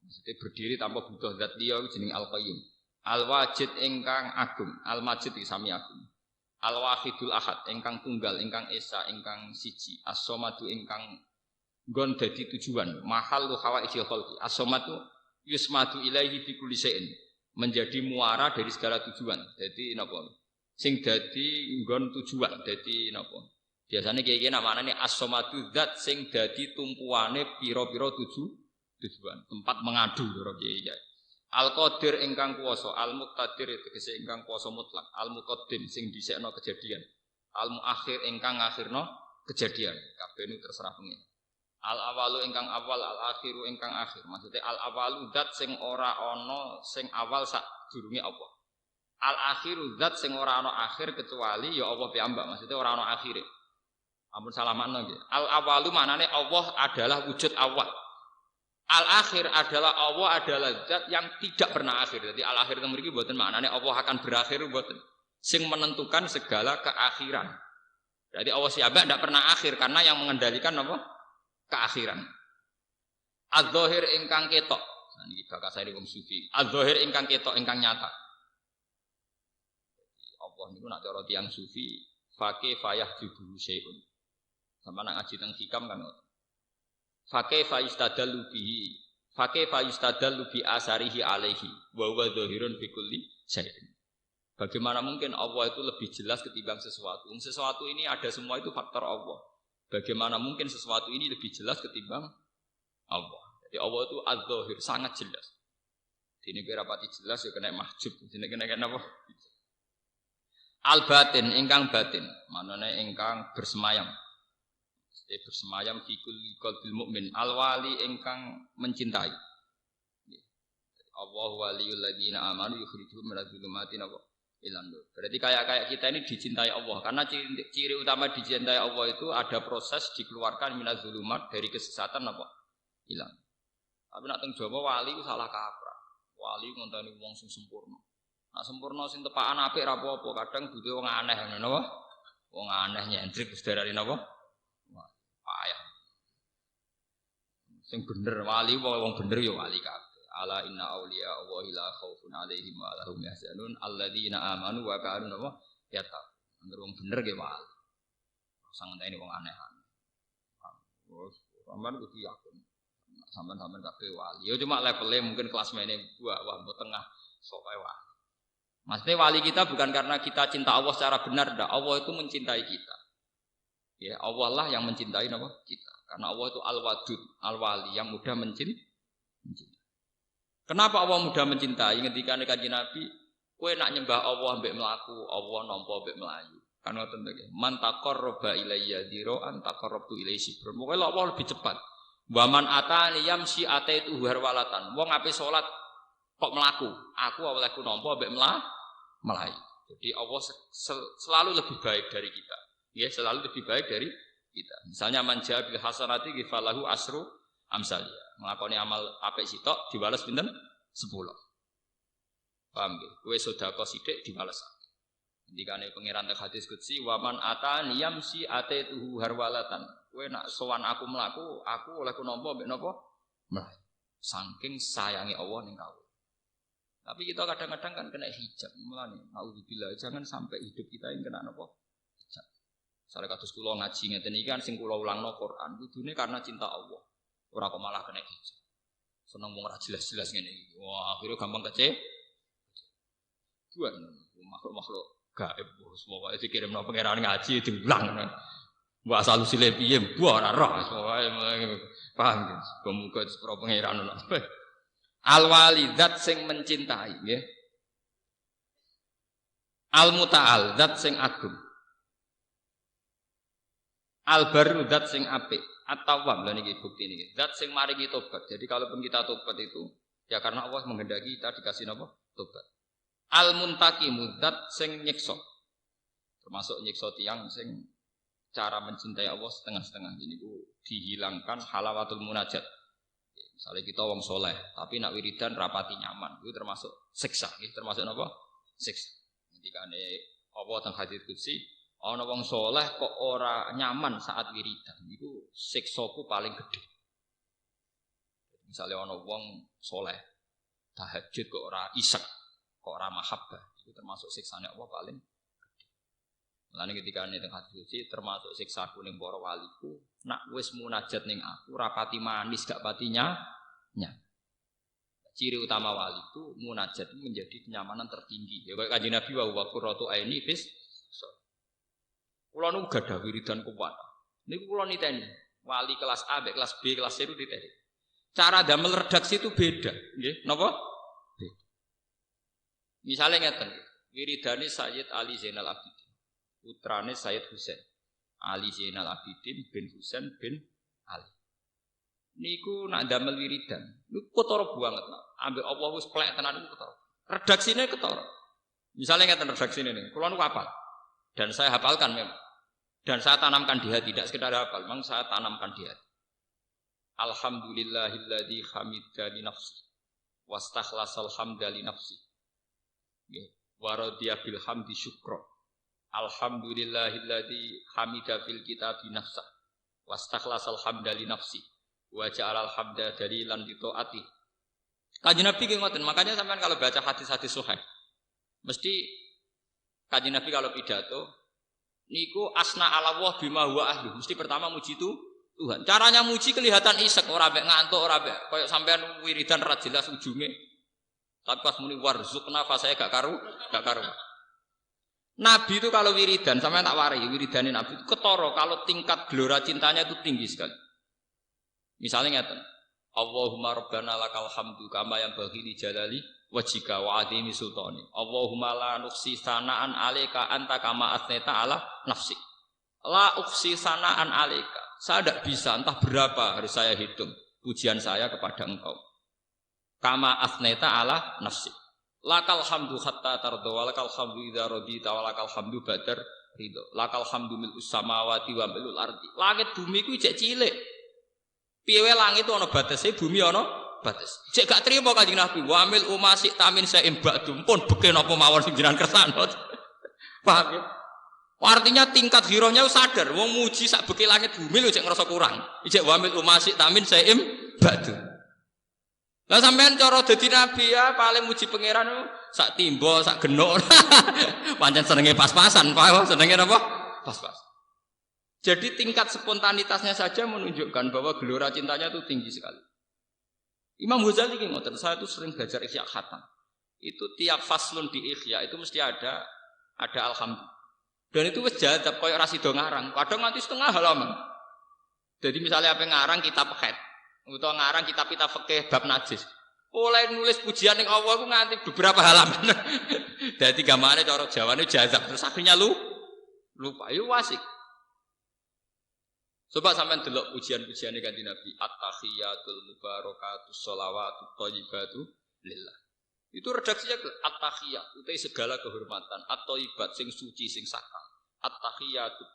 Maksudnya berdiri tanpa butuh zat liya jeneng Al-Qayyum. Al-Wajid ingkang agung, Al-Majid iki sami agung. Al-Wahidul Ahad ingkang tunggal, ingkang esa, ingkang siji. As-Somadu ingkang nggon dadi tujuan, mahallu hawaijil khalqi. As-Somadu yusmadu ilaihi fi kulli syai'in, menjadi muara dari segala tujuan. Jadi napa? Sing dadi nggon tujuan, dadi napa? Biasane kiye-kiye namane as-somadu zat sing dadi tumpuane pira-pira tujuan, tempat mengadu karo kiye-kiye. Al-Qadir ingkang kuwasa, Al-Muqtadir tegese ingkang kuwasa mutlak, Al-Muqaddim sing dhisikno kejadian, Al-Muakhir ingkang ngakhirno Kejadian. Kabeh niku terserah pengen. Al awalu ingkang awal, al akhiru ingkang akhir. Maksudnya al awalu zat sing ora ana sing awal sak durunge Allah. Al akhiru zat sing ora ana akhir kecuali ya Allah piyambak. Maksudnya ora ana akhire. Ampun salah makna nggih. Al awalu maknane Allah adalah wujud awal. Al akhir adalah Allah adalah zat yang tidak pernah akhir. Jadi al akhir itu mriki mboten maknane Allah akan berakhir mboten. Sing menentukan segala keakhiran. Jadi Allah siapa tidak pernah akhir karena yang mengendalikan apa? Keakhiran. Az-zahir ingkang ketok. Nah niki bakasane wong sufi. Az-zahir ingkang ketok ingkang nyata. Allah niku nak cara tiyang sufi faqih fayah jubu syai'un. Sama nak ngaji teng hikam kan. Faqih faistadallu bihi. Faqih faistadallu bi asarihi alaihi wa huwa zahirun fi kulli syai'in. Bagaimana mungkin Allah itu lebih jelas ketimbang sesuatu? Sesuatu ini ada semua itu faktor Allah. Bagaimana mungkin sesuatu ini lebih jelas ketimbang Allah? Jadi Allah itu az-zahir, sangat jelas. Ini berapati jelas ya kena mahjub. Ini kena apa? Al-batin, ingkang batin. Manane ingkang bersemayam. Jadi bersemayam fi kulli qalbil mukmin. Al-wali ingkang mencintai. Allah waliyul ladzina amanu yukhrijuhum minadz dzulumati ilan. Berarti kayak kita ini dicintai Allah karena ciri utama dicintai Allah itu ada proses dikeluarkan minaz zulumat dari kesesatan apa? Hilang. Tapi nak teng Jawa wali itu salah kaprah. Wali ngonteni wong sing sempurna. Nak sempurna sing tepakan apik ra apa-apa, kadang butuh wong aneh ngono napa? Wong aneh nyentrik wis darani napa? Wah, payah. Sing bener wali wong bener ya wali kabeh. Ala inna awliya Allahi la khaufun alaihim wa lahum yahzanun alladzina amanu wa kanu yattaqun. Angger wong bener ge wali. Sang ngenteni wong aneh-aneh. Wes sampean kudu yakin. Sampean kabeh wali. Ya cuma levelnya mungkin kelas mene wah mbok tengah sok ae wali. Maksudnya wali kita bukan karena kita cinta Allah secara benar dah. Allah itu mencintai kita. Ya, Allah lah yang mencintai apa? Kita. Karena Allah itu al-wadud, al-wali yang mudah mencintai. Kenapa Allah mudah mencintai? Ketika Kanjeng Nabi, kowe nak nyembah Allah mbek mlaku, Allah nampa mbek melayu. Kan ngoten to nggih. Man taqarraba ilayya dzira'an taqarrabtu ilaihi shibran. Pokoke Allah lebih cepat. Wa man atani yamsi ataitu harwalatan. Wong ape salat kok mlaku, aku olehku nampa mbek melayu. Jadi Allah selalu lebih baik dari kita. Ya, selalu lebih baik dari kita. Misalnya man jaa bil hasanati falahu asru amsaliyah. Nglakoni amal apik sitok dibales pinten? 10. Paham nggih? Kowe sedekah sithik dibales. Ndikane pangeran teng hadis qudsi wa man atani yamsi ataituhu harwalatan. Kowe nak sowan aku mlaku, aku olehku nampa mbek napa? Mlayu. Saking sayangi Allah ning kawula. Tapi kita kadang-kadang kan kena hijab. Mulane naudzubillah jangan sampai hidup kita ini kena napa? Hijab. Sare kados kula ngaji ngeten iki kan sing kula ulangno Quran kudune karena cinta Allah. Ora kok malah kena hijab. Seneng wong ora jelas-jelas ngene iki. Wah, akhirnya gampang kece. Tuan makhluk-makhluk gaib bos pokoke dikirimno pangeran ngaji diulang. Mbok asal usile piye mbok ora roh pokoke paham nggih. Muga sepuro pangeran ono. Al-walidat sing mencintai nggih. Al-muta'al zat sing agung. Al-barru zat sing apik. At-tawwab lha niki bukti niki. Zat sing maringi tobat. Jadi kalaupun kita tobat itu ya karena Allah menghendaki kita dikasih napa? Tobat. Al-muntaqimu zat sing nyiksa. Termasuk nyiksa tiyang sing cara mencintai Allah setengah-setengah. Ini ku dihilangkan halawatul munajat. Misalnya kita wong soleh, tapi nak wiridan rapati nyaman. Itu termasuk siksa. Termasuk napa? Siksa. Ketika Allah teng hadits qudsi ana wong soleh kok ora nyaman saat wiridan, iku siksaku paling gede. Misalnya ana wong soleh tahajud kok ora isek, kok ora mahabbah, itu termasuk siksane Allah paling gede. Mulane ketika teng hadits termasuk siksaku ning para waliku, nak wis munajat ning aku rapati manis gak patinya. Ciri utama wali itu munajat itu menjadi kenyamanan tertinggi. Ya kayak Kanjeng Nabi wa qurratu aini fis. Kula nu gadah wiridan kuwat. Niku kula niteni, wali kelas A, kelas B, kelas C itu diteni. Cara damel redaksi itu beda, nggih. Napa? Beda. Misale ngeten, wiridane Sayyid Ali Zainal Abidin, putrane Sayyid Husain. Ali Zainal Abidin bin Husain bin Ali. Niku nak damel wiridan. Niku ketara banget. Ambek Allah wis plek tenan niku ketara. Redaksine ketara. Misalnya ngeten redaksine nih, kula niku hafal. Dan saya hafalkan memang. Dan saya tanamkan di hati, tidak sekedar hafal, memang saya tanamkan di hati. Alhamdulillahilladzi hamida li nafsi wastakhlasal hamda li nafsi. Nggih, wa radiya bil hamdi syukra. Alhamdulillahilladzi hamida fil kitabi nafsa wastakhlasal hamda li nafsi wa ja'alal hamda dalilan li taati. Kanjeng Nabi nggih ngoten, makanya sampean kalau baca hadis-hadis sahih mesti Kanjeng Nabi kalau pidato niku asna ala Allah bima huwa ahli. Mesti pertama muji itu Tuhan. Caranya muji kelihatan isek, ora mek ngantuk, ora mek koyo sampean wiridan ra jelas ujunge. Tapi pas muni warzuqna fa saya gak karu. Nabi itu kalau wiridan, sampean tak warai wiridane Nabi itu ketara kalau tingkat gelora cintanya itu tinggi sekali. Misalnya ngeten. Allahumma rabbana lakal hamdu kama yang baghi li jalali wajhika wa azimi sultani. Allahumma la nuqsi sanaan alaika anta kama asneta ala nafsi. La uqsi sanaan alaika. Saya tidak bisa, entah berapa harus saya hitung pujian saya kepada engkau. Kama asneta ala nafsi. Lakal hamdu hatta tardo walakal hamdu idza radita walakal hamdu badar ridho. Lakal hamdu mil'us samawati wa mil'ul ardi. Langit bumi ku jek cilik. Piye wae langit ana batese, bumi ana batas. Jek gak trimo Kanjeng Nabi, wa mil umasik tamin saim ba'dum pun beke napa mawon sing jenengan kersane. Paham ya? Artinya tingkat girohnya sadar, wong muji sak beke langit bumi lho jek ngerasa kurang. Jek wa mil umasik tamin saim ba'dum. Lah sampean cara dadi nabi ya paling muji pangeran sak timbo, sak genuk. Pancen senenge pas-pasan, Pak. Senenge napa? Pas-pas. Jadi tingkat spontanitasnya saja menunjukkan bahwa gelora cintanya itu tinggi sekali. Imam Ghazali ini ngoten, saya itu sering belajar Ihya Khatam. Itu tiap faslun di Ihya itu mesti ada alhamdulillah. Dan itu wis jadab koyo ra sida ngarang, kadang nganti setengah halaman. Jadi misalnya apa ngarang kitab hadits utawa ngarang kitab fikih bab najis. Oleh nulis pujian ning Allah ku nganti beberapa halaman. Dadi gamane cara Jawane jazab terus akhirnya lupa. Yo wasik. Coba sampean delok pujian-pujiane Kanjeng Nabi, at-tahiyatul mubarakatus sholawatut thayyibatu lillah. Itu redaksinya at-tahiyat, utai segala kehormatan, at-thayyibat sing suci sing sakral. At-tahiyatut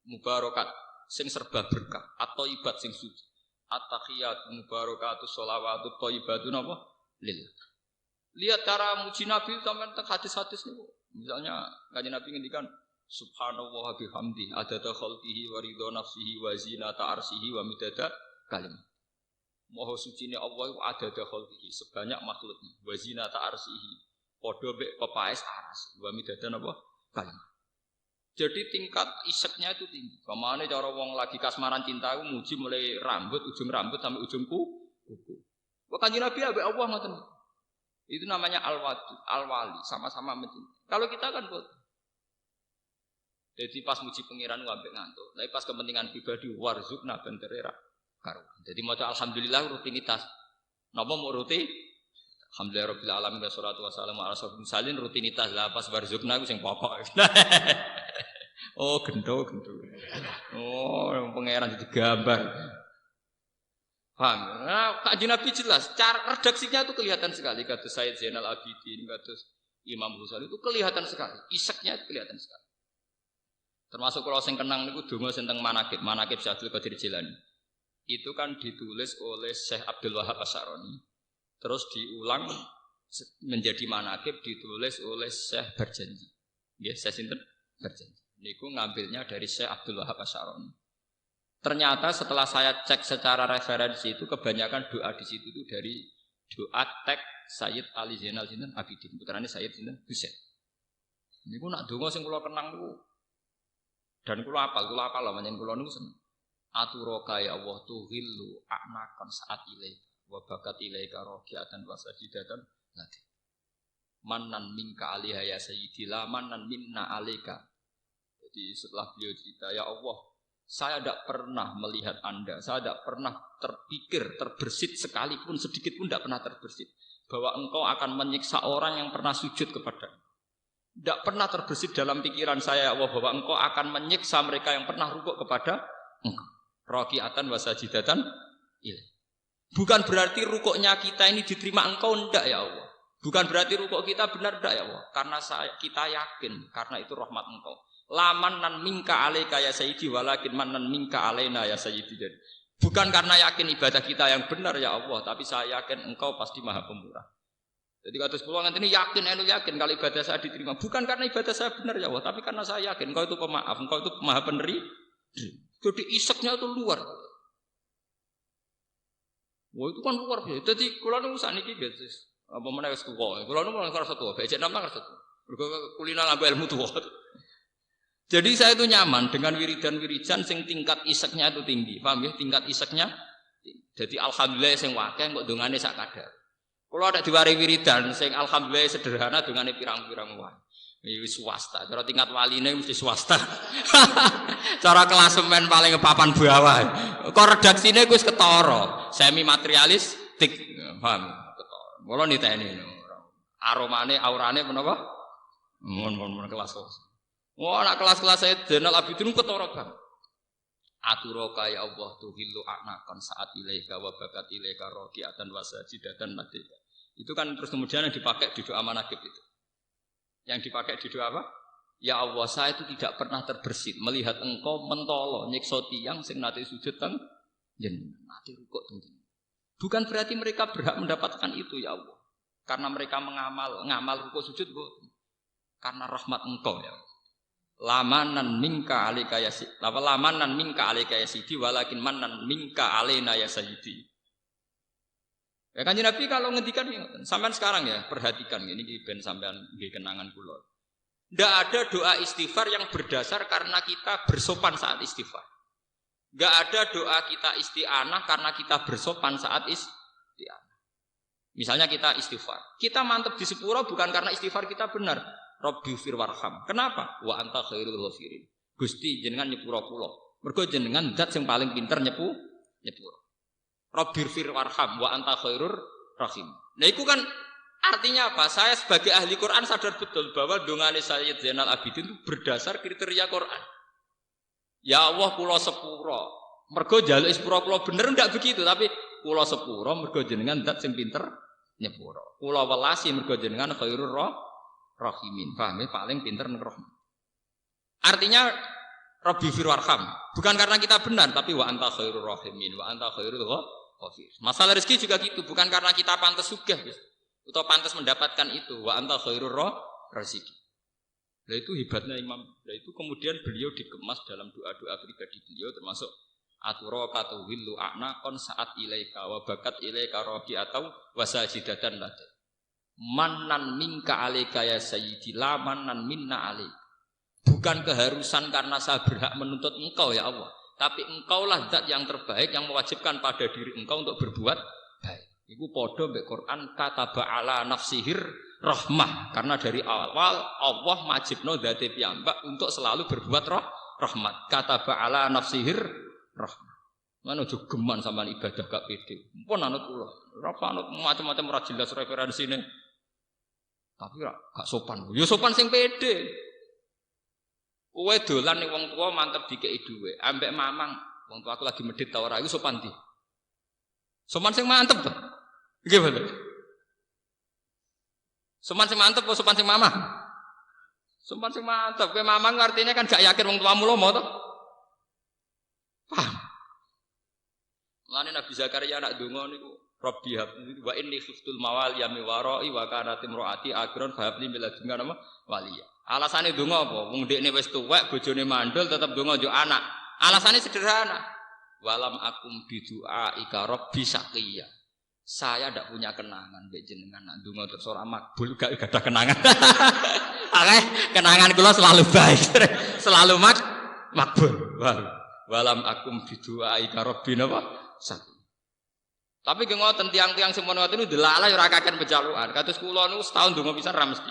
mubarakat sing serba berkah, at-thayyibat sing suci. At-tahiyat mubarakatus sholawatut thayyibatu napa? Lillah. Lihat cara muji Nabi sampean teng hadis-hadis niku. Misalnya Kanjeng Nabi ngendikan Subhanallah bihamdi adada khalqihi wa ridha nafsihi wa zinata arsyihi wa midada kalimat. Maha sucine Allah iku adada khalqihi sebanyak makhluknya wa zinata arsyihi padha mek pepaes aras wa midada napa kalimat. Jadi tingkat iseknya itu tinggi. Pamane cara wong lagi kasmaran cinta iku muji mulai ujung rambut sampai ujung kuku. Wa Kanjeng Nabi ambek Allah ngoten. Itu namanya al-wali, sama-sama mencintai. Kalau kita kan jadi pas muji pangeran ambek ngantuk. Tapi pas kepentingan pribadi warzuqna benterera karo. Jadi maca alhamdulillah rutinitas. Napa mau rutin? Alhamdulillahirabbil alamin wassalatu wassalamu ala asyrofil mursalin rutinitas. Lah pas warzuqna ku sing pokok. Oh, gento. Oh, pangeran digambar. Paham? Nah, Kanjeng Nabi jelas cara redaksinya itu kelihatan sekali. Kados Sayyid Zainal Abidin, kados Imam Ghazali itu kelihatan sekali. Iseknya itu kelihatan sekali. Termasuk kalau sing kenang niku donga sing teng manakib Syaikhul Qadir Jilani. Itu kan ditulis oleh Syekh Abdul Wahab Asy'arani. Terus diulang menjadi manakib ditulis oleh Syekh Barjanji. Nggih, Syekh sinten? Barjanji. Niku ngambilnya dari Syekh Abdul Wahab Asy'arani. Ternyata setelah saya cek secara referensi itu kebanyakan doa di situ itu dari doa teks Sayyid Ali Zainal Abidin. Putrane Sayyid sinten? Husain. Niku nak donga sing kula kenang niku dan kula apal lah manjen kula niku seneng. Aturoka ya Allah tuhillu a'nakan saat ilaika wa bakat ilaika raqiatan wa sajidatan lati. Manan minka alaiha ya sayyidi la manan minna alaika. Jadi setelah beliau cerita, ya Allah, saya tidak pernah melihat Anda, saya tidak pernah terpikir, terbersit sekalipun sedikit pun tidak pernah terbersit bahwa engkau akan menyiksa orang yang pernah sujud kepada. Tidak pernah terbersit dalam pikiran saya ya Allah bahwa Engkau akan menyiksa mereka yang pernah rukuk kepada Engkau. Raki'atan wa sajidatan ilaik. Bukan berarti rukuknya kita ini diterima Engkau, enggak ya Allah. Bukan berarti rukuk kita benar, enggak ya Allah. Karena kita yakin, karena itu rahmat Engkau. Laman nan minka alaika ya sayyidi walakin manan minka alaina ya sayyidi. Bukan karena yakin ibadah kita yang benar ya Allah, tapi saya yakin Engkau pasti Maha Pemurah. Jadi kata sepuluh ini yakin kalau ibadah saya diterima. Bukan karena ibadah saya benar ya Allah, tapi karena saya yakin Engkau itu pemaaf, Engkau itu Maha Peneri. Jadi iseknya itu luar. Wah itu kan luar biasa. Jadi kalau nu saniki biasa. Apa mana wis tuwa. Kalau nu mulai kerasa tuwa, becek nama kerasa tuwa. Kuliner ngambil ilmu tuwa. Jadi saya itu nyaman dengan wiridan-wiridan sing tingkat iseknya itu tinggi. Paham ya? Tingkat iseknya. Jadi alhamdulillah sing wakeh kok dongane sak kadar. Kalau ada diwari wiridan sing alhamdulillah sederhana dongane pirang-pirang wae. Iki swasta. Cara tingkat waline mesti swasta. Cara klasemen paling papan bawah. Kok redaksine wis ketara. Semi materialistik. Paham? Ketara. Mula niteni. Aromane, aurane menapa? Mun kelas. Wah, nak kelas-kelas saya Zainal Abidin ketara banget. Aturoka ya Allah tuhillu anakan saat ilaika wa bakat ilaika raqiatan wa sajidatan madika. Itu kan terus kemudian yang dipakai di doa manaqib itu. Yang dipakai di doa apa? Ya Allah, saya itu tidak pernah terbersit melihat Engkau mentolo nyiksa tiyang sing nate sujud teng jenengan, nate rukuk teng jenengan. Bukan berarti mereka berhak mendapatkan itu ya Allah. Karena mereka ngamal rukuk sujud karena rahmat Engkau ya Allah. Lamanan minka alika yasi, lamanan minka alika yasidi, walakin manan minka alena yasidi. Ya kan Nabi kalau ngendikan sampean sekarang ya perhatikan ini ben sampean nggih kenangan kula. Tidak ada doa istighfar yang berdasar karena kita bersopan saat istighfar. Tidak ada doa kita isti'anah karena kita bersopan saat isti'anah. Misalnya kita istighfar, kita mantep di sepuro bukan karena istighfar kita benar. Rabbi fir warham. Kenapa? Wa anta khairul ghafirin. Gusti jenengan nyepuro kula. Mergo jenengan zat sing paling pinter nyepuro. Rabbi fir warham wa anta khairur rahim. Nah itu kan artinya apa? Saya sebagai ahli Quran sadar betul bahwa dongane Sayyid Zainal Abidin itu berdasar kriteria Quran. Ya Allah kula sepuro. Mergo njaluk sepuro kula bener ndak begitu, tapi kula sepuro mergo jenengan zat sing pinter nyepuro. Kula welasi mergo jenengan khairur rahimin. Paham ya? Paling pinter ning rahmat. Artinya Rabbi fir warham. Bukan karena kita benar, tapi wa anta khairur rahimin, wa anta khairul ghafir. Masalah rezeki juga gitu, bukan karena kita pantas sugih, atau pantas mendapatkan itu, wa anta khairur rezeki. Nah itu hebatnya Imam. Nah itu kemudian beliau dikemas dalam doa-doa pribadi beliau termasuk aturaka tuhillu a'naqon saat ilaika wa bakat ilaika rabi atau wasajidatan lada. Manan minka alaika ya sayyidi la manan minna alaika. Bukan keharusan karena saya berhak menuntut engkau ya Allah, tapi engkaulah zat yang terbaik yang mewajibkan pada diri engkau untuk berbuat baik. Iku podo mbek Quran kataba ala nafsihir rahmah, karena dari awal Allah majibno dzate piyambak untuk selalu berbuat rahmat. Kataba ala nafsihir rahmah. Mana ojo geman sampean ibadah gak pede. Pun anut kula. Ora anut macam-macam ora jelas referensine. Tapi gak sopan. Ya sopan sing pede. Kowe dolan ning wong tua mantep dikeki dhuwit, ambek mamang, wong tua aku lagi medhit ta ora iku sopan ndi? Sopan sing mantep to. Nggih bener. Sopan sing mantep apa sopan sing mamang? Sopan sing mantep. Kowe mamang artinya kan gak yakin wong tuamu lomo to. Paham? Mulane Nabi Zakaria nak donga niku Rabbi hab wa inni khiftul mawali mi warai wa kanat imraati akron fa habli min ladunka nama waliya. Alasane donga apa? Wong ndekne wis tuwek, bojone mandul tetep donga njuk anak. Alasane sederhana. Walam akum bidu'a ika rabbi saqiya. Saya ndak punya kenangan mbek jenengan nak donga terus ora makbul, gak ada kenangan. Oke, kenangan kula selalu baik. Selalu makbul. Walam akum bidu'a ika rabbi napa? Saqiya. Tapi ge ngoten tiang-tiang semono ngoten niku delala ya ora kaken pejalukan. Kados kula niku setahun donga pisan ra mesti.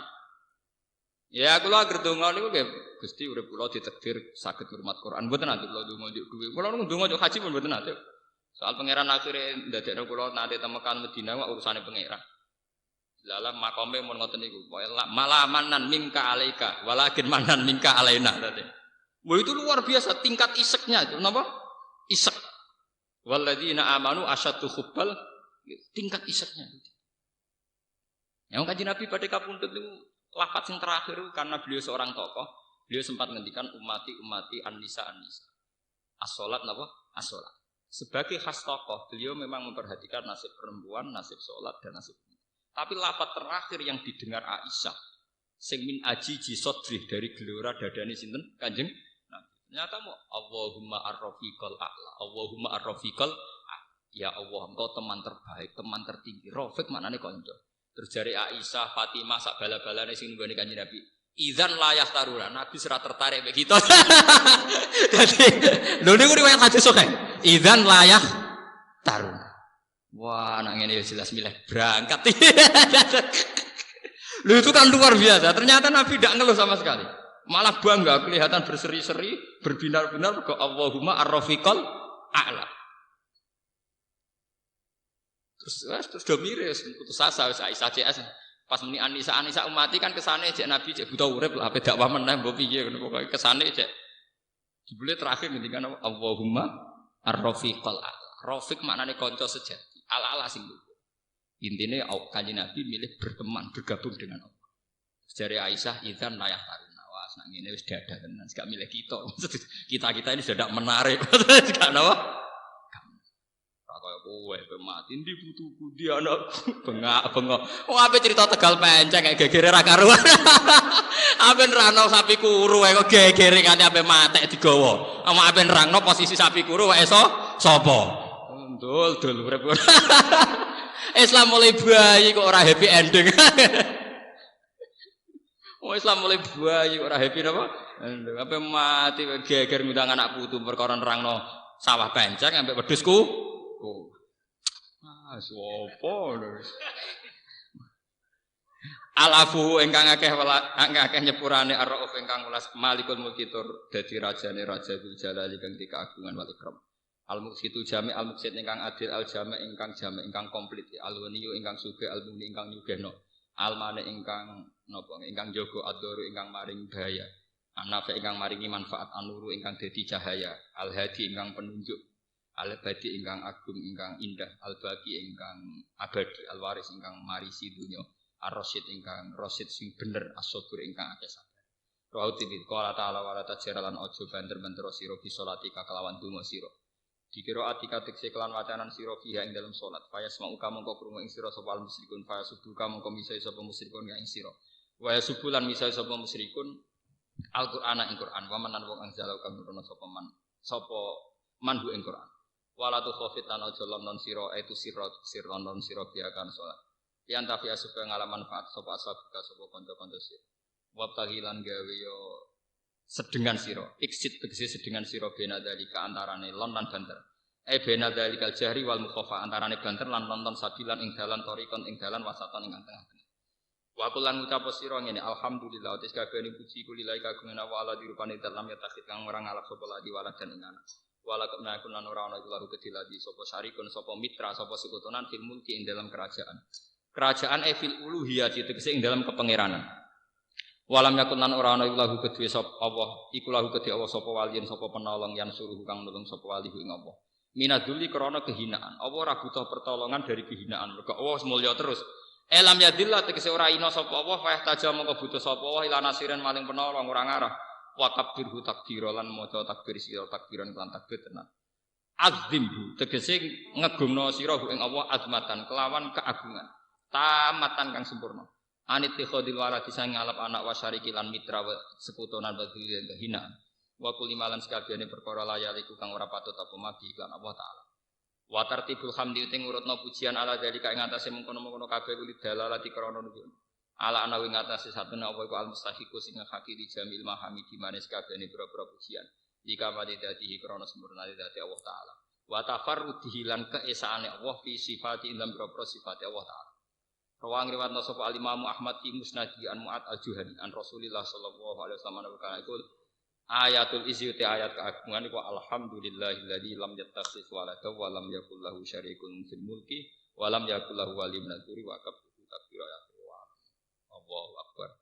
Ya kula ager donga niku nggih Gusti urip kula ditakdir saged ngurmat Quran. Mboten nate kula donga njuk dhuwit. Kula niku donga njuk haji pun mboten nate. Soal pangeran akhire ndadekno kula nate temekan Madinah kok urusane pangeran. Lala makome mun ngoten niku. Malah manan minka alaika, walakin manan minka alaina tadi. Wah itu luar biasa tingkat iseknya itu napa? Isek. Walladzina amanu asyaddu hubbal tingkat iseknya. Yang kanjeng Nabi pada kapundhut niku lafaz yang terakhir karena beliau seorang tokoh, beliau sempat ngendikan ummati an-nisa. As-salat napa? As-salat. Sebagai khas tokoh, beliau memang memperhatikan nasib perempuan, nasib sholat, dan nasib ini. Tapi lafaz terakhir yang didengar Aisyah, sing min ajiji sodrih dari gelora dadani sinten kanjeng. Nah, ternyata mau Allahumma ar-rafiqal a'la, Allahumma ar-rafiqal a'la. Ya Allah, engkau teman terbaik, teman tertinggi. Rafiq maknanya konco. Terus dari Aisyah, Fatimah, sak bala-balane sing nggone kanjeng Nabi. Idzan layah taruna, Nabi serah tertarik begitu. Jadi, lho niku riwayat hadis oke. Idzan layah taruna. Wah, anak ngene ya jelas milih berangkat. Lho itu kan luar biasa. Ternyata Nabi tidak ngeluh sama sekali. Malah bangga kelihatan berseri-seri, berbinar-binar ke Allahumma ar-rafiqal a'la. Terus do miris putus asa wis Aisyah CS. Pas muni Anisa umati kan kesane cek Nabi cek buta urip lah ape dakwah meneh mbok piye ngono pokoke kesane cek jebule terakhir ngendikan Allahumma ar-rafiqal a'la. Rafiq maknane kanca sejati. Ala-ala sing luhur. Intine kanjeng Nabi milih berteman, bergabung dengan Allah. Jare Aisyah idzan layah taruna. Wah, nek ngene wis dadah tenan, gak milih kita. Kita ini sudah menarik. Gak napa? Kaya kowe mati ndi putuku ndi anakku bengak-bengok. Oh ape cerita Tegal Penceng kayak gegere ra karuan. Ape nerangno sapi kuru kok gegere kate ape matek digawa. Ape nerangno posisi sapi kuru wae sapa? Dul urip. Islam mulai bayi kok ora happy ending. Oh Islam mulai bayi kok ora happy napa? Ape mati geger ngundang anak putu perkara nerangno sawah Penceng ambek wedhusku. Oh, sopo lho. Alafu ingkang akeh nyepurane ar-rauf ingkang welas malikul mulkitur dadi rajane raja Dzul Jalali kang dikagungan wal ikram. Al-muqsitu jami al-muqsit ingkang adil al-jami ingkang komplit al-waniyu ingkang sugih al-muni ingkang nyugihno. Al-mane ingkang napa ingkang jaga ad-daru ingkang maring bahaya. An-nafi ingkang maringi manfaat an-nuru ingkang dadi cahaya. Al-hadi ingkang penunjuk. Al-badi ingkang agung ingkang indah, al-baqi ingkang abadi, al-waris ingkang marisi dunya, ar-rasyid ingkang rasyid sing bener, as-sabur ingkang akeh sabar. Rawu tibi qala ta'ala wa la tajralan aja banter-banter sira bi salatika kelawan donga sira. Dikira atika tekse kelan wacanan sira fiha ing dalam salat. Fayasma'u ka mongko krungu ing sira sapa musyrikun, fayasubu ka mongko misai sapa musyrikun ing sira. Wa yasubulan misai sapa musyrikun al-Qur'ana ing Qur'an, wa manan wong anzalau kang nurono sapa man ing Qur'an. Walatu khofit lan aja non sira itu sirron non sira biakan salat. Yen tapi supaya ngalaman manfaat sapa asabika sapa kanca-kanca sira. Wa tahilan gawe yo sedengan sira. Iksit tegese sedengan sira bena dalika antarane lon lan banter. Bena dalikal jahri wal mukhafa antarane banter lan nonton sabilan ing dalan torikon ing dalan wasatan ing tengah-tengah. Wa kulan ngucap sira ngene alhamdulillah tes kabehane puji kulilai kagungan wa ala dirupane dalam ya takhid kang ora ngalap sapa ladi walad dan ing anak. Walakum nakun lan ora ana iku lahu kediladi sapa syarikun sapa mitra sapa sekutunan fil mulki ing dalam kerajaan. Kerajaan fil uluhiyah tegese ing dalam kepangeranan. Walam yakun lan ora ana iku lahu kedue sapa Allah, iku lahu kedue Allah sapa waliyin sapa penolong yang suruh kang nulung sapa wali ing Allah. Minaduli krana kehinaan. Apa ora butuh pertolongan dari kehinaan. Mergo Allah mulya terus. Elam yadillah tegese ora ina sapa Allah fa yahtaja mongko butuh sapa Allah ila nasirin maling penolong ora ngarah. Wa takbirhu takbira lan maca takbir sira takbiran lan takbir tenan. Azimhu tegese ngegungno sira ing Allah azmatan kelawan keagungan. Tamatan kang sempurna. Anit khodil waladi sang ngalap anak wasyariki lan mitra sekutunan badul hinaan. Wa kulimalan sakabehane perkara layaliku kang ora patut apa magi lan Allah taala. Wa tartibul hamdi ting urutna pujian ala dalika ing atase mengkono-mengkono kabeh kulit dalalati krana nunjuk. Ala ana wing atase satune apa iku al-mustahiqu sing hakiki di jamil mahamidi manes kabehane pira-pira pujian. Jika pada dadi krana sempurna dadi Allah taala. Wa tafarrudihi lan keesaane Allah fi sifati dalam pira-pira sifat Allah taala. Rawang riwayat sapa al-Imam Ahmad fi Musnadi an Mu'ad al-Juhani an Rasulillah sallallahu alaihi wasallam kana iku ayatul izzati ayat keagungan iku alhamdulillahilladzi lam yattakhidz walada wa lam yakul lahu syarikun fil mulki wa lam yakul lahu waliyyun min dzurri wa kabbuhu takbira. Allahu Akbar.